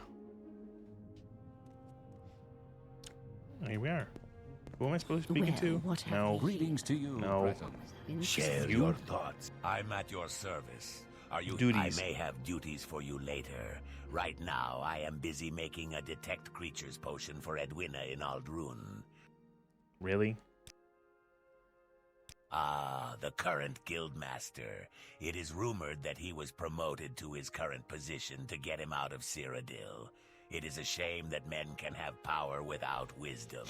Here we are. Who am I supposed to be speaking to? What have No. Greetings to you, No. Breton. Share You? your thoughts. I'm at your service. Are you? Duties. I may have duties for you later. Right now, I am busy making a detect creatures potion for Edwina in Aldrun. Really? Ah, the current guildmaster. It is rumored that he was promoted to his current position to get him out of Cyrodiil. It is a shame that men can have power without wisdom.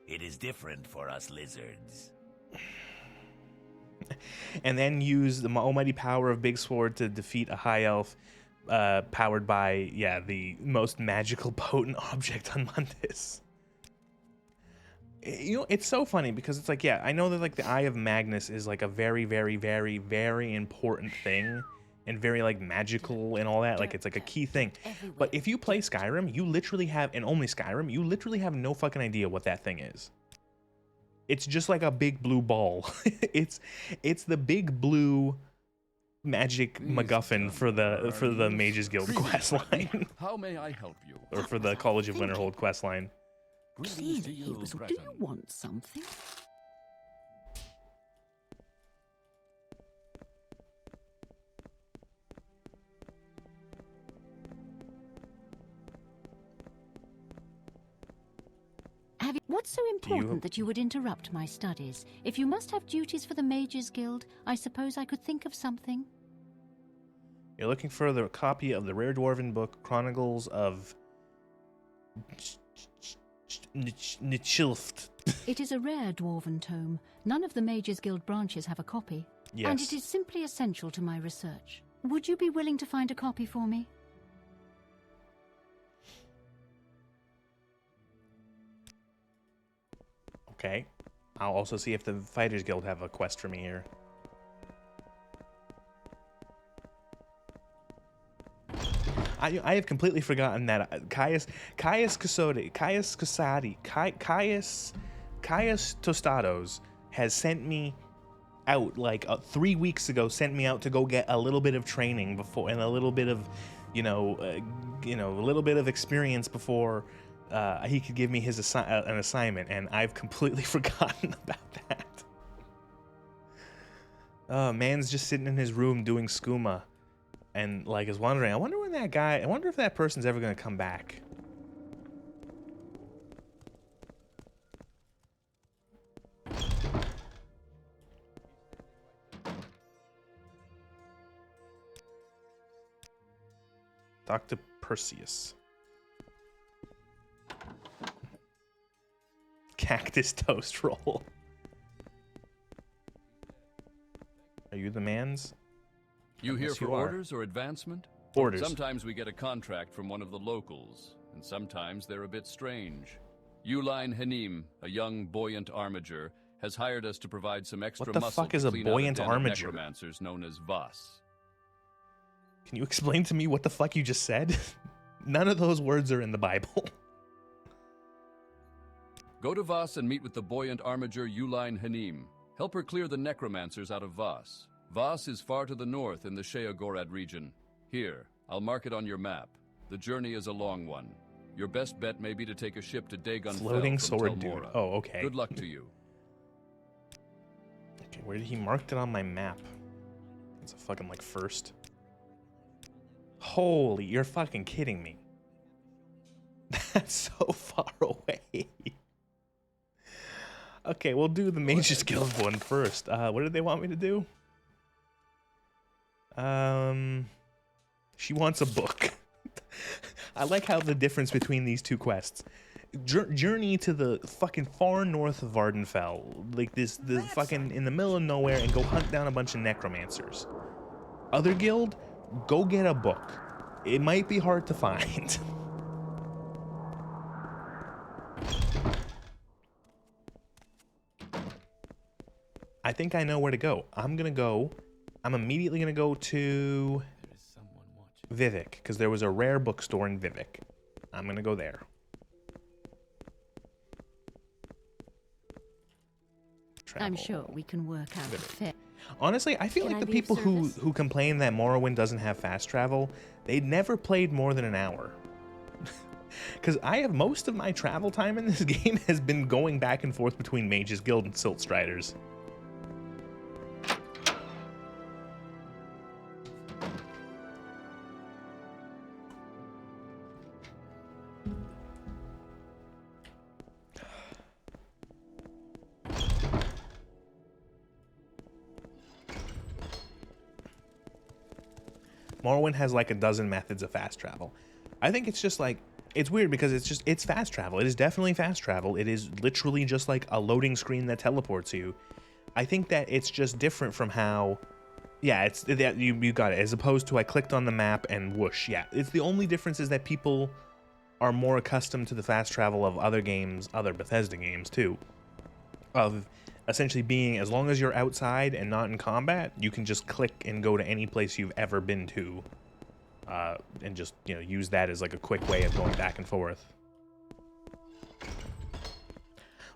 It is different for us lizards. And then use the almighty power of Big Sword to defeat a high elf powered by, yeah, the most magical potent object on Mundus. You know, it's so funny because it's like, yeah, I know that like the Eye of Magnus is like a very important thing and very like magical and all that. Like it's like a key thing. But if you play Skyrim, you literally have, and only Skyrim, you literally have no fucking idea what that thing is. It's just like a big blue ball. it's the big blue magic MacGuffin for the Mages Guild quest line. How may I help you? Or for the College of Winterhold quest line. Clearly, do you want something? What's so important that you would interrupt my studies? If you must have duties for the Mages Guild, I suppose I could think of something. You're looking for the copy of the rare dwarven book Chronicles of Nichilft. It is a rare dwarven tome. None of the Mages Guild branches have a copy. Yes. And it is simply essential to my research. Would you be willing to find a copy for me? Okay. I'll also see if the Fighters Guild have a quest for me here. I have completely forgotten that Caius Tostados has sent me out like 3 weeks ago. Sent me out to go get a little bit of training before and a little bit of, a little bit of experience before he could give me his an assignment, and I've completely forgotten about that. Man's just sitting in his room doing skooma, and like is wondering, I wonder if that person's ever gonna come back. Dr. Perseus. Cactus toast roll. Are you the man's? You here for orders or advancement? Orders. Sometimes we get a contract from one of the locals, and sometimes they're a bit strange. Uline Hanim, a young buoyant armiger, has hired us to provide some extra muscle. What the fuck is to a clean out buoyant den of armiger? necromancers known as Voss. Can you explain to me what the fuck you just said? None of those words are in the Bible. Go to Voss and meet with the buoyant armiger Uline Hanim. Help her clear the necromancers out of Voss. Voss is far to the north in the Sheogorad region. Here, I'll mark it on your map. The journey is a long one. Your best bet may be to take a ship to Dagon Floating Fell from sword Tel dude. Mora. Oh, okay. Good luck to you. Okay, where did he mark it on my map? It's a fucking like first. Holy, you're fucking kidding me. That's so far away. Okay, we'll do the Mage's Guild one first. What did they want me to do? She wants a book. I like how the difference between these two quests. Journey to the fucking far north of Vardenfell, like the fucking in the middle of nowhere, and go hunt down a bunch of necromancers. Other guild, go get a book. It might be hard to find. I think I know where to go. I'm immediately gonna go to Vivec, because there was a rare bookstore in Vivec. I'm gonna go there. I'm sure we can work out a fit. Honestly, I feel like the people who complain that Morrowind doesn't have fast travel, they never played more than an hour. Because most of my travel time in this game has been going back and forth between Mage's Guild and Siltstriders. Morrowind has like a dozen methods of fast travel. I think it's just like, it's weird because it's fast travel. It is definitely fast travel. It is literally just like a loading screen that teleports you. I think that it's just different from how, yeah, it's that you got it. As opposed to I clicked on the map and whoosh. Yeah, it's the only difference is that people are more accustomed to the fast travel of other games, other Bethesda games too. Of essentially being, as long as you're outside and not in combat, you can just click and go to any place you've ever been to, and just, use that as like a quick way of going back and forth.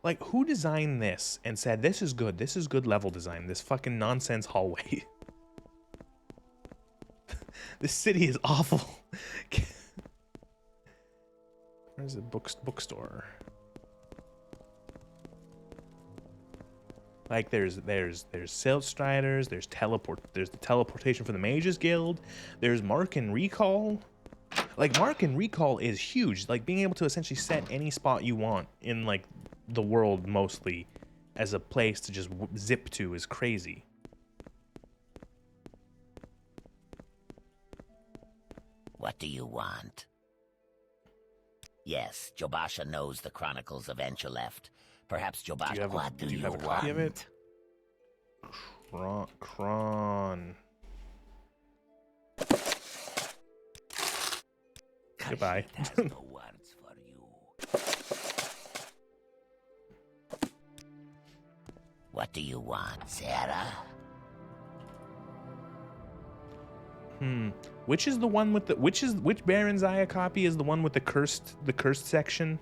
Like, who designed this and said, this is good level design, this fucking nonsense hallway? This city is awful. Where's the bookstore? Like there's Siltstriders, there's the teleportation for the Mage's Guild, there's Mark and Recall. Like Mark and Recall is huge. Like being able to essentially set any spot you want in like the world mostly as a place to just zip to is crazy. What do you want? Yes, Jobasha knows the Chronicles of Enchileft. Perhaps Jobasha... What do you have a copy of it? Cron. Goodbye. No words for you. What do you want, Sarah? Which is the one with the which Baron Zaya copy is the one with the cursed section?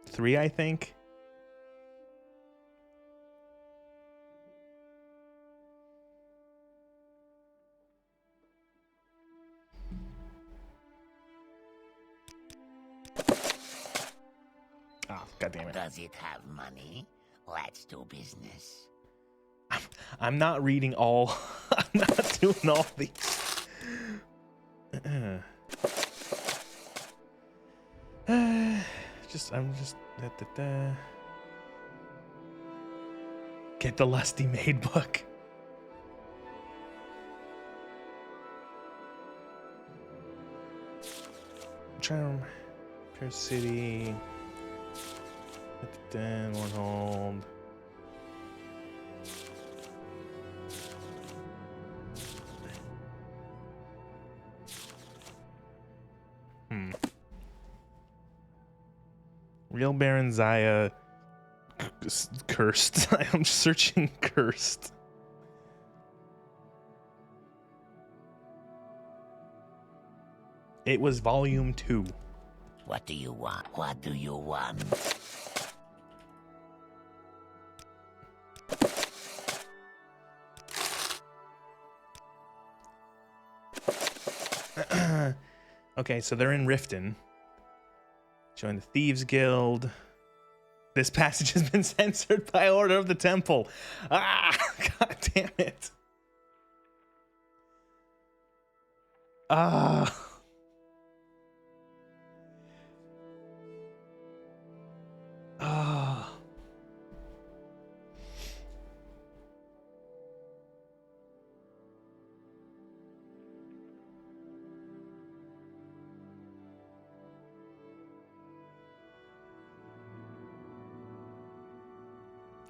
Three, I think. Oh, God damn it. Does it have money? Let's do business. I'm not reading all. I'm not doing all these. I'm just. Get the Lusty Maid book. I'm trying to remember. Pure City. One hold. Real Baron Zaya cursed. I'm searching cursed. It was volume 2. What do you want? What do you want? Okay, so they're in Riften. Join the Thieves Guild. This passage has been censored by order of the temple. Ah, God damn it. Ah. Ah.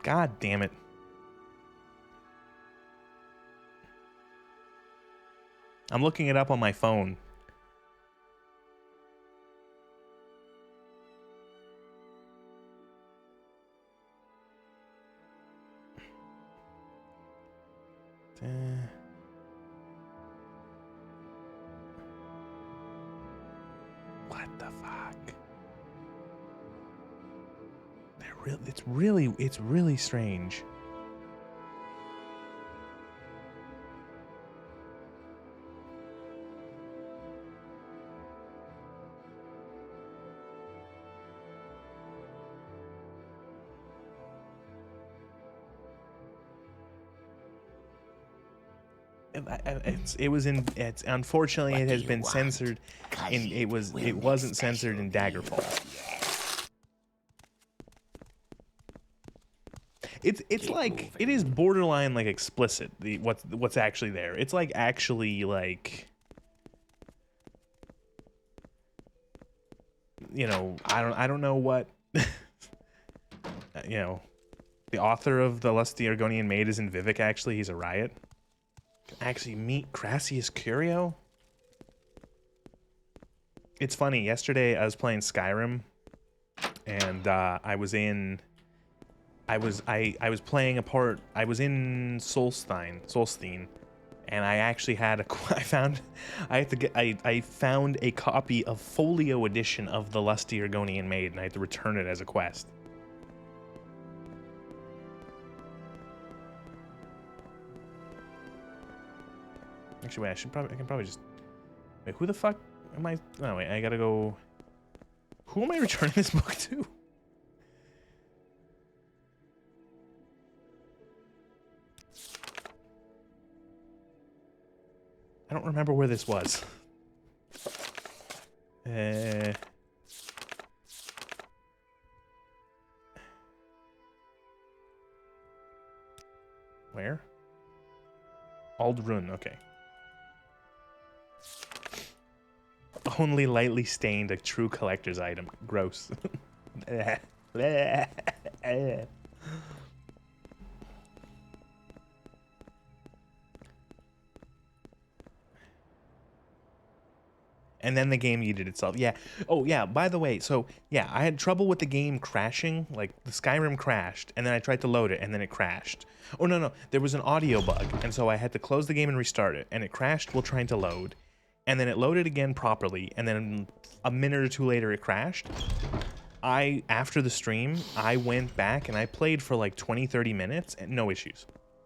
God damn it. I'm looking it up on my phone. What the fuck? It's really strange. It's unfortunately it has been censored in it wasn't censored in Daggerfall. It's like it is borderline like explicit what's actually there. It's like actually like, you know, I don't know what you know, the author of the Lusty Argonian Maid is in Vivec. Actually, he's a riot. Actually meet Crassius Curio. It's funny, yesterday I was playing Skyrim and I was in Solstein, and I actually had I found a copy of Folio edition of the Lusty Argonian Maid, and I had to return it as a quest. Actually, wait, I can probably just wait. Who the fuck am I? Oh wait, I gotta go. Who am I returning this book to? I don't remember where this was. Where? Aldrun, okay. Only lightly stained, a true collector's item. Gross. and then the game yeeted itself. Yeah. Oh, yeah, by the way, so, yeah, I had trouble with the game crashing. Like, the Skyrim crashed, and then I tried to load it, and then it crashed. Oh, no, there was an audio bug, and so I had to close the game and restart it, and it crashed while trying to load, and then it loaded again properly, and then a minute or two later it crashed. After the stream, I went back and I played for like 20-30 minutes, and no issues.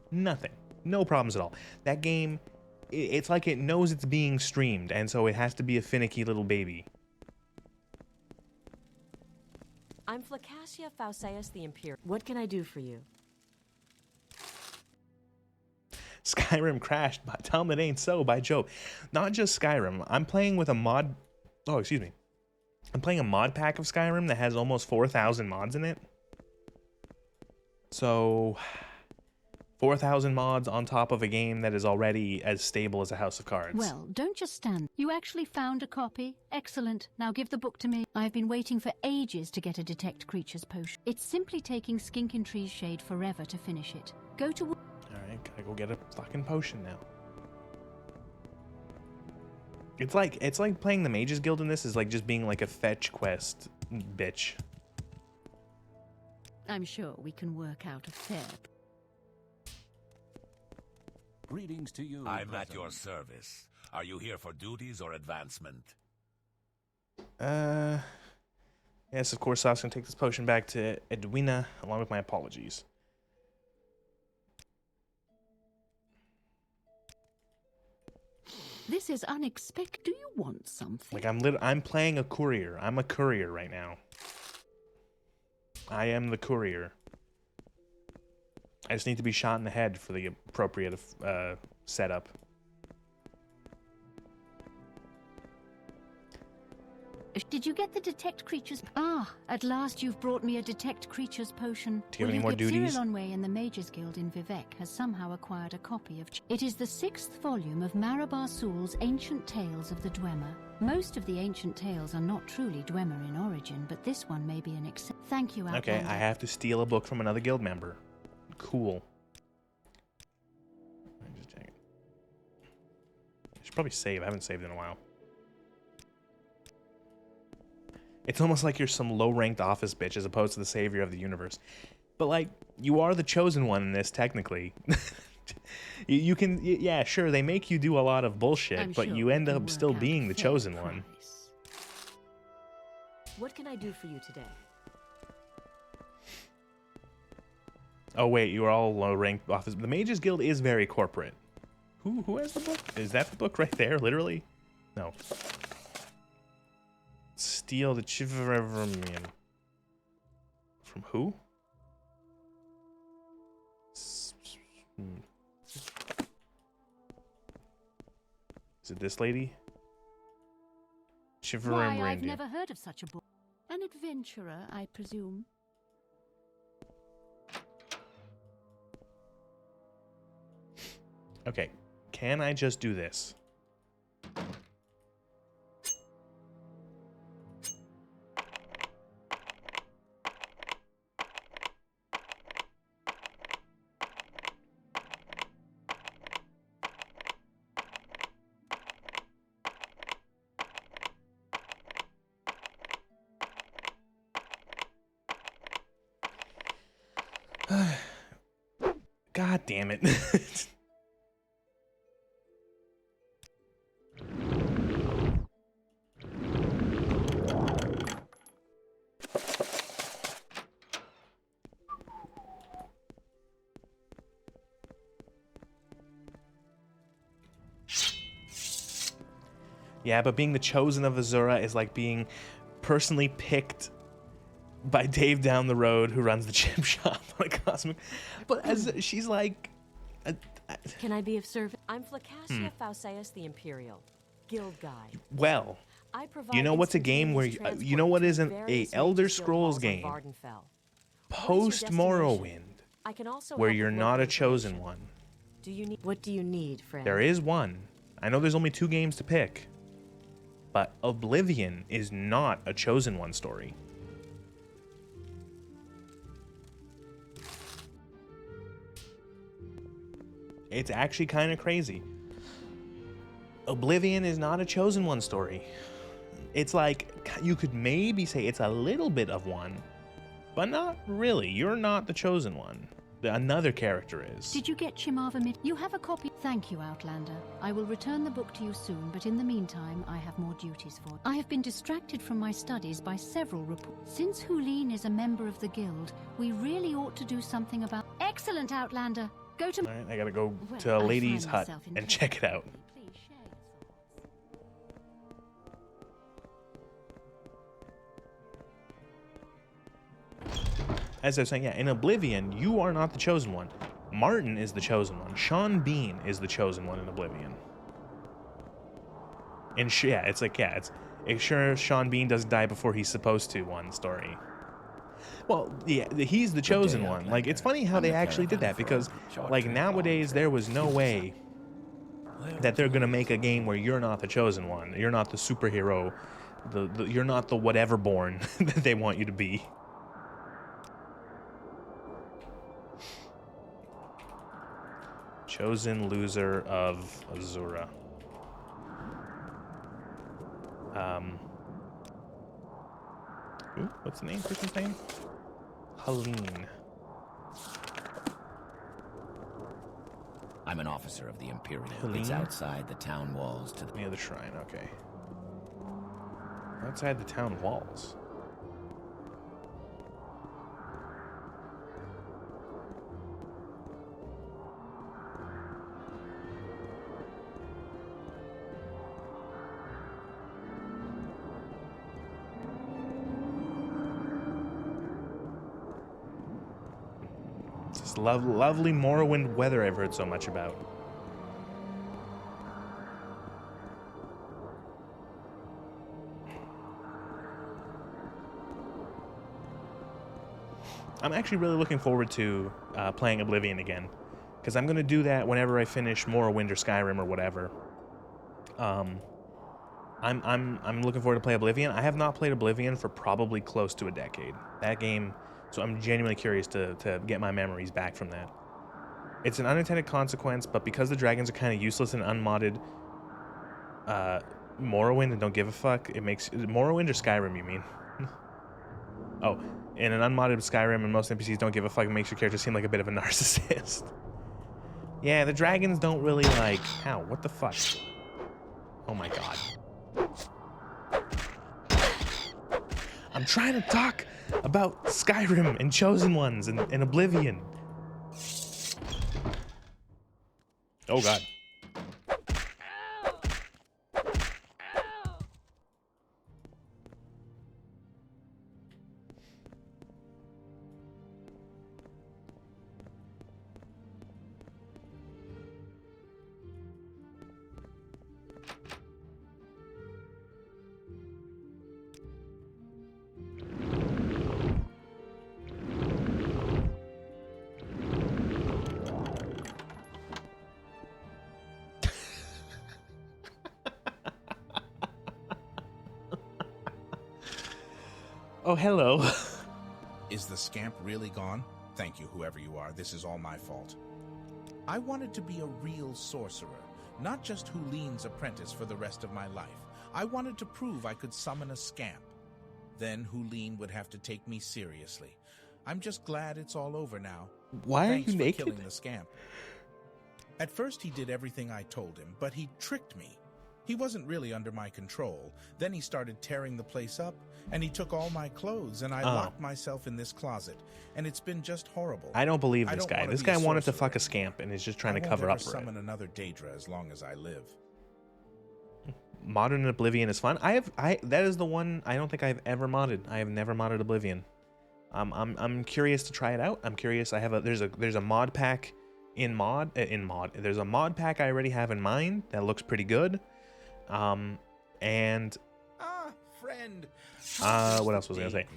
Nothing. No problems at all. That game, it's like it knows it's being streamed, and so it has to be a finicky little baby. I'm Flacacia Fauceus the Imperial. What can I do for you? Skyrim crashed, but tell them it ain't so by Joe. Not just Skyrim. I'm playing with a mod... Oh, excuse me. I'm playing a mod pack of Skyrim that has almost 4,000 mods in it. So... 4,000 mods on top of a game that is already as stable as a house of cards. Well, don't just stand. You actually found a copy? Excellent. Now give the book to me. I've been waiting for ages to get a Detect Creatures potion. It's simply taking Skink and Tree's shade forever to finish it. Go to... Alright, gotta go get a fucking potion now. It's like playing the Mages Guild in this is like just being like a fetch quest bitch. I'm sure we can work out a fair... Greetings to you. I'm at your service. Are you here for duties or advancement? Yes, of course, I was going to take this potion back to Edwina, along with my apologies. This is unexpected. Do you want something? Like, I'm playing a courier. I'm a courier right now. I am the courier. I just need to be shot in the head for the appropriate setup. Did you get the Detect Creatures? Ah, at last you've brought me a Detect Creatures potion. Do you have any more duties? Cyril Onway in the Mages Guild in Vivec has somehow acquired a copy of... It is the 6th volume of Marabar Soul's Ancient Tales of the Dwemer. Most of the ancient tales are not truly Dwemer in origin, but this one may be an exception. Thank you, Outlander. Okay, I have to steal a book from another guild member. Cool. Let me just check it. I should probably save. I haven't saved in a while. It's almost like you're some low-ranked office bitch as opposed to the savior of the universe. But, like, you are the chosen one in this, technically. you can... Yeah, sure, they make you do a lot of bullshit, but you end up still being the chosen one. What can I do for you today? Oh, wait, you are all low-ranked office... The Mages Guild is very corporate. Who has the book? Is that the book right there, literally? No. Steal the Chivremium. From who? Is it this lady? Why, I've never heard of such a book. An adventurer, I presume. Okay, can I just do this? God damn it. Yeah, but being the chosen of Azura is like being personally picked by Dave down the road who runs the chip shop on a cosmic. But as she's like, can I be of service? I'm Flacacia Fauceus the Imperial, Guild Guide. Well, you know what's a game where you know what is a Elder Scrolls game post Morrowind where you're not a chosen one. What do you need, friend? There is one. I know there's only 2 games to pick, but Oblivion is not a chosen one story. It's actually kind of crazy. Oblivion is not a chosen one story. it's like, you could maybe say it's a little bit of one, but not really. You're not the chosen one. Another character is. Did you get Chimava Mid? You have a copy. Thank you, Outlander. I will return the book to you soon, but in the meantime, I have more duties for. I have been distracted from my studies by several reports. Since Hulene is a member of the guild, we really ought to do something about. Excellent, Outlander. Go to. All right, I gotta go to a lady's hut and check it out. As I was saying, yeah, in Oblivion, you are not the chosen one. Martin is the chosen one. Sean Bean is the chosen one in Oblivion. And yeah, it's like, yeah, it's sure Sean Bean doesn't die before he's supposed to, one story. Well, yeah, he's the chosen one. Like, it's funny how they actually did that, because, like, nowadays there was no way that they're gonna make a game where you're not the chosen one. You're not the superhero. You're not the whatever born that they want you to be. Chosen loser of Azura. Ooh, what's the name? Person's name? Helene. I'm an officer of the Imperial. Helene? It's outside the town walls to the Near the shrine, okay. Outside the town walls. This lovely Morrowind weather I've heard so much about. I'm actually really looking forward to playing Oblivion again, because I'm going to do that whenever I finish Morrowind or Skyrim or whatever. I'm looking forward to play Oblivion. I have not played Oblivion for probably close to a decade. That game. So I'm genuinely curious to get my memories back from that. It's an unintended consequence, but because the dragons are kind of useless in unmodded Morrowind and don't give a fuck, it makes... Morrowind or Skyrim, you mean? Oh, in an unmodded Skyrim and most NPCs don't give a fuck, it makes your character seem like a bit of a narcissist. Yeah, the dragons don't really like... Ow, what the fuck? Oh my god. I'm trying to talk about Skyrim and Chosen Ones and Oblivion. Oh god. Oh, hello. Is the scamp really gone? Thank you, whoever you are. This is all my fault. I wanted to be a real sorcerer, not just Hulene's apprentice for the rest of my life. I wanted to prove I could summon a scamp. Then Hulene would have to take me seriously. I'm just glad it's all over now. Why Thanks are you for naked? killing the scamp. At first he did everything I told him, but he tricked me. He wasn't really under my control. Then he started tearing the place up, and he took all my clothes, and I locked myself in this closet. And it's been just horrible. I don't believe this guy. This guy wanted to fuck a scamp and is just trying to cover up for it. I won't ever summon another Daedra as long as I live. Modern Oblivion is fun. That is the one I don't think I've ever modded. I have never modded Oblivion. I'm curious to try it out. I'm curious. There's a mod pack in mod. There's a mod pack I already have in mind that looks pretty good. Friend. What else was I gonna say?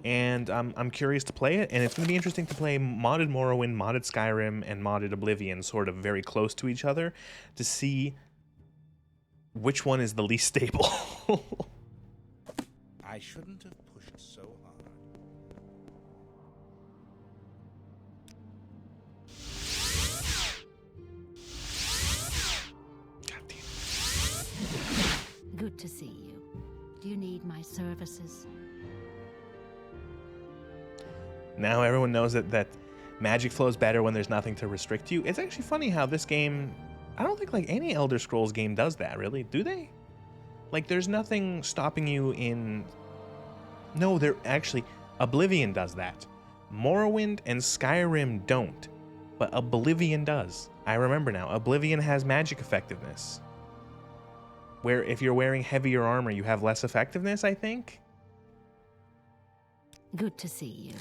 And I'm curious to play it, and it's gonna be interesting to play modded Morrowind, modded Skyrim, and modded Oblivion sort of very close to each other to see which one is the least stable. I shouldn't have pushed so hard. Good to see you. you need my services. Now everyone knows that magic flows better when there's nothing to restrict you. It's actually funny how this game, I don't think like any Elder Scrolls game does that, really. Do they? Like, there's nothing stopping you in... No, there actually... Oblivion does that. Morrowind and Skyrim don't, but Oblivion does. I remember now. Oblivion has magic effectiveness, where if you're wearing heavier armor, you have less effectiveness, I think? Good to see you.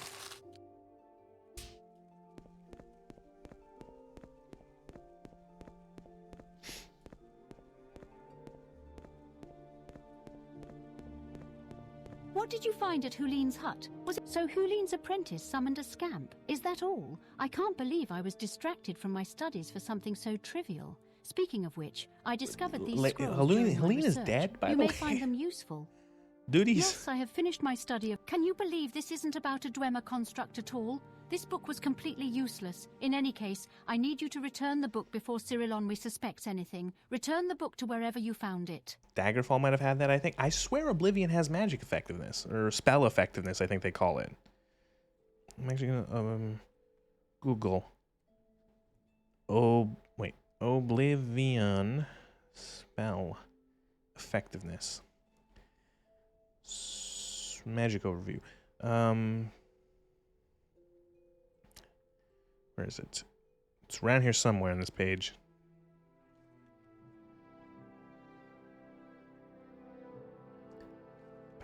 What did you find at Hulin's hut? Was it so Hulin's apprentice summoned a scamp? Is that all? I can't believe I was distracted from my studies for something so trivial. Speaking of which, I discovered these scrolls during my Helene is research. dead, by you the may way. find them useful. Duties. Yes, I have finished my study of... Can you believe this isn't about a Dwemer construct at all? This book was completely useless. In any case, I need you to return the book before Cyrilonwe suspects anything. Return the book to wherever you found it. Daggerfall might have had that, I think. I swear Oblivion has magic effectiveness, or spell effectiveness, I think they call it. I'm actually gonna Google. Oh, wait. Oblivion spell effectiveness. Magic overview. Where is it? It's around here somewhere on this page.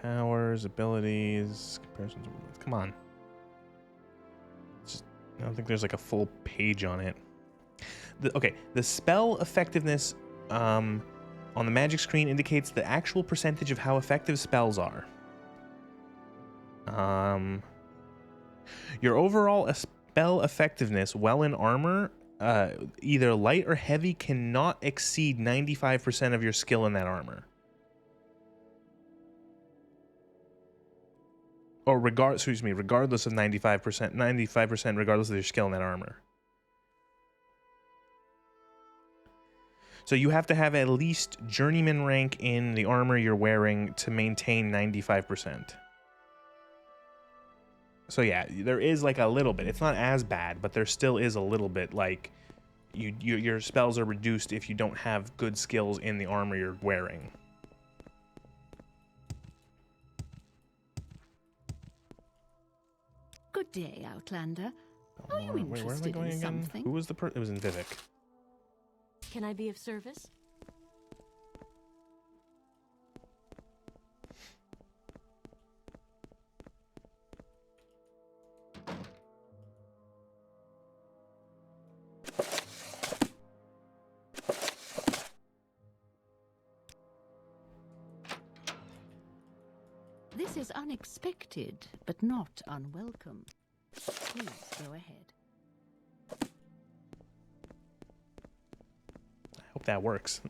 Powers, abilities, comparisons. Come on. I don't think there's like a full page on it. Okay, the spell effectiveness on the magic screen indicates the actual percentage of how effective spells are. Your overall spell effectiveness while in armor, either light or heavy, cannot exceed 95% of your skill in that armor. Or regardless of 95% regardless of your skill in that armor. So you have to have at least journeyman rank in the armor you're wearing to maintain 95%. So yeah, there is like a little bit. It's not as bad, but there still is a little bit. Like your spells are reduced if you don't have good skills in the armor you're wearing. Good day, Outlander. Are you Wait, where am I interested going in again? something? Who was the It was in Vivec. Can I be of service? This is unexpected, but not unwelcome. Please go ahead. I hope that works.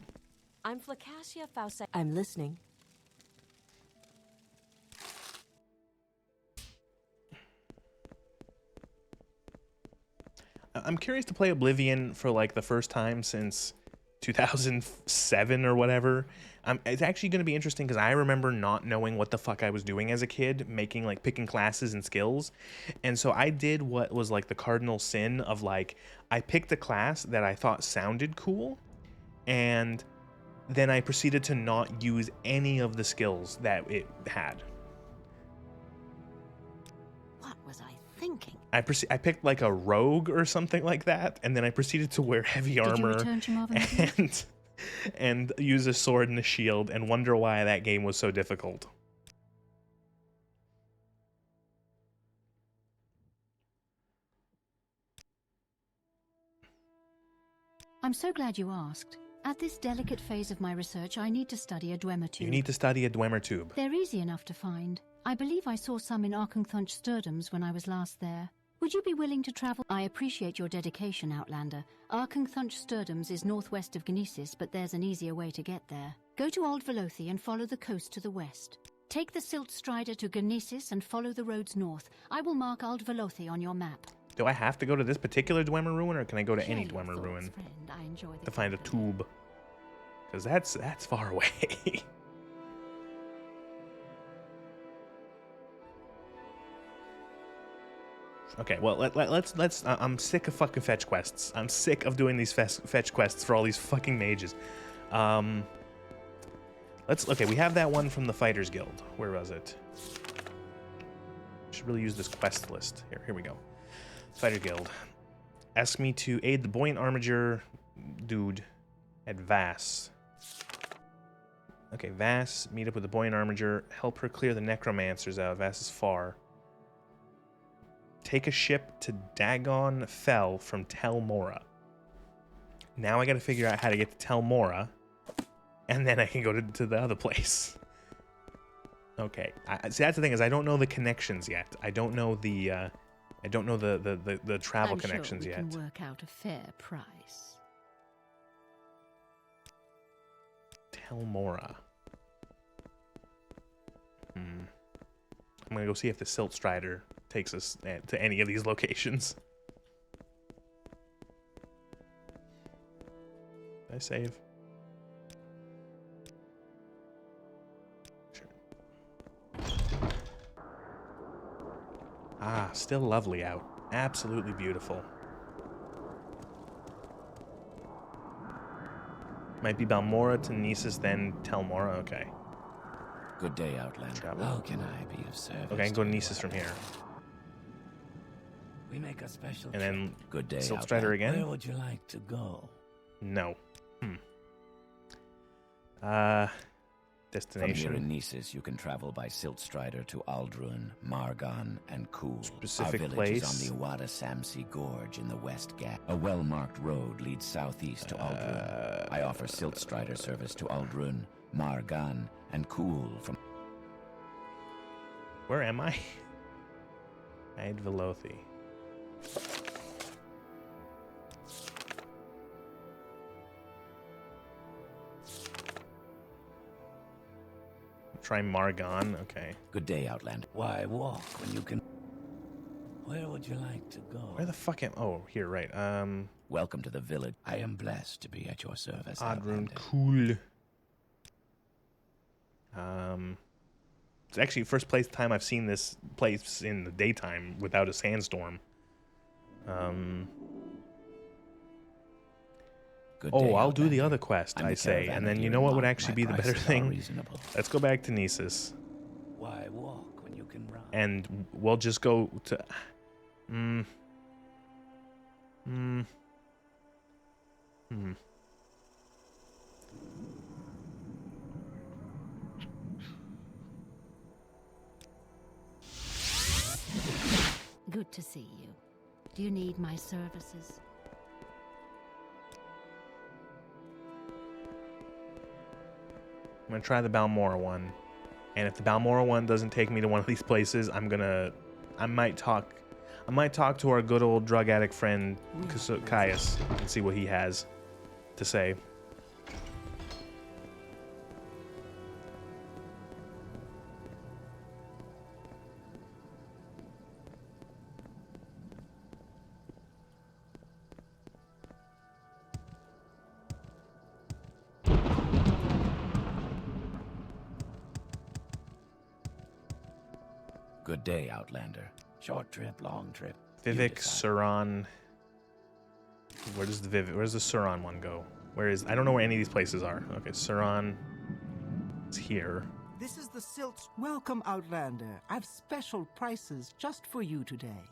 I'm Flacacia Fausa. I'm listening. I'm curious to play Oblivion for like the first time since 2007 or whatever. It's actually going to be interesting because I remember not knowing what the fuck I was doing as a kid, picking classes and skills. And so I did what was like the cardinal sin of like, I picked a class that I thought sounded cool, and then I proceeded to not use any of the skills that it had. What was I thinking? I picked like a rogue or something like that, and then I proceeded to wear heavy armor and use a sword and a shield and wonder why that game was so difficult. I'm so glad you asked. At this delicate phase of my research, I need to study a Dwemer tube. You need to study a Dwemer tube. They're easy enough to find. I believe I saw some in Arkenthunch Sturdums when I was last there. Would you be willing to travel? I appreciate your dedication, Outlander. Arkenthunch Sturdums is northwest of Gnesis, but there's an easier way to get there. Go to Old Velothi and follow the coast to the west. Take the Silt Strider to Gnesis and follow the roads north. I will mark Old Velothi on your map. Do I have to go to this particular Dwemer ruin, or can I go to any Dwemer ruin I enjoy to find a tube? Because that's far away. Okay, well, let's. I'm sick of fucking fetch quests. I'm sick of doing these fetch quests for all these fucking mages. Okay, we have that one from the Fighters Guild. Where was it? Should really use this quest list. Here we go. Fighter Guild. Ask me to aid the buoyant armiger dude at Vass. Okay, Vass. Meet up with the buoyant armiger. Help her clear the necromancers out. Vass is far. Take a ship to Dagon Fell from Tel Mora. Now I gotta figure out how to get to Tel Mora, and then I can go to the other place. Okay, see, that's the thing, is I don't know the connections yet. I don't know the travel connections yet. I'm sure we can work out a fair price. Tel Mora. I'm gonna go see if the Silt Strider takes us to any of these locations. Did I save? Sure. Ah, still lovely out. Absolutely beautiful. Might be Balmora to Nisus, then Tel Mora. Okay. Good day, Outlander. Travel. How can I be of service? Okay, I can go to Nisus from here. We make a special and then good day, Silt Strider again? Where would you like to go? No. Destination. From here in Nisus, you can travel by Silt Strider to Aldrun, Margon, and Kuul. Specific Our village place? is on the Wada Samsi Gorge in the West Gap. A well-marked road leads southeast to Aldrun. I offer Silt Strider service to Aldrun, Margon, and Kuul from... Where am I? Id Velothi. Try Margon. Okay. Good day, Outlander. Why walk when you can... Where would you like to go? Where the fuck am... Oh, here, right. Welcome to the village. I am blessed to be at your service, Aldrun, Outlander. cool. It's actually first time I've seen this place in the daytime without a sandstorm. Good oh, day, I'll do the Outlander. other quest, I'm I the say. caravan And then of you know what would Yirmont. actually My be the better prices are thing? reasonable. Let's go back to Nisus. Why walk when you can run? And we'll just go to... Good to see you. Do you need my services? I'm gonna try the Balmora one. And if the Balmora one doesn't take me to one of these places, I might talk to our good old drug addict friend Caius and see what he has to say. Good day, Outlander. Short trip, long trip. Vivec, Suran. Where does the Suran one go? I don't know where any of these places are. Okay, Suran is here. This is the Silt. Welcome, Outlander. I've special prices just for you today.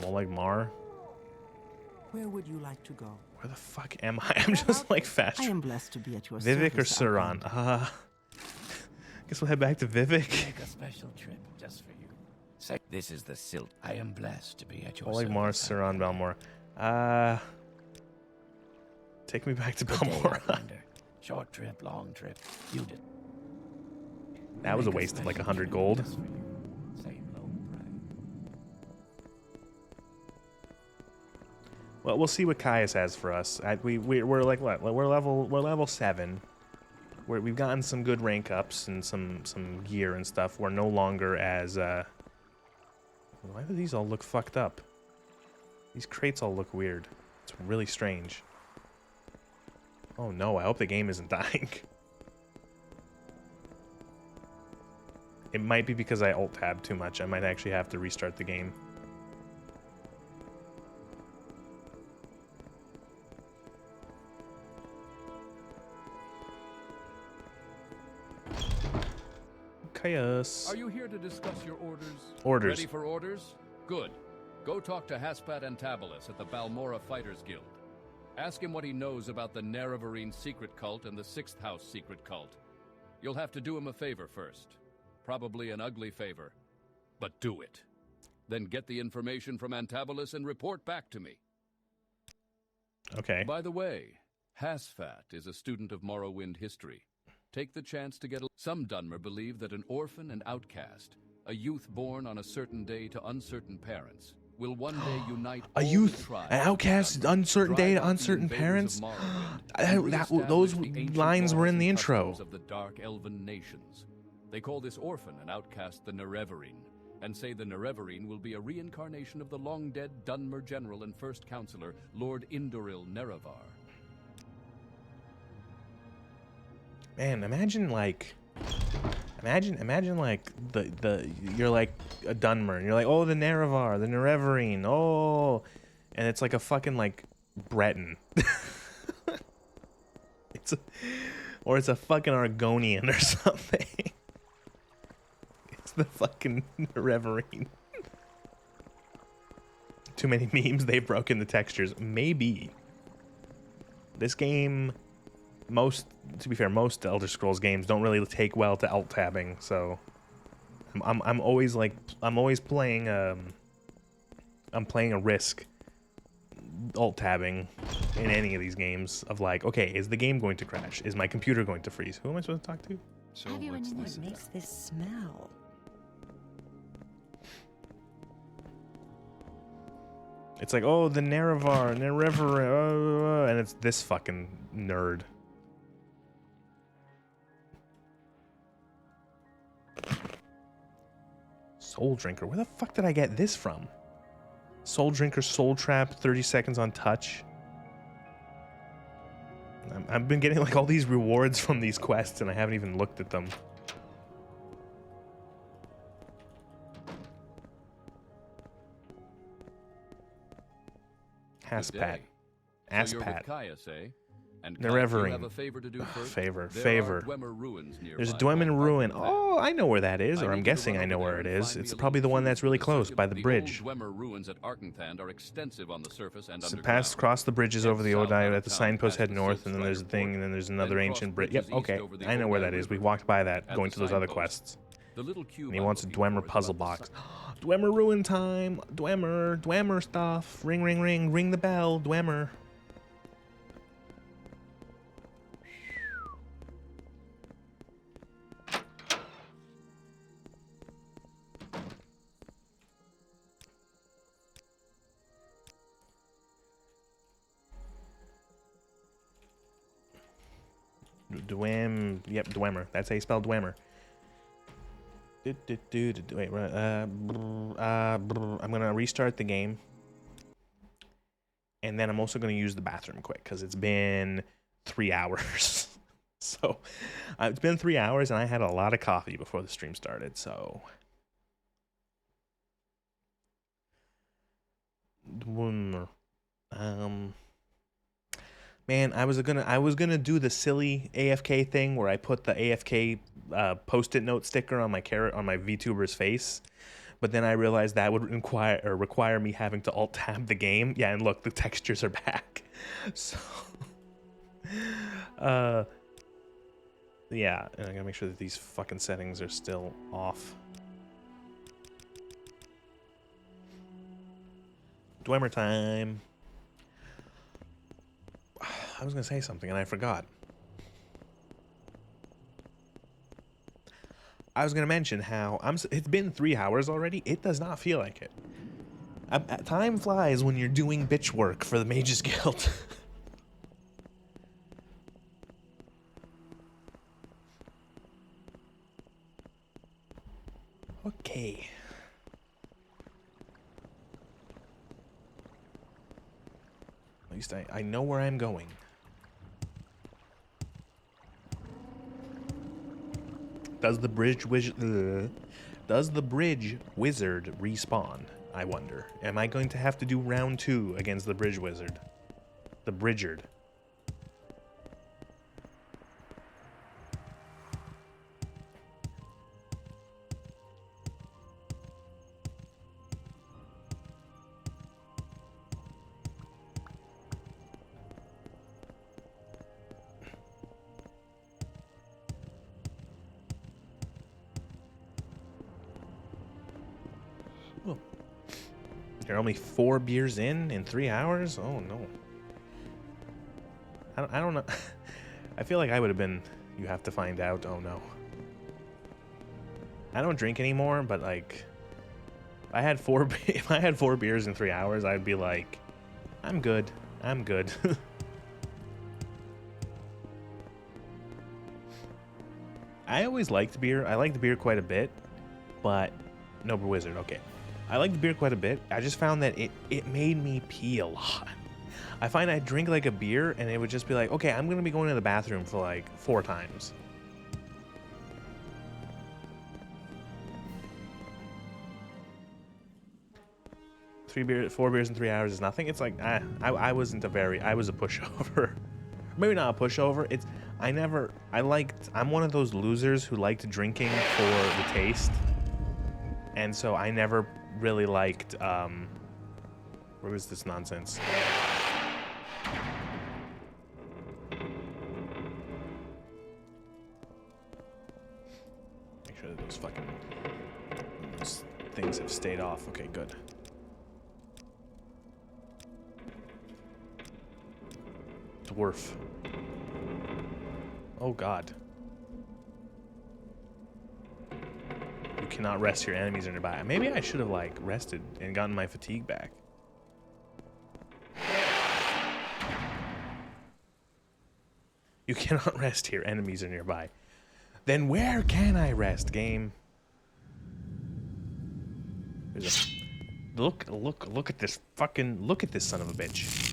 Molag Mar. Where would you like to go? Where the fuck am I? I'm just like fast. I am blessed to be at your Vivec or service, Suran? Guess we'll head back to Vivec. Make a special trip just for you. Say, this is the Silt. I am blessed to be at your Molag Mar, service. Suran, Balmora. Take me back to Balmora. Short trip, long trip. You did. That was a waste of like 100 gold. Well, we'll see what Caius has for us. We're like what? We're level 7. We've gotten some good rank ups and some gear and stuff. We're no longer as why do these all look fucked up? These crates all look weird. It's really strange. Oh no, I hope the game isn't dying. It might be because I alt-tab too much. I might actually have to restart the game. Chaos. Are you here to discuss your orders? Orders. Ready for orders? Good. Go talk to Haspat Antabolus at the Balmora Fighters Guild. Ask him what he knows about the Nerevarine secret cult and the Sixth House secret cult. You'll have to do him a favor first. Probably an ugly favor. But do it. Then get the information from Antabolus and report back to me. Okay. By the way, Haspat is a student of Morrowind history. Take the chance to get some Dunmer believe that an orphan and outcast, a youth born on a certain day to uncertain parents, will one day unite a youth, an outcast, uncertain day to uncertain parents. Those lines were in the intro. Of the dark elven nations. They call this orphan and outcast the Nerevarine, and say the Nerevarine will be a reincarnation of the long-dead Dunmer general and first counselor, Lord Indoril Nerevar. Man, imagine like the you're like a Dunmer and you're like, oh, the Nerevarine, oh, and it's like a fucking like Breton. it's a fucking Argonian or something. It's the fucking Nerevarine. Too many memes, they've broken the textures. Maybe. This game, to be fair, most Elder Scrolls games don't really take well to alt tabbing, so I'm always playing I'm playing a risk alt tabbing in any of these games of like, okay, is the game going to crash? Is my computer going to freeze? Who am I supposed to talk to? So what's this? What makes this smell? It's like, oh, the Nerevar, and it's this fucking nerd. Soul Drinker. Where the fuck did I get this from? Soul Drinker, Soul Trap, 30 seconds on touch. I've been getting like all these rewards from these quests and I haven't even looked at them. Haspat. Aspat. Nerevarine. Favor. There's a Dwemer ruin. Oh, I know where that is, or I'm guessing I know where it is. It's probably the one that's really close, by the bridge. So cross the bridges over the Odai, at the signpost head north, and then there's a thing, and then there's another ancient bridge. Yep, okay, I know where that is. We walked by that, going to those other quests. And he wants a Dwemer puzzle box. Dwemer ruin time! Dwemer stuff! Ring, ring, ring, ring the bell, Dwemer. Yep, Dwemer. That's how you spell Dwemer. Wait, I'm gonna restart the game, and then I'm also gonna use the bathroom quick because it's been 3 hours. So it's been 3 hours, and I had a lot of coffee before the stream started. So man, I was gonna do the silly AFK thing where I put the AFK post-it note sticker on my VTuber's face, but then I realized that would require me having to alt tab the game. Yeah, and look, the textures are back. So, yeah, and I gotta make sure that these fucking settings are still off. Dwemer time. I was going to say something and I forgot. I was going to mention how it's been 3 hours already. It does not feel like it. Time flies when you're doing bitch work for the Mages Guild. Okay. At least I know where I'm going. Does the bridge wizard respawn? I wonder. Am I going to have to do round 2 against the bridge wizard? The bridgerd. You're only 4 beers in 3 hours? Oh no. I don't know. I feel like I would have been, you have to find out. Oh no. I don't drink anymore, but like, if I had 4 beers in 3 hours, I'd be like, I'm good. I'm good. I always liked beer. I liked beer quite a bit, but no, wizard. Okay. I like the beer quite a bit. I just found that it made me pee a lot. I find I'd drink like a beer and it would just be like, okay, I'm going to be going to the bathroom for like 4 times. Four beers in 3 hours is nothing. It's like, I was a pushover. Maybe not a pushover. I'm one of those losers who liked drinking for the taste. And so I never really liked, what was this nonsense? Make sure that those things have stayed off. Okay, good. Dwarf. Oh God. You cannot rest your enemies nearby. Maybe I should have like rested and gotten my fatigue back. You cannot rest here. Enemies are nearby. Then where can I rest, game? Look at this look at this son of a bitch.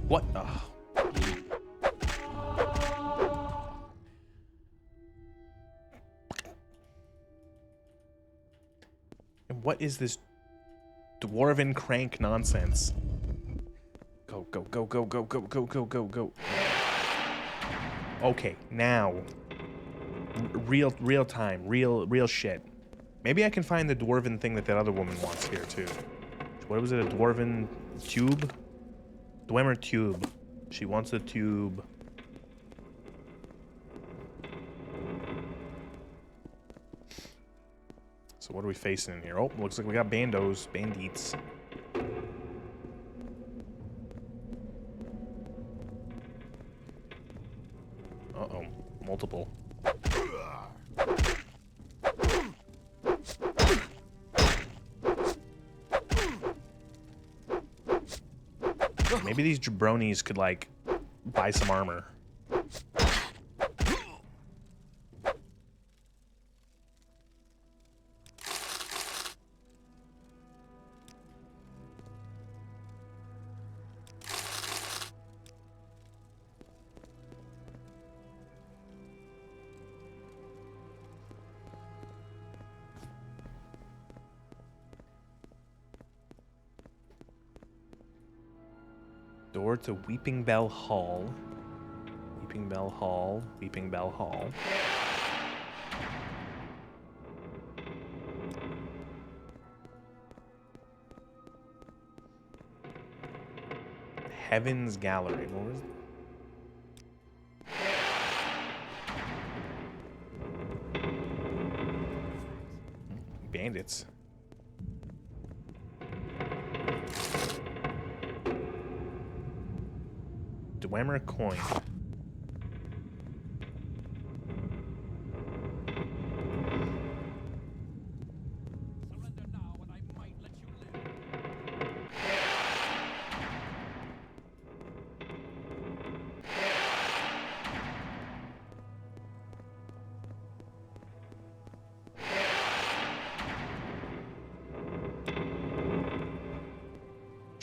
What? Oh. And what is this dwarven crank nonsense? Go, go, go, go, go, go, go, go, go, go. Okay, now. Real time, real shit. Maybe I can find the dwarven thing that other woman wants here too. What was it? A dwarven tube? Dwemer tube. She wants a tube. So what are we facing in here? Oh, looks like we got bandits. Uh-oh, multiple. Maybe these jabronis could, like, buy some armor. Door to Weeping Bell Hall. Weeping Bell Hall. Weeping Bell Hall. Heaven's Gallery. What was it? Bandits. Dwemer coin.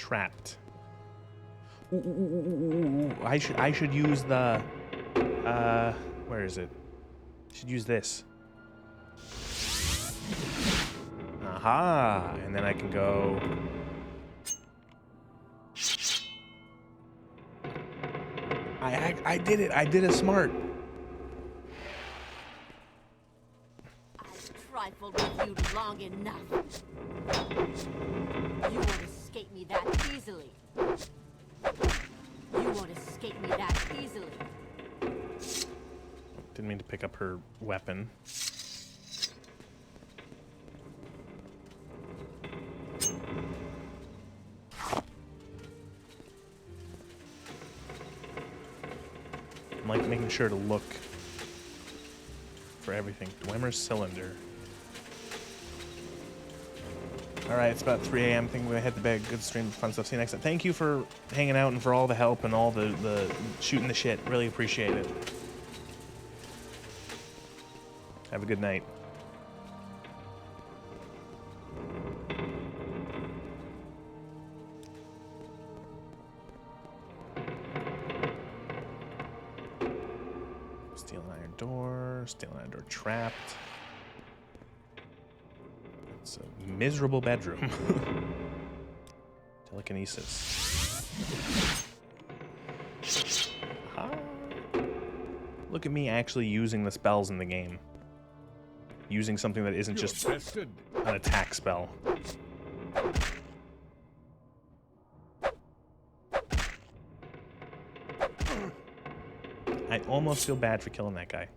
trapped. Ooh, I should use the where is it? Should use this. Aha! And then I can go. I did it. I did it smart. I've trifled with you long enough. You won't escape me that easily. You won't escape me that easily. Didn't mean to pick up her weapon. I'm like making sure to look for everything. Dwemer's cylinder. Alright, it's about 3 a.m. I think we're gonna head to bed. Good stream, fun stuff. See you next time. Thank you for hanging out and for all the help and all the shooting the shit. Really appreciate it. Have a good night. Steel and iron door. Steel and iron door trapped. It's a miserable bedroom. Telekinesis. Ah. Look at me actually using the spells in the game. Using something that isn't just an attack spell. I almost feel bad for killing that guy.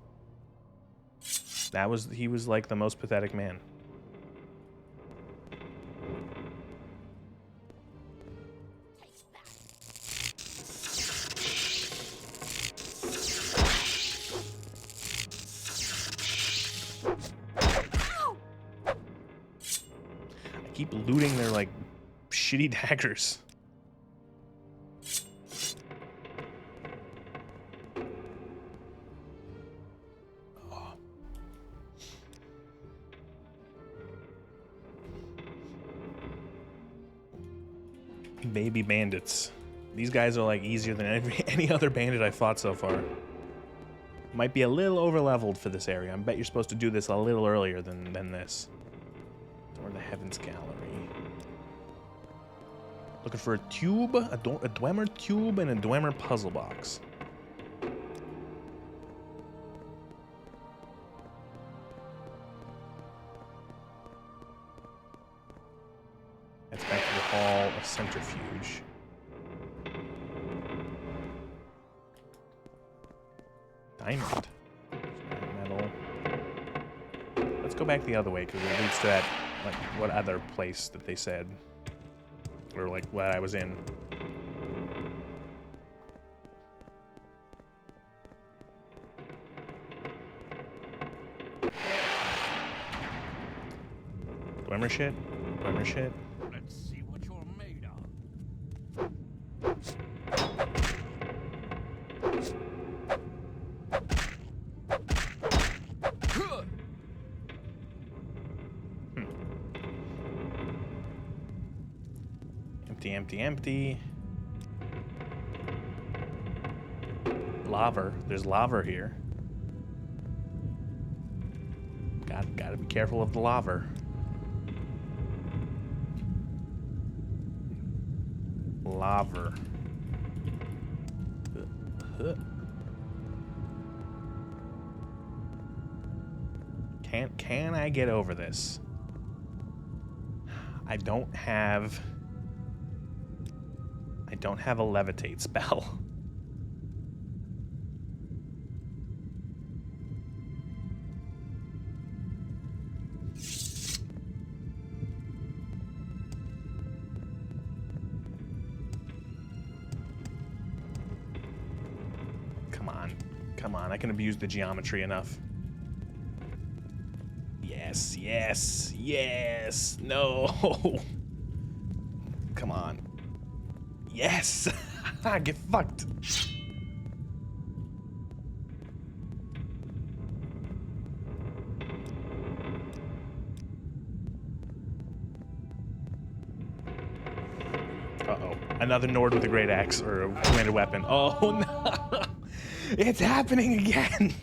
He was like the most pathetic man. Keep looting their like shitty daggers. Oh. Baby bandits. These guys are like easier than any other bandit I've fought so far. Might be a little over-leveled for this area. I bet you're supposed to do this a little earlier than this. Or the Heavens Gallery. Looking for a tube, a Dwemer tube, and a Dwemer puzzle box. That's back to the Hall of Centrifuge. Diamond. Metal. Let's go back the other way because it leads to that. Like, what other place that they said? Or, like, what I was in. Dwemer shit? Dwemer shit? Let's see what you're made of. Empty, empty, empty. Lava. There's lava here. Gotta be careful of the lava. Lava. Can I get over this? I don't have a levitate spell. Come on, I can abuse the geometry enough. Yes, yes, yes, no. Come on. Yes! Get fucked. Uh-oh. Another Nord with a great axe or a two-handed weapon. Oh no! It's happening again!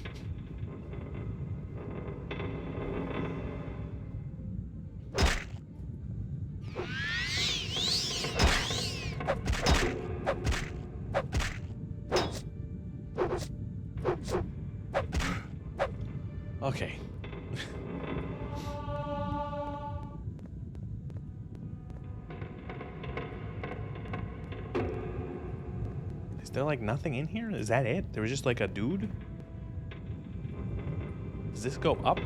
Okay. Is there like nothing in here? Is that it? There was just like a dude? Does this go up?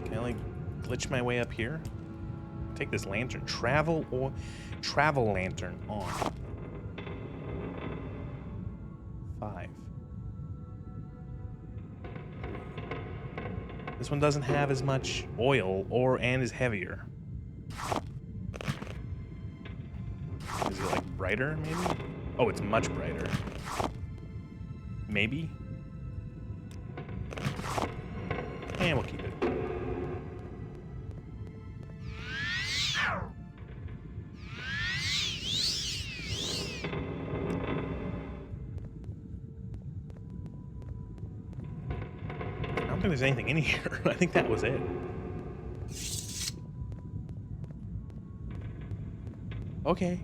Can I like glitch my way up here? Take this lantern. Travel lantern on. 5. This one doesn't have as much oil and is heavier. Is it like brighter maybe? Oh, it's much brighter. Maybe? And we'll keep it. I don't think there's anything in here. I think that was it. Okay,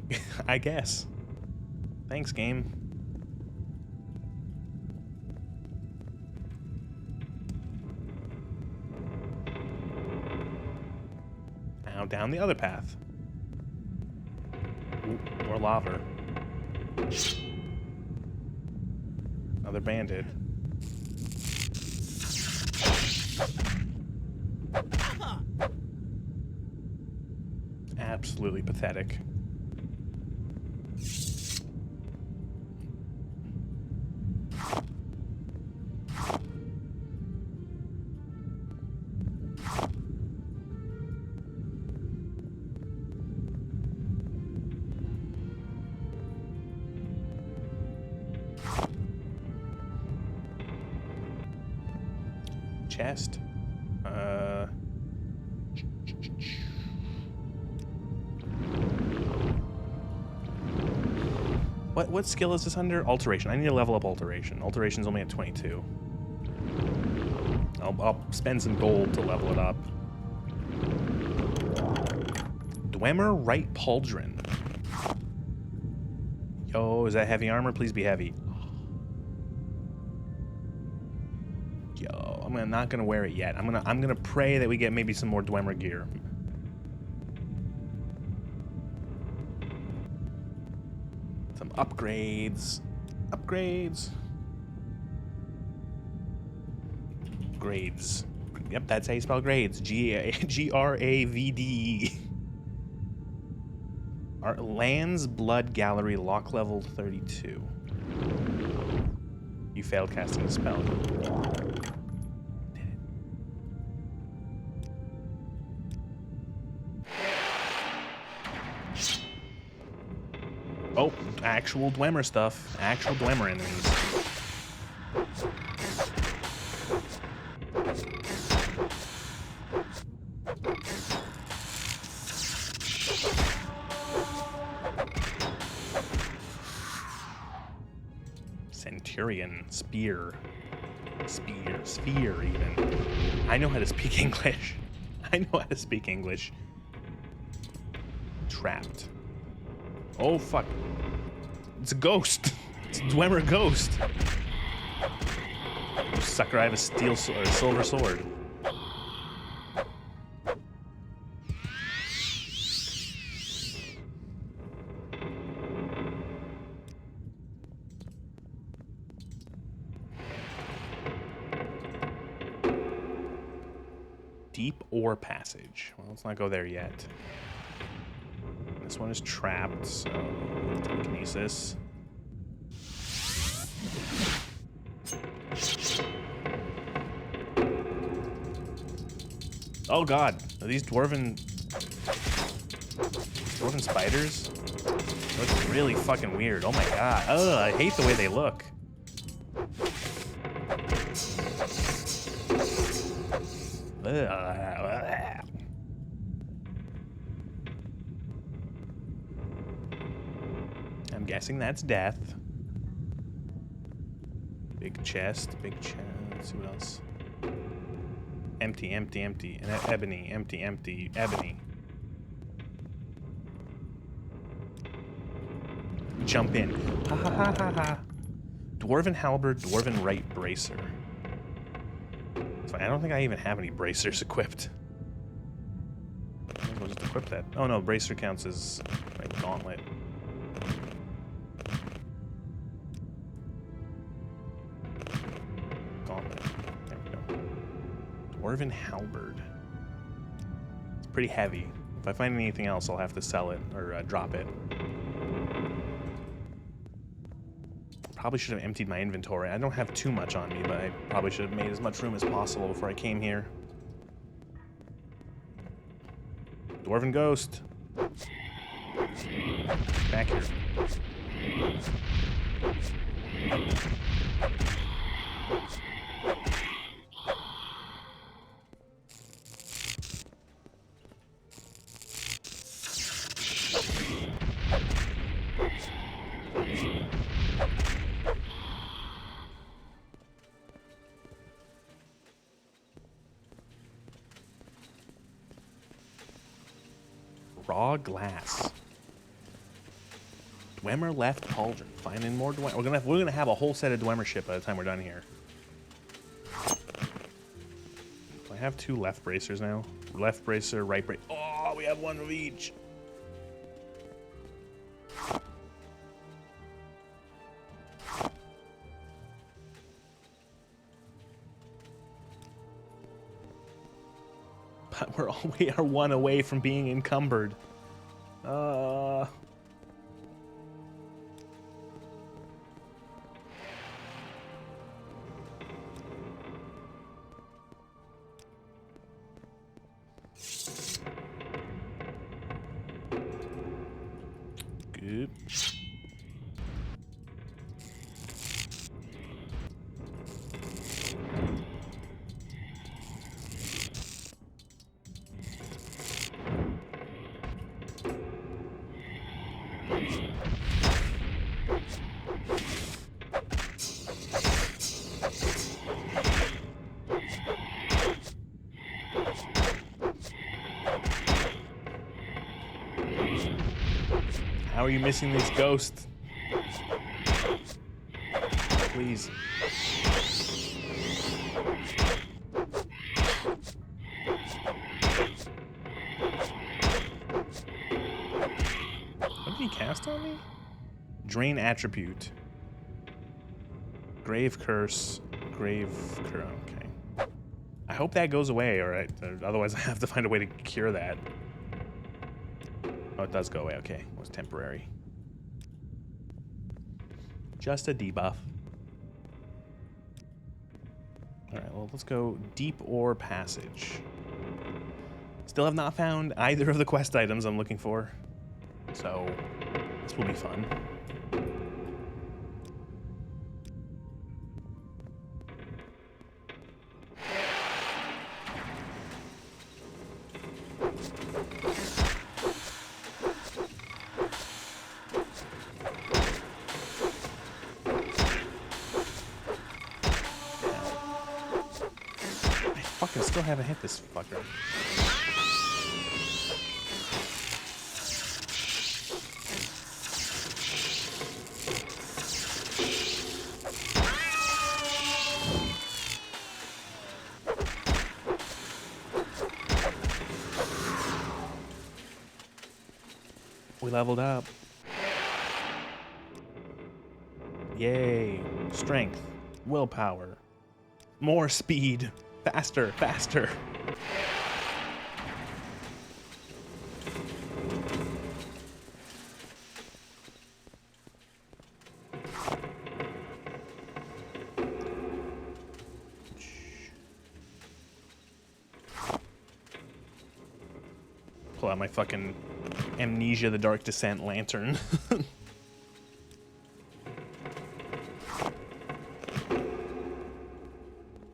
I guess. Thanks, game. Now down the other path. Ooh, more lava. Another bandit. Absolutely pathetic. Chest. What skill is this under? Alteration. I need to level up Alteration. Alteration's only at 22. I'll spend some gold to level it up. Dwemer Right Pauldron. Yo, is that heavy armor? Please be heavy. Yo, I'm not gonna wear it yet. I'm gonna pray that we get maybe some more Dwemer gear. Some upgrades. Upgrades. Grades. Yep, that's how you spell grades. G-R-A-V-D-E. Our Land's Blood Gallery, lock level 32. You failed casting the spell. Oh, actual Dwemer stuff. Actual Dwemer enemies. Centurion. Spear, even. I know how to speak English. I know how to speak English. Trapped. Oh, fuck. It's a ghost. It's a Dwemer ghost. You sucker, I have a steel or a silver sword. Deep ore passage. Well, let's not go there yet. This one is trapped, so telekinesis. Oh god, are these dwarven spiders? They look really fucking weird. Oh my god. Ugh, I hate the way they look. I'm guessing that's death. Big chest, big chest. Let's see what else. Empty, empty, empty. And ebony, empty, empty, ebony. Jump in. Ha ha ha ha ha. Dwarven halberd, dwarven right bracer. So I don't think I even have any bracers equipped. I'll just equip that. Oh no, bracer counts as like gauntlet. Gauntlet. There we go. Dwarven halberd. It's pretty heavy. If I find anything else, I'll have to sell it or drop it. Probably should have emptied my inventory. I don't have too much on me, but I probably should have made as much room as possible before I came here. Dwarven ghost. Back here. Raw glass. Dwemer left pauldron. Finding more Dwemer. We're gonna have a whole set of Dwemer shit by the time we're done here. I have 2 left bracers now. Left bracer, right bracer. Oh, we have 1 of each. But we are 1 away from being encumbered. Good. How are you missing these ghosts? Please. What did he cast on me? Drain attribute. Grave curse. Grave curse. Okay. I hope that goes away, alright? Otherwise I have to find a way to cure that. Oh, it does go away. Okay. It was temporary. Just a debuff. Alright, well, let's go deep ore passage. Still have not found either of the quest items I'm looking for. So, this will be fun. I still haven't hit this fucker. We leveled up. Yay. Strength. Willpower. More speed. Faster, faster. Pull out my fucking Amnesia the Dark Descent lantern.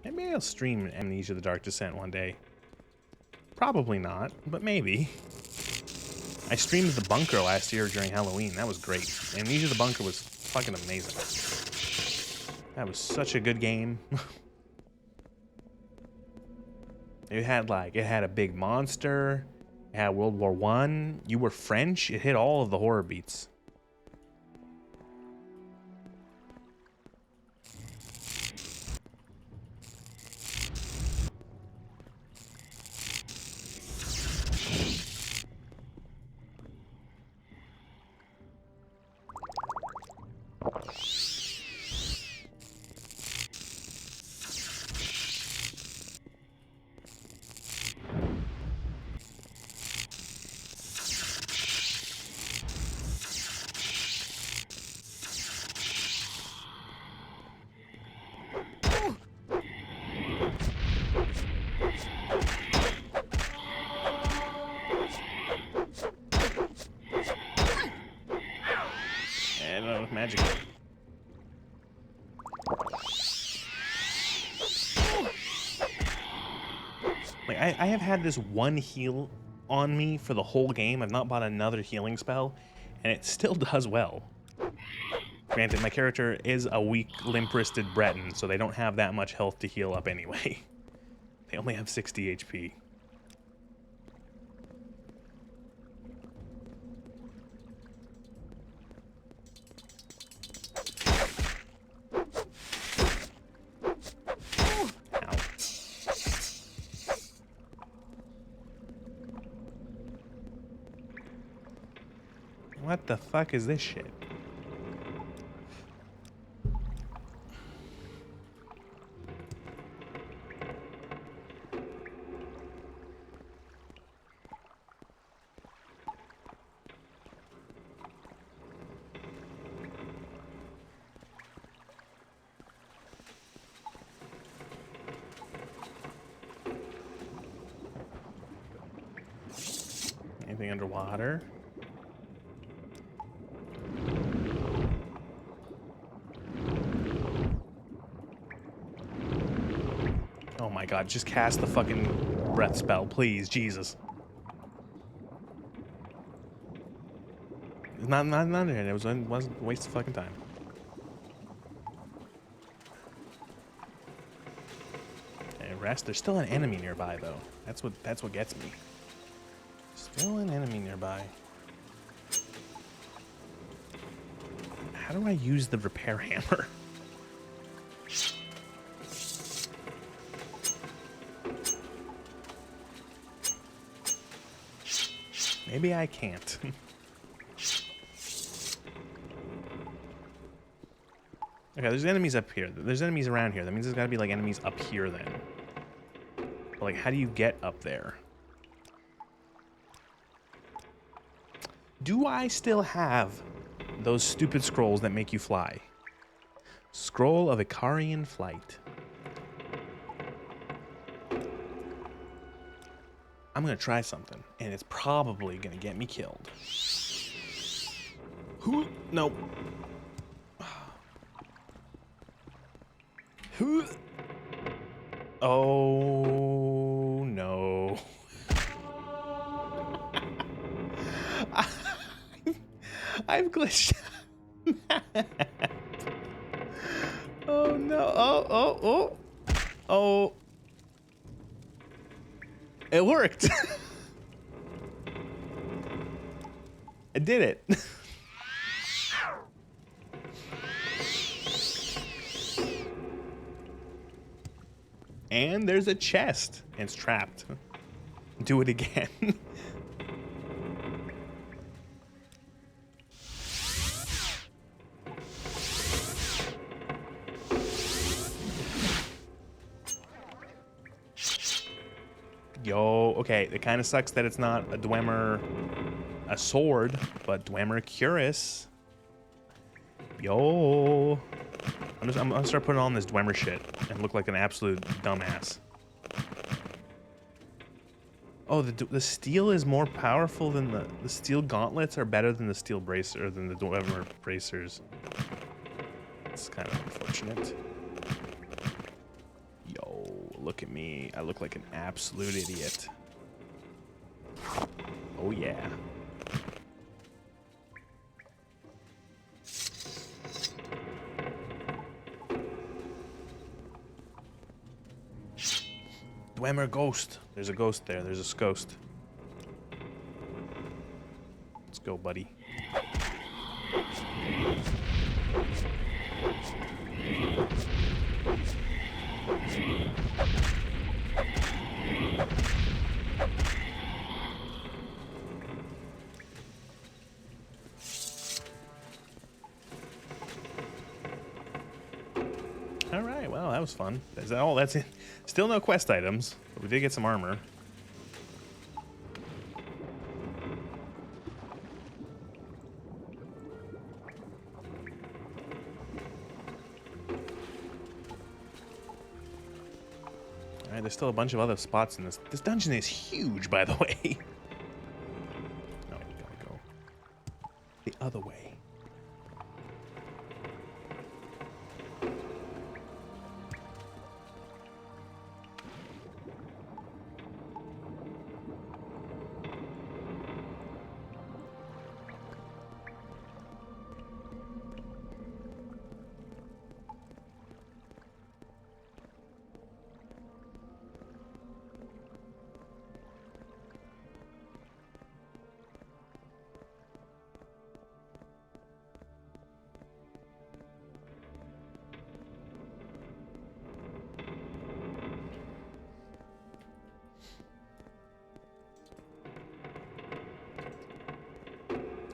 Maybe I'll stream Amnesia the Dark Descent one day. Probably not, but maybe. I streamed The Bunker last year during Halloween. That was great. Amnesia The Bunker was fucking amazing. That was such a good game. It had a big monster. It had World War I. You were French. It hit all of the horror beats. Magic. Like, I have had this one heal on me for the whole game. I've not bought another healing spell, and it still does well. Granted, my character is a weak, limp-wristed Breton, so they don't have that much health to heal up anyway. They only have 60 HP. What the fuck is this shit? Anything underwater? Oh my god, just cast the fucking breath spell, please, Jesus. Not it. It wasn't a waste of fucking time. Okay, rest. There's still an enemy nearby though. That's what gets me. Still an enemy nearby. How do I use the repair hammer? Maybe I can't. Okay, there's enemies up here. There's enemies around here. That means there's gotta be like enemies up here then. But, like, how do you get up there? Do I still have those stupid scrolls that make you fly? Scroll of Icarian Flight. I'm gonna try something, and it's probably gonna get me killed. No. Oh no. I've glitched. Oh no. Oh. It worked. I did it. And there's a chest. And it's trapped. Do it again. Yo, okay, it kind of sucks that it's not a Dwemer, a sword, but Dwemer Cuirass. Yo. I'm gonna start putting on this Dwemer shit and look like an absolute dumbass. Oh, the steel is more powerful than the steel gauntlets are better than the steel bracer, than the Dwemer bracers. It's kind of unfortunate. Yo, look at me. I look like an absolute idiot. Oh yeah. Dwemer ghost. There's a ghost there. There's a ghost. Let's go, buddy. All right, well, that was fun. Is that all? That's it. Still no quest items, but we did get some armor. All right, there's still a bunch of other spots in this. This dungeon is huge, by the way. No, we gotta go the other way.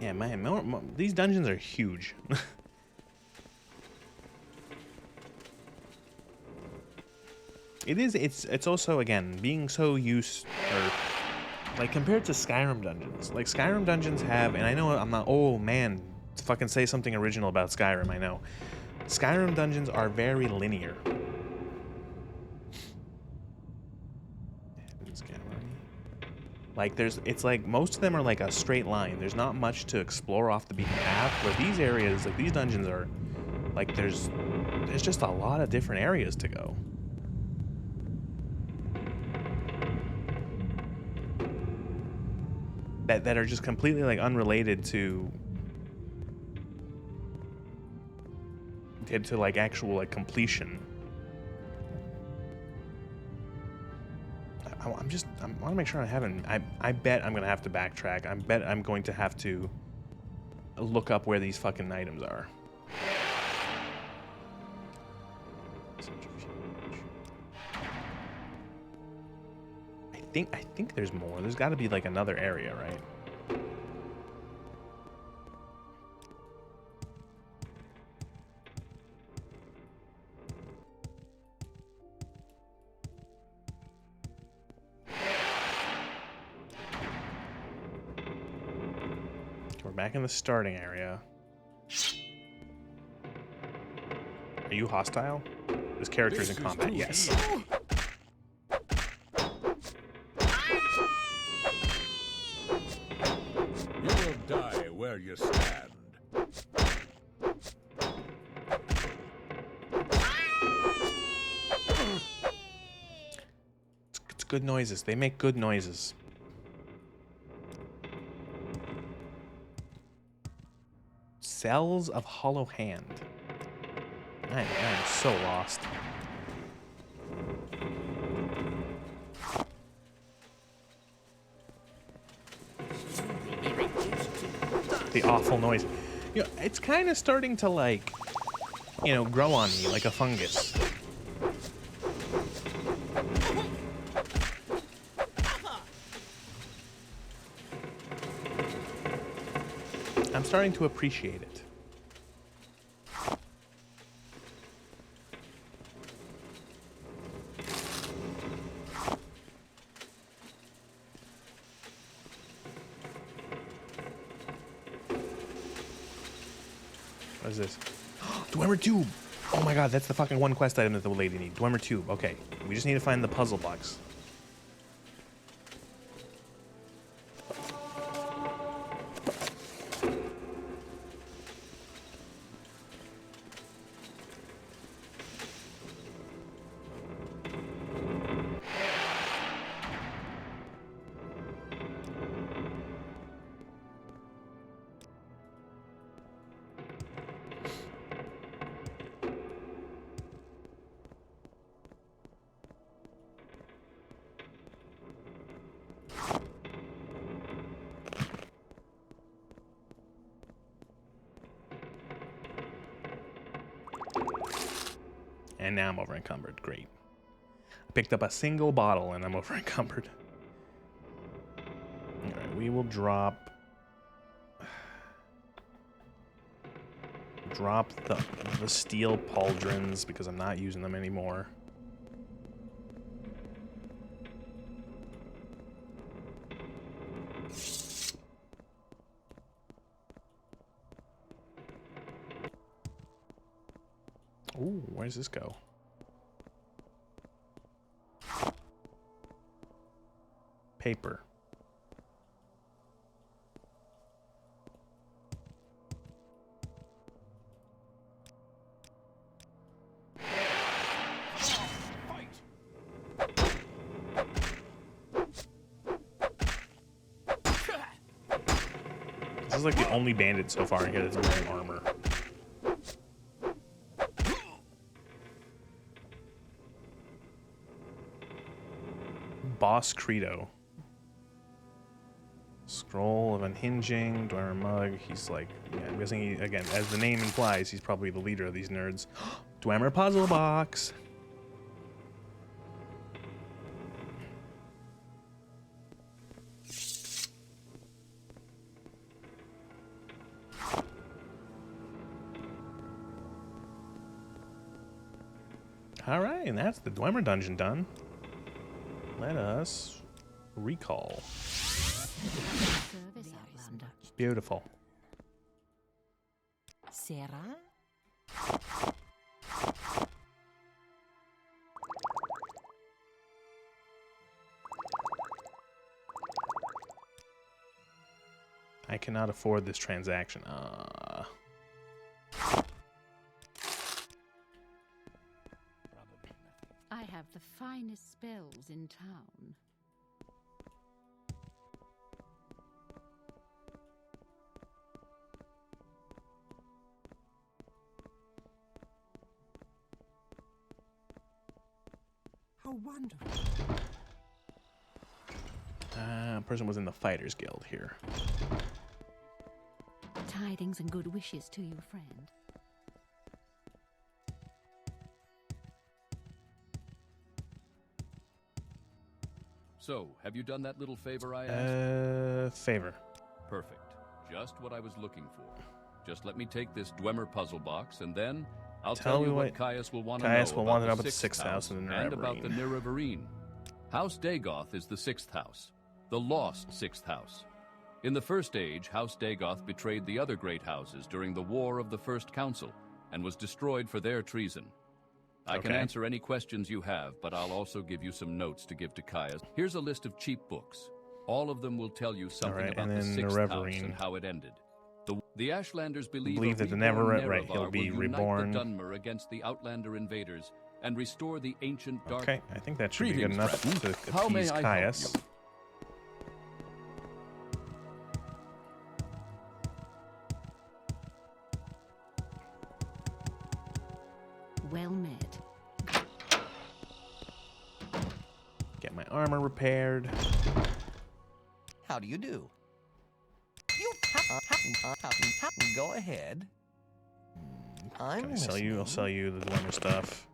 Yeah, man, these dungeons are huge. It's also, again, being so used, or like compared to Skyrim dungeons. Like Skyrim dungeons have, and I know I'm not, oh man, fucking say something original about Skyrim, I know. Skyrim dungeons are very linear. Like it's like most of them are like a straight line. There's not much to explore off the beaten path. Where these areas, like these dungeons are, like there's just a lot of different areas to go. That are just completely like unrelated to like actual like completion. I want to make sure I haven't. I bet I'm gonna have to backtrack. I bet I'm going to have to look up where these fucking items are. I think there's more. There's got to be like another area, right? We're back in the starting area. Are you hostile? This character's in combat. Yes. You will die where you stand. It's good noises. They make good noises. Cells of Hollow Hand. I am so lost. The awful noise. You know, it's kind of starting to like, you know, grow on me like a fungus. I'm starting to appreciate it. What is this? Dwemer Tube! Oh my god, that's the fucking one quest item that the lady needs. Dwemer Tube. Okay, we just need to find the puzzle box. And now I'm over encumbered. Great. I picked up a single bottle and I'm over encumbered. Alright, we will drop the steel pauldrons because I'm not using them anymore. Ooh, where does this go? Paper. This is like the only bandit so far in here that's wearing armor. Boss Credo. Scroll of Unhinging, Dwemer Mug. He's like, yeah, I'm guessing he, again, as the name implies, he's probably the leader of these nerds. Dwemer Puzzle Box. Alright, and that's the Dwemer dungeon done. Let us recall. Service, Outlander. Beautiful. Sarah? I cannot afford this transaction. I have the finest spells in town. How wonderful. Person was in the Fighters Guild here. Tidings and good wishes to you, friend. So, have you done that little favor I asked? Favor. Perfect. Just what I was looking for. Just let me take this Dwemer puzzle box, and then I'll tell you what Caius will want to know about the sixth house and about the Niravarine. House Dagoth is the sixth house, the lost sixth house. In the First Age, House Dagoth betrayed the other great houses during the War of the First Council and was destroyed for their treason. I can answer any questions you have, but I'll also give you some notes to give to Caius. Here's a list of cheap books. All of them will tell you something about the sixth house and how it ended. The Ashlanders believe that the he'll be reborn. The Dunmer against the Outlander invaders and restore the ancient dark. Okay, I think that should be good enough to appease Caius. Well met. Get my armor repaired. How do you do? Go ahead. Can I sell you? I'll sell you the Dwemer stuff.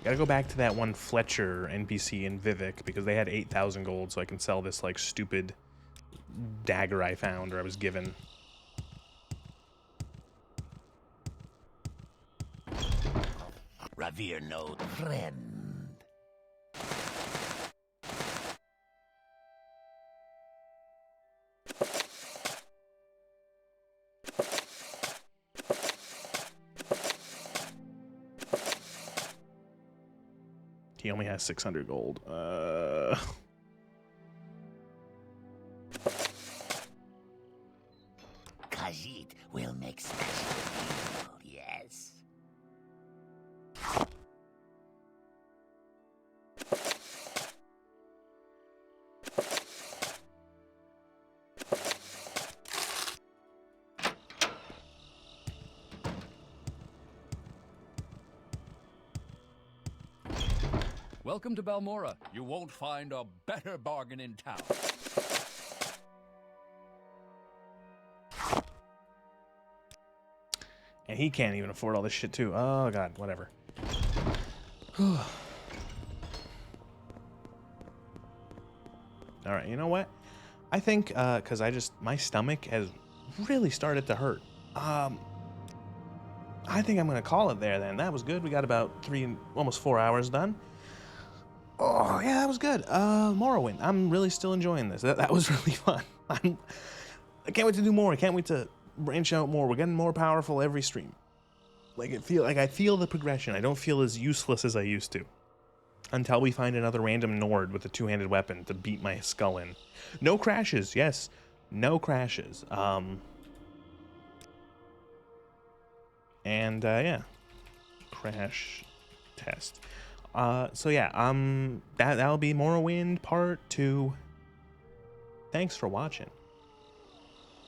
Gotta go back to that one Fletcher NPC in Vivec because they had 8,000 gold, so I can sell this like stupid dagger I found or I was given. Revere no friend. He only has 600 gold. Khajiit will make special deal, yes. Welcome to Balmora. You won't find a better bargain in town. And he can't even afford all this shit too. Oh god, whatever. Alright, you know what? I think, because my stomach has really started to hurt. I think I'm going to call it there then. That was good. We got about almost 4 hours done. Oh, yeah, that was good. Morrowind. I'm really still enjoying this. That was really fun. I can't wait to do more. I can't wait to branch out more. We're getting more powerful every stream. I feel the progression. I don't feel as useless as I used to. Until we find another random Nord with a two-handed weapon to beat my skull in. No crashes, yes. No crashes. Yeah. Crash test. So yeah, that'll be Morrowind Part 2. Thanks for watching.